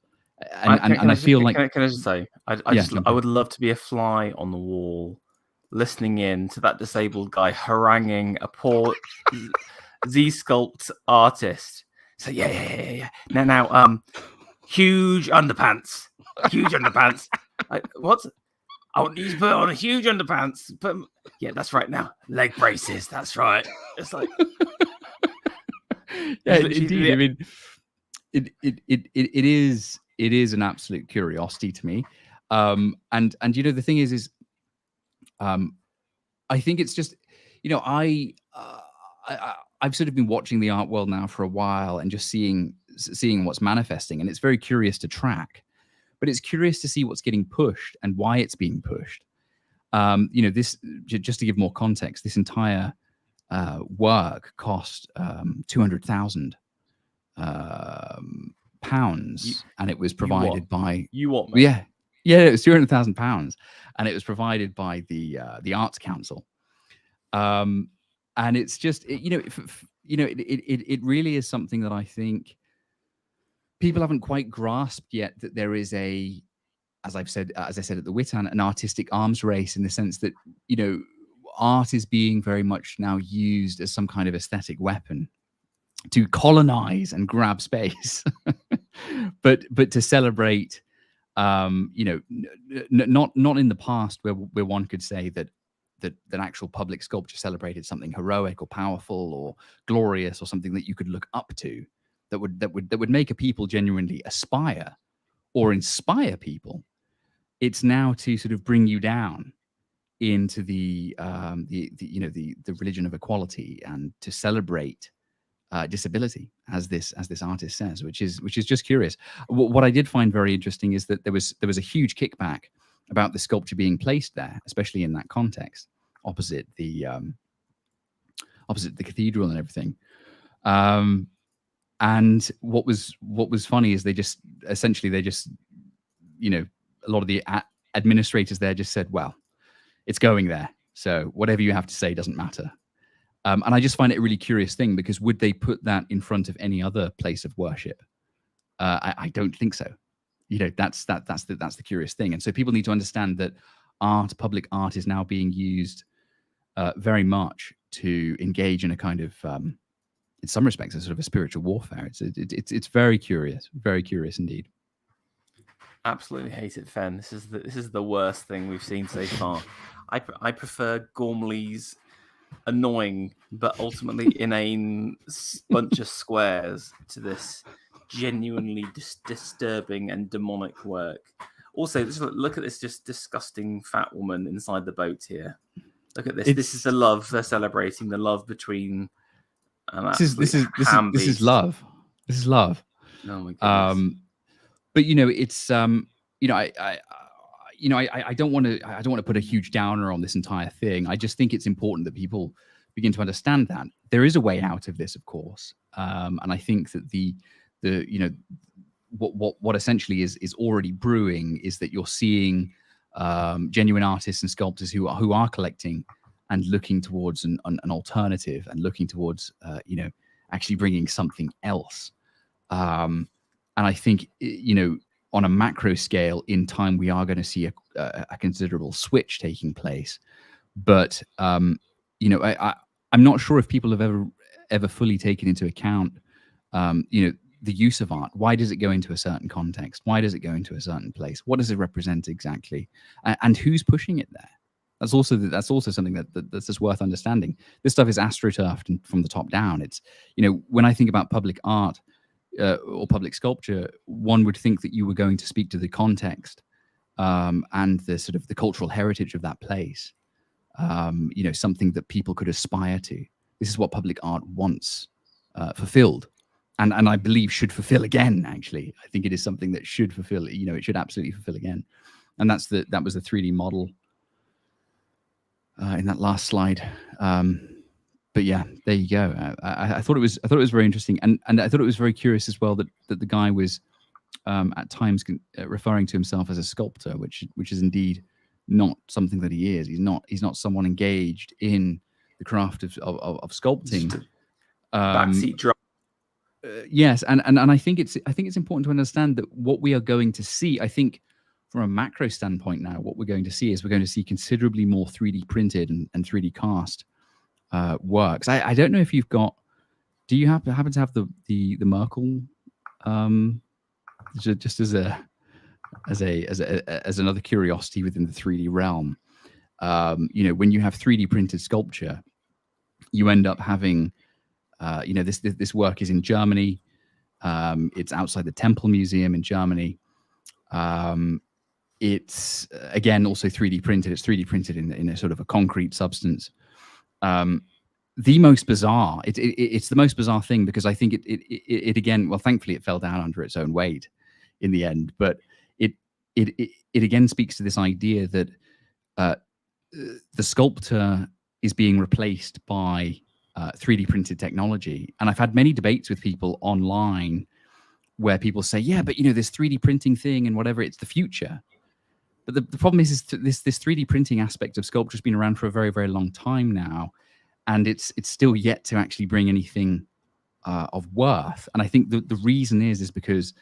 And I feel like, can I just say, I would love to be a fly on the wall, listening in to that disabled guy haranguing a poor Z-sculpt artist. So yeah. Now, huge underpants. What? I want you to put on a huge underpants. Yeah, that's right. Now, leg braces. That's right. It's like, yeah, indeed. I mean, it is an absolute curiosity to me. And the thing is I think it's just, I've sort of been watching the art world now for a while and just seeing what's manifesting, and it's very curious to track. But it's curious to see what's getting pushed and why it's being pushed. This, just to give more context, this entire work cost £200,000, and it was provided by you what? Man? Yeah, it was £200,000, and it was provided by the Arts Council. And it's just it really is something that I think people haven't quite grasped yet, that there is as I said at the Witan, an artistic arms race, in the sense that, art is being very much now used as some kind of aesthetic weapon to colonize and grab space, but to celebrate, not in the past where one could say that actual public sculpture celebrated something heroic or powerful or glorious, or something that you could look up to, that would make a people genuinely aspire or inspire people. It's now to sort of bring you down into the religion of equality, and to celebrate disability, as this artist says, which is just curious. What I did find very interesting is that there was a huge kickback about the sculpture being placed there, especially in that context, opposite the cathedral and everything. And what was funny is they just a lot of the administrators there just said, well, it's going there, so whatever you have to say doesn't matter. And I just find it a really curious thing, because would they put that in front of any other place of worship? I don't think so. That's the curious thing. And so people need to understand that public art is now being used very much to engage in a kind of, in some respects, a sort of a spiritual warfare. It's very curious indeed. Absolutely hate it, Fen. This is the worst thing we've seen so far. I prefer Gormley's annoying but ultimately inane bunch of squares to this genuinely disturbing and demonic work. Also, look at this just disgusting fat woman inside the boat here. Look at this. This is the love they're celebrating. The love between. This is love. This is love. Oh my goodness. But it's I don't want to put a huge downer on this entire thing. I just think it's important that people begin to understand that there is a way out of this, of course. And I think that the what essentially is already brewing is that you're seeing genuine artists and sculptors who are collecting and looking towards an alternative, and looking towards actually bringing something else. And I think on a macro scale, in time, we are going to see a considerable switch taking place. But I'm not sure if people have ever fully taken into account the use of art. Why does it go into a certain context? Why does it go into a certain place? What does it represent exactly? And who's pushing it there? That's also something that's just worth understanding. This stuff is astroturfed from the top down. It's, when I think about public art or public sculpture, one would think that you were going to speak to the context and the sort of the cultural heritage of that place. Something that people could aspire to. This is what public art wants fulfilled, and I believe should fulfill again. Actually, I think it is something that should fulfill. It should absolutely fulfill again, and that was the 3D model in that last slide. But yeah, there you go. I thought it was very interesting, and I thought it was very curious as well that the guy was at times referring to himself as a sculptor, which is indeed not something that he is. He's not someone engaged in the craft of sculpting. Backseat driver. Yes, and I think it's important to understand that what we are going to see, I think, from a macro standpoint now, what we're going to see is we're going to see considerably more 3D printed and 3D cast works. I don't know if you've got. Do you happen to have the Merkle? Just as another curiosity within the 3D realm, when you have 3D printed sculpture, you end up having, this work is in Germany. It's outside the Temple Museum in Germany. It's again also 3D printed. It's 3D printed in a sort of a concrete substance. The most bizarre. It's the most bizarre thing, because I think it again. Well, thankfully, it fell down under its own weight in the end. But it again speaks to this idea that the sculptor is being replaced by 3D printed technology. And I've had many debates with people online where people say, yeah, but this 3D printing thing and whatever, it's the future. But the problem is this 3D printing aspect of sculpture has been around for a very, very long time now, and it's still yet to actually bring anything of worth. And I think the reason is because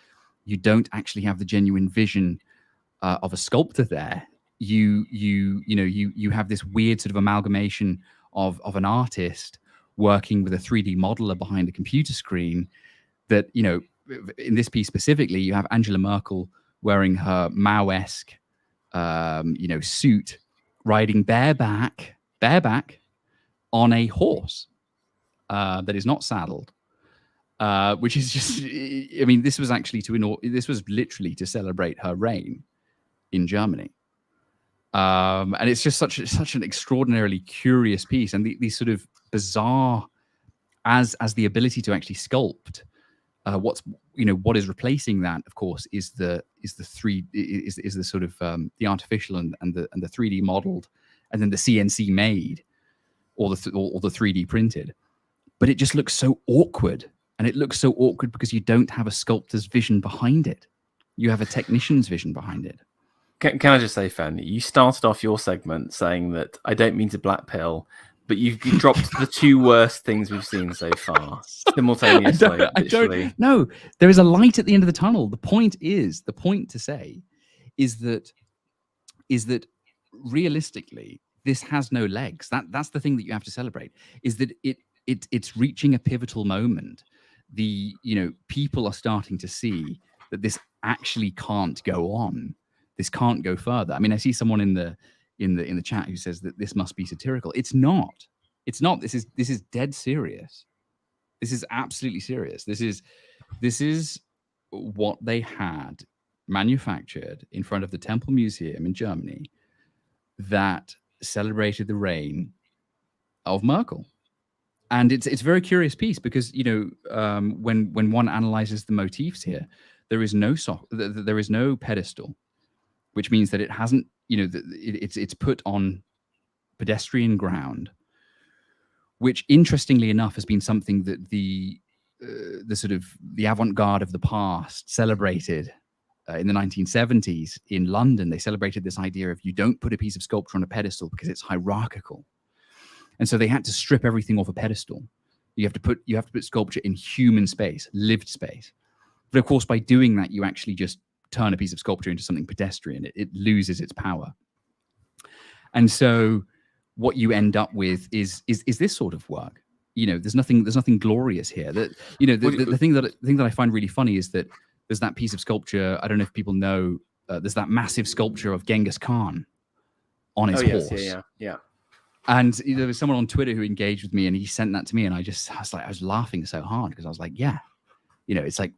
you don't actually have the genuine vision of a sculptor there. You have this weird sort of amalgamation of an artist working with a 3D modeler behind a computer screen. That in this piece specifically, you have Angela Merkel wearing her Mao-esque suit, riding bareback on a horse that is not saddled, which is just, this was literally to celebrate her reign in Germany. And it's just such an extraordinarily curious piece, and these sort of bizarre, as the ability to actually sculpt. What is replacing that, of course, is the sort of the artificial and the 3D modeled, and then the CNC made, or the 3D printed. But it just looks so awkward, and it looks so awkward because you don't have a sculptor's vision behind it. You have a technician's vision behind it. Can I just say, Fen, you started off your segment saying that I don't mean to blackpill, but you've dropped the two worst things we've seen so far simultaneously. I don't. No, there is a light at the end of the tunnel. The point to say is that realistically, this has no legs. That's the thing that you have to celebrate, is that it's reaching a pivotal moment. People are starting to see that this actually can't go on. This can't go further. I see someone in the chat who says that this must be satirical. It's not. It's not. This is dead serious. This is absolutely serious. This is what they had manufactured in front of the Temple Museum in Germany that celebrated the reign of Merkel. And it's a very curious piece because when one analyzes the motifs here, there is no pedestal. which means that it hasn't, it's put on pedestrian ground, which interestingly enough has been something that the sort of the avant-garde of the past celebrated in the 1970s in London. They celebrated this idea of you don't put a piece of sculpture on a pedestal because it's hierarchical. And so they had to strip everything off a pedestal. You have to put sculpture in human space, lived space. But of course, by doing that, you actually just turn a piece of sculpture into something pedestrian. It loses its power. And so what you end up with is this sort of work. There's nothing glorious here. That the thing that I find really funny is that there's that piece of sculpture. I don't know if people know. There's that massive sculpture of Genghis Khan on his horse. Yeah. And there was someone on Twitter who engaged with me, and he sent that to me, and I was laughing so hard because I was like, yeah, it's like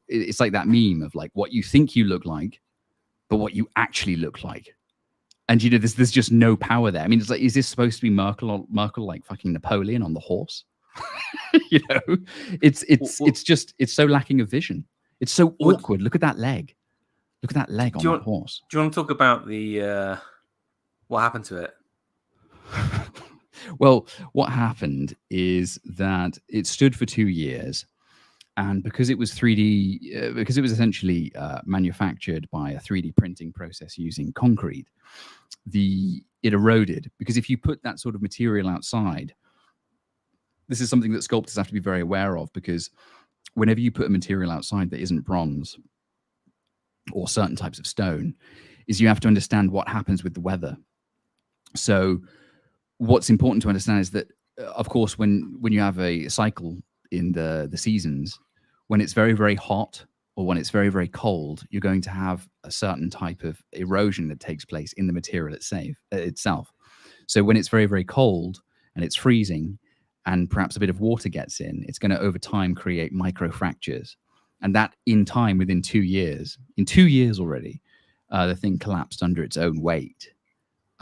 that meme of like what you think you look like, but what you actually look like. And there's just no power there. I mean, it's like, is this supposed to be Merkel like fucking Napoleon on the horse? It's so lacking of vision. It's so awkward. Look at that leg. Look at that leg on that horse. Do you want to talk about the what happened to it? Well, what happened is that it stood for 2 years, and because it was 3D, because it was essentially manufactured by a 3D printing process using concrete, it eroded. Because if you put that sort of material outside, this is something that sculptors have to be very aware of, because whenever you put a material outside that isn't bronze or certain types of stone, is you have to understand what happens with the weather. So what's important to understand is that, of course, when you have a cycle in the seasons, when it's very, very hot or when it's very, very cold, you're going to have a certain type of erosion that takes place in the material itself. So when it's very, very cold and it's freezing and perhaps a bit of water gets in, it's going to over time create micro fractures. And that in time, within 2 years, already, the thing collapsed under its own weight.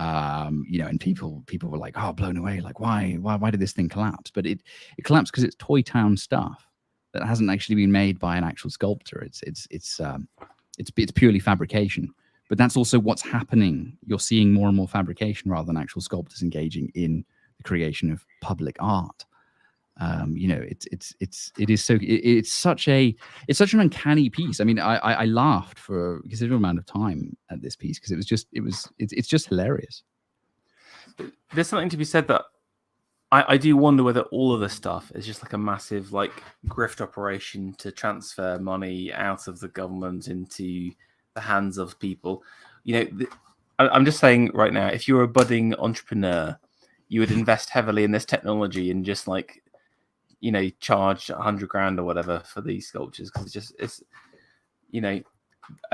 And people were like, oh, blown away. Like, why did this thing collapse? But it collapsed because it's Toy Town stuff that hasn't actually been made by an actual sculptor. It's purely fabrication. But that's also what's happening. You're seeing more and more fabrication rather than actual sculptors engaging in the creation of public art. It's such an uncanny piece. I mean, I laughed for a considerable amount of time at this piece because it's just hilarious. There's something to be said that I do wonder whether all of this stuff is just like a massive like grift operation to transfer money out of the government into the hands of people. I'm just saying right now, if you're a budding entrepreneur, you would invest heavily in this technology and just like, charge $100,000 or whatever for these sculptures, because I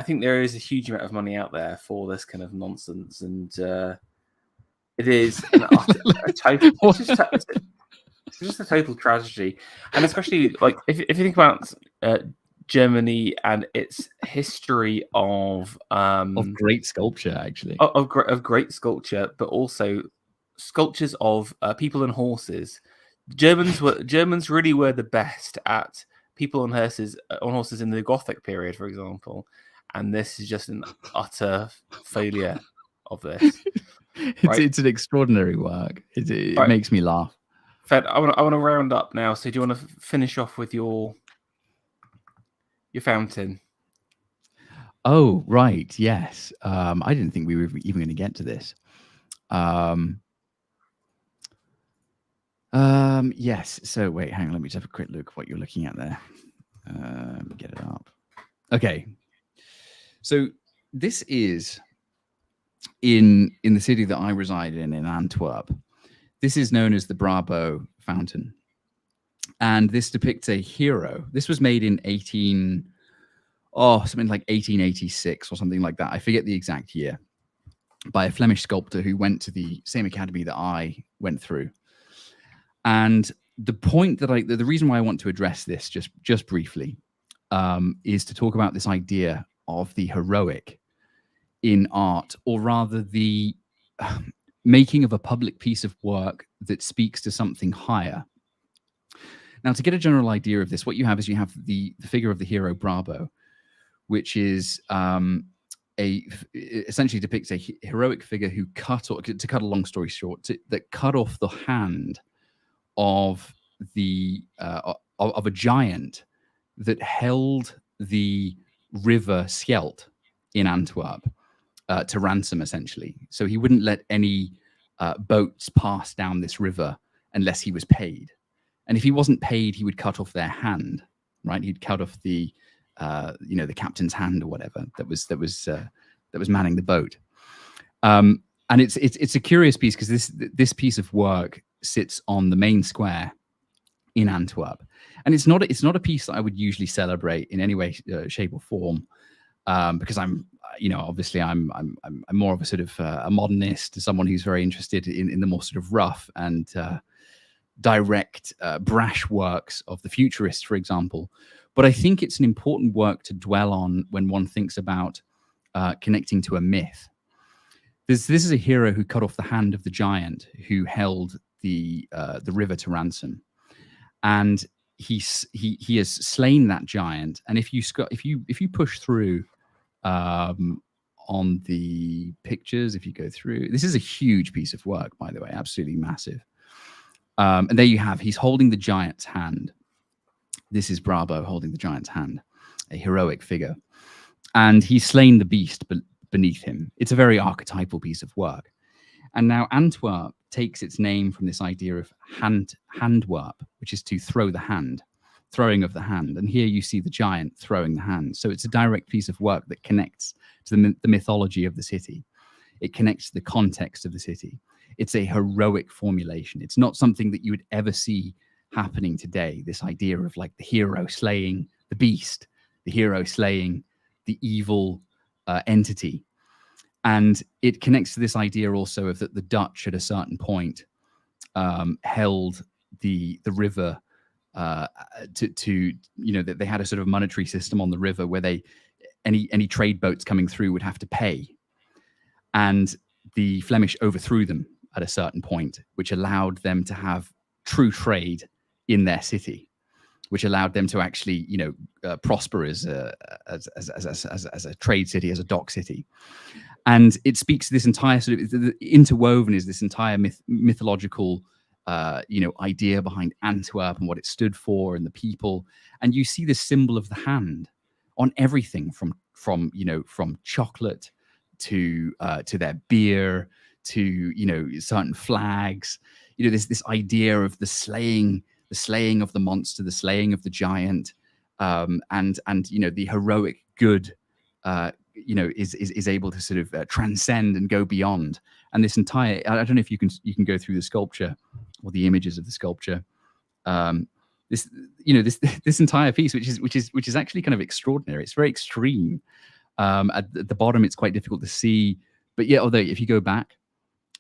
think there is a huge amount of money out there for this kind of nonsense, and it is it's just a total tragedy. And especially like if you think about Germany and its history of great sculpture, actually, of great sculpture, but also sculptures of people and horses. Germans really were the best at people on horses in the Gothic period, for example, and this is just an utter failure of this. It's an extraordinary work. It makes me laugh. Fed, I want to round up now. So do you want to finish off with your fountain? Oh, right, yes. I didn't think we were even going to get to this. Yes. So wait, hang on. Let me just have a quick look at what you're looking at there. Get it up. Okay. So this is in the city that I reside in Antwerp. This is known as the Brabo Fountain. And this depicts a hero. This was made in something like 1886 or something like that. I forget the exact year, by a Flemish sculptor who went to the same academy that I went through. And the point that the reason why I want to address this just briefly is to talk about this idea of the heroic in art, or rather the making of a public piece of work that speaks to something higher. Now, to get a general idea of this, what you have is the figure of the hero Brabo, which is essentially depicts a heroic figure who to cut a long story short, that cut off the hand of of a giant that held the river Scheldt in Antwerp to ransom, essentially. So he wouldn't let any boats pass down this river unless he was paid. And if he wasn't paid, he would cut off their hand, right? He'd cut off the the captain's hand or whatever that was manning the boat. And it's a curious piece because this piece of work sits on the main square in Antwerp, and it's not a piece that I would usually celebrate in any way, shape, or form, because obviously I'm more of a sort of a modernist, someone who's very interested in the more sort of rough and direct, brash works of the futurists, for example. But I think it's an important work to dwell on when one thinks about connecting to a myth. This is a hero who cut off the hand of the giant who held the river to ransom, and he has slain that giant. And if you push through on the pictures, if you go through, this is a huge piece of work, by the way, absolutely massive. And there you have, he's holding the giant's hand. This is Brabo holding the giant's hand, a heroic figure. And he's slain the beast beneath him. It's a very archetypal piece of work. And now Antwerp takes its name from this idea of handwerp, which is to throw the hand, throwing of the hand. And here you see the giant throwing the hand. So it's a direct piece of work that connects to the mythology of the city. It connects to the context of the city. It's a heroic formulation. It's not something that you would ever see happening today. This idea of like the hero slaying the beast, the hero slaying the evil entity. And it connects to this idea also of that the Dutch at a certain point held the river that they had a sort of monetary system on the river where any trade boats coming through would have to pay. And the Flemish overthrew them at a certain point, which allowed them to have true trade in their city, which allowed them to actually, prosper as a trade city, as a dock city. And it speaks to this entire sort of interwoven is this entire mythological, idea behind Antwerp and what it stood for and the people. And you see this symbol of the hand on everything from chocolate to their beer to certain flags. This idea of the slaying of the monster, the slaying of the giant, and the heroic good is able to sort of transcend and go beyond. And this entire, I don't know if you can go through the sculpture or the images of the sculpture. This entire piece, which is actually kind of extraordinary. It's very extreme. At the bottom, it's quite difficult to see, but yeah, although if you go back,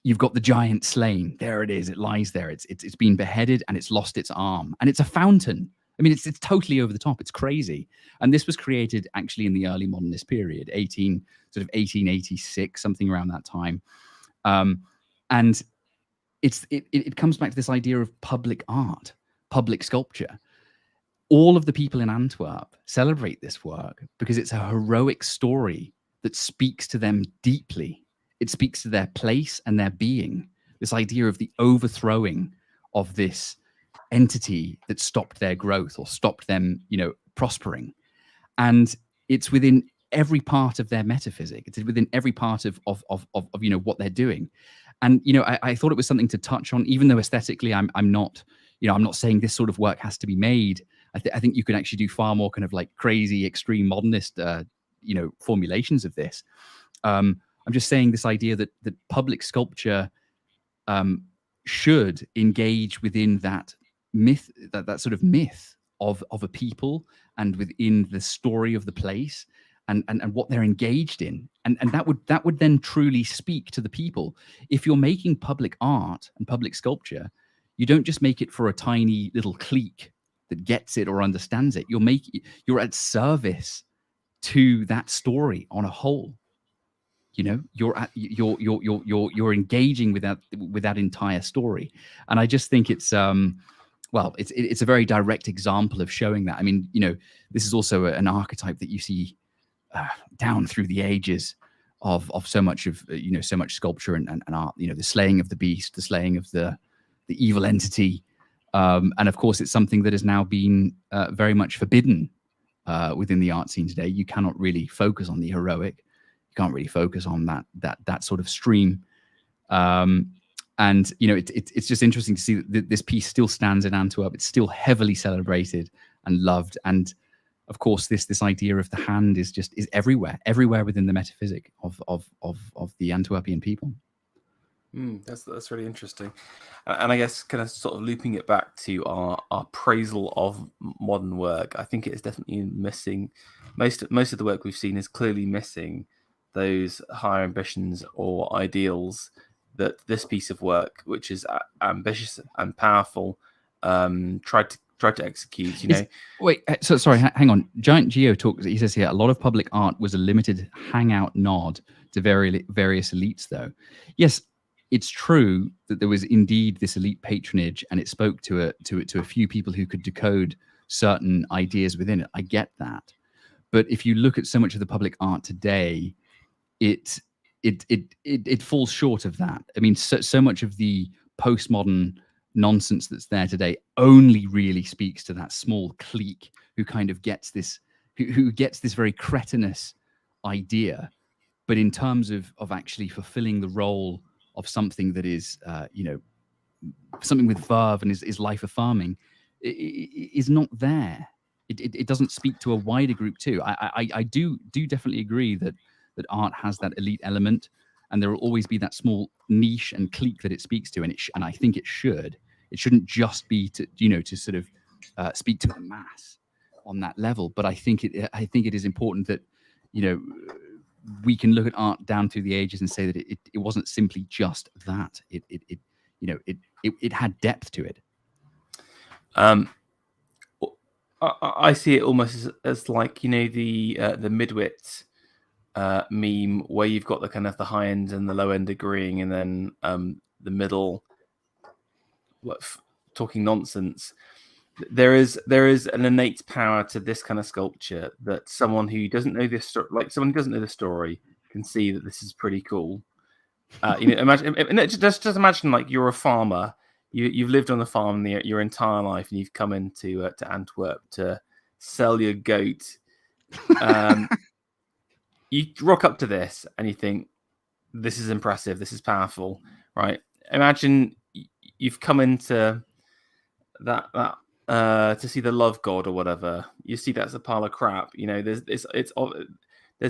you've got the giant slain. There it is. It lies there. It's been beheaded and it's lost its arm, and it's a fountain. I mean, it's totally over the top. It's crazy. And this was created actually in the early modernist period, 1886, something around that time. And it comes back to this idea of public art, public sculpture. All of the people in Antwerp celebrate this work because it's a heroic story that speaks to them deeply. It speaks to their place and their being. This idea of the overthrowing of this entity that stopped their growth or stopped them, prospering. And it's within every part of their metaphysic. It's within every part of what they're doing. And I thought it was something to touch on, even though aesthetically I'm not saying this sort of work has to be made. I think you can actually do far more kind of like crazy extreme modernist formulations of this. I'm just saying this idea that public sculpture should engage within that myth, that sort of myth of a people and within the story of the place and what they're engaged in. And that would then truly speak to the people. If you're making public art and public sculpture, you don't just make it for a tiny little clique that gets it or understands it. You're at service to that story on a whole. You're engaging with that entire story. And I just think it's it's a very direct example of showing that. I mean, this is also an archetype that you see down through the ages of so much of so much sculpture and art. The slaying of the beast, the slaying of the evil entity, and of course, it's something that has now been very much forbidden within the art scene today. You cannot really focus on the heroic. You can't really focus on that sort of stream. And it's just interesting to see that this piece still stands in Antwerp. It's still heavily celebrated and loved. And of course, this idea of the hand is everywhere within the metaphysic of the Antwerpian people. That's really interesting, and I guess kind of sort of looping it back to our appraisal of modern work. I think it is definitely missing. Most of the work we've seen is clearly missing those higher ambitions or ideals that this piece of work, which is ambitious and powerful, tried to execute. Wait, so sorry, hang on. Giant Geo talks. He says here a lot of public art was a limited hangout nod to various elites, though. Yes. It's true that there was indeed this elite patronage, and it spoke to a few people who could decode certain ideas within it. I get that, but if you look at so much of the public art today, it falls short of that. I mean, so much of the postmodern nonsense that's there today only really speaks to that small clique who kind of gets this, who gets this very cretinous idea, but in terms of actually fulfilling the role of something that is, something with verve and is life affirming, is not there. It doesn't speak to a wider group too. I do definitely agree that art has that elite element, and there will always be that small niche and clique that it speaks to, and I think it should. It shouldn't just be to sort of speak to the mass on that level. But I think it is important that we can look at art down through the ages and say that it wasn't simply just that. It had depth to it. I see it almost as like the midwit meme, where you've got the kind of the high end and the low end agreeing, and then the middle talking nonsense. There is an innate power to this kind of sculpture that someone who doesn't know this story, the story, can see that this is pretty cool. Just imagine like you're a farmer, you've lived on the farm your entire life, and you've come into to Antwerp to sell your goat. You rock up to this and you think, this is impressive, this is powerful, right? Imagine you've come into that to see the love god or whatever. You see that's a pile of crap. There's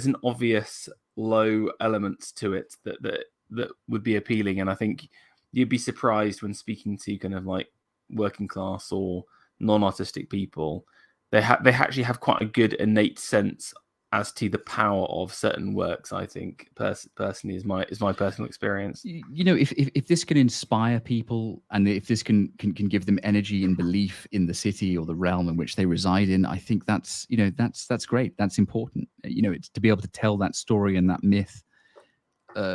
an obvious low elements to it that would be appealing, and I think you'd be surprised when speaking to kind of like working class or non-artistic people. They actually have quite a good innate sense as to the power of certain works. I think personally is my personal experience. If this can inspire people, and if this can give them energy and belief in the city or the realm in which they reside in, I think that's great. That's important. It's to be able to tell that story and that myth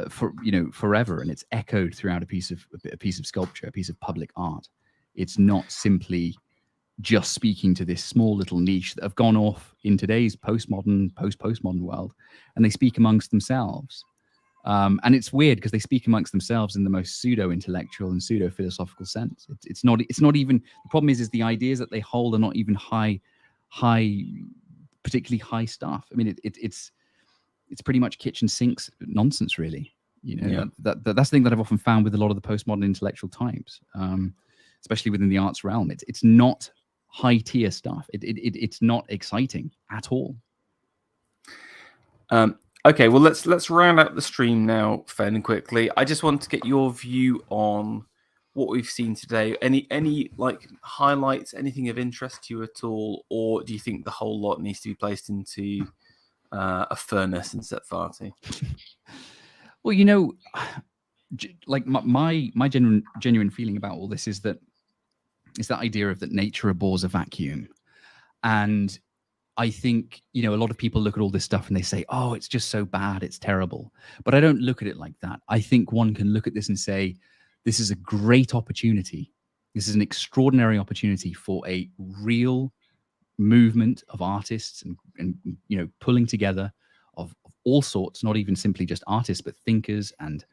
forever, and it's echoed throughout a piece of sculpture, a piece of public art. It's not simply just speaking to this small little niche that have gone off in today's postmodern world, and they speak amongst themselves. And it's weird because they speak amongst themselves in the most pseudo-intellectual and pseudo-philosophical sense. It's not even, the problem is the ideas that they hold are not even particularly high stuff. I mean, it's pretty much kitchen sinks nonsense, really. That's the thing that I've often found with a lot of the postmodern intellectual types, especially within the arts realm. It's not high tier stuff. It's not exciting at all. Okay, well let's round out the stream now, Fen, quickly. I just want to get your view on what we've seen today. Any like highlights, anything of interest to you at all, or do you think the whole lot needs to be placed into a furnace and set fire to? Well, like my genuine feeling about all this is that idea of that nature abhors a vacuum. And I think, a lot of people look at all this stuff and they say, oh, it's just so bad, it's terrible. But I don't look at it like that. I think one can look at this and say, this is a great opportunity. This is an extraordinary opportunity for a real movement of artists and pulling together of all sorts, not even simply just artists, but thinkers and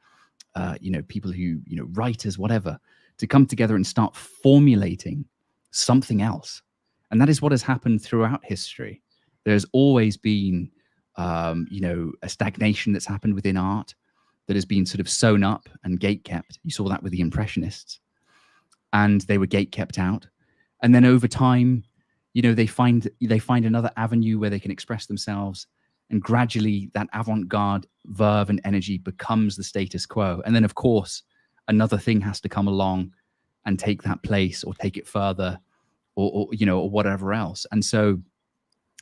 people who, writers, whatever, to come together and start formulating something else. And that is what has happened throughout history. There's always been, a stagnation that's happened within art that has been sort of sewn up and gatekept. You saw that with the Impressionists, and they were gatekept out. And then over time, they find another avenue where they can express themselves, and gradually that avant-garde verve and energy becomes the status quo. And then, of course, another thing has to come along and take that place or take it further, or whatever else. And so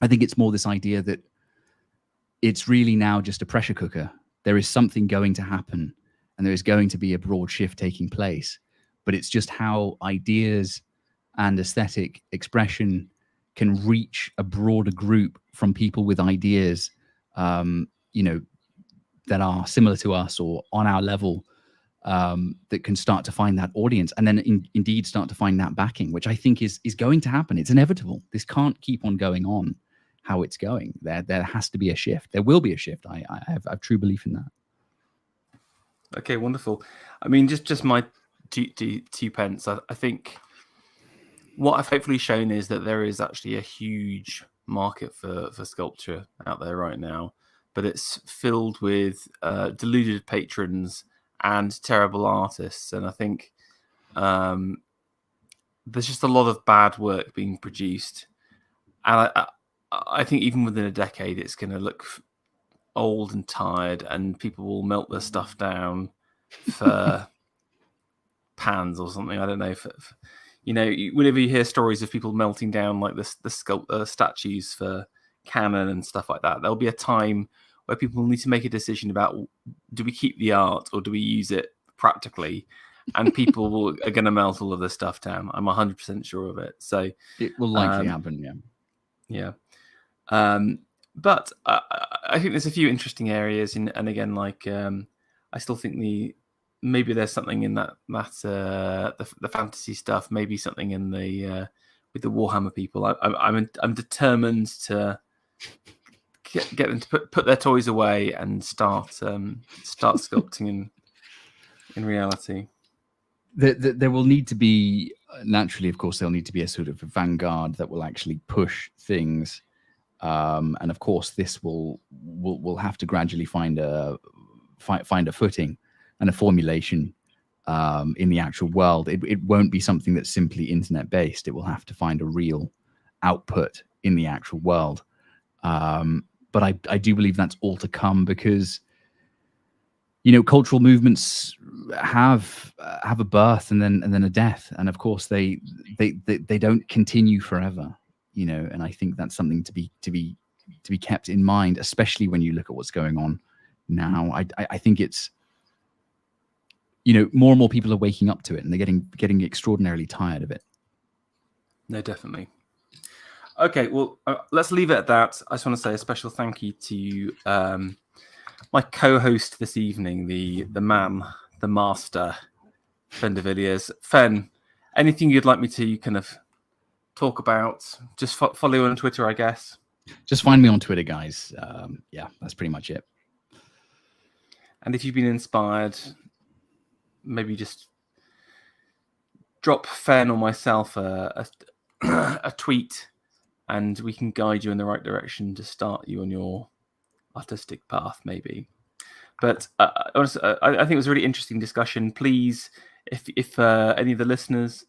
I think it's more this idea that it's really now just a pressure cooker. There is something going to happen, and there is going to be a broad shift taking place. But it's just how ideas and aesthetic expression can reach a broader group from people with ideas, that are similar to us or on our level, that can start to find that audience, and then indeed start to find that backing, which I think is going to happen. It's inevitable. This can't keep on going on how it's going. There has to be a shift. There will be a shift. I have true belief in that. Okay, wonderful. I mean, just my two pence. I think what I've hopefully shown is that there is actually a huge market for sculpture out there right now, but it's filled with deluded patrons and terrible artists. And I think there's just a lot of bad work being produced. And I think even within a decade, it's going to look old and tired, and people will melt their stuff down for pans or something. I don't know. Whenever you hear stories of people melting down like the statues for Canon and stuff like that, there'll be a time where people will need to make a decision about, do we keep the art or do we use it practically? And people are going to melt all of this stuff down. I'm 100% sure of it. So it will likely happen. Yeah. But I think there's a few interesting areas, and again, I still think maybe there's something in that the fantasy stuff, maybe something in the with the Warhammer people. I'm determined to get them to put their toys away and start sculpting in reality. There will need to be, naturally, of course, there'll need to be a sort of vanguard that will actually push things. And of course, this will have to gradually find a footing and a formulation in the actual world. It won't be something that's simply internet based. It will have to find a real output in the actual world. But I do believe that's all to come, because cultural movements have a birth and then a death, and of course they don't continue forever. And I think that's something to be kept in mind, especially when you look at what's going on now. I think it's, more and more people are waking up to it, and they're getting extraordinarily tired of it. No, definitely. Okay, well, let's leave it at that. I just want to say a special thank you to my co-host this evening, the man, the master, Fen de Villiers. Fen, anything you'd like me to kind of talk about? Just follow you on Twitter, I guess. Just find me on Twitter, guys. Yeah, that's pretty much it. And if you've been inspired, maybe just drop Fen or myself a tweet, and we can guide you in the right direction to start you on your artistic path, maybe. But honestly, I think it was a really interesting discussion. Please, if any of the listeners,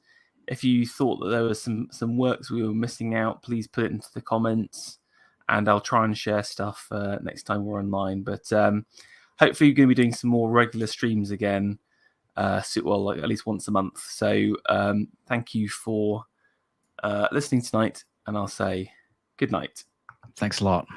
if you thought that there was some works we were missing out, please put it into the comments, and I'll try and share stuff next time we're online. But hopefully you're going to be doing some more regular streams again, at least once a month. So thank you for listening tonight, and I'll say good night. Thanks a lot.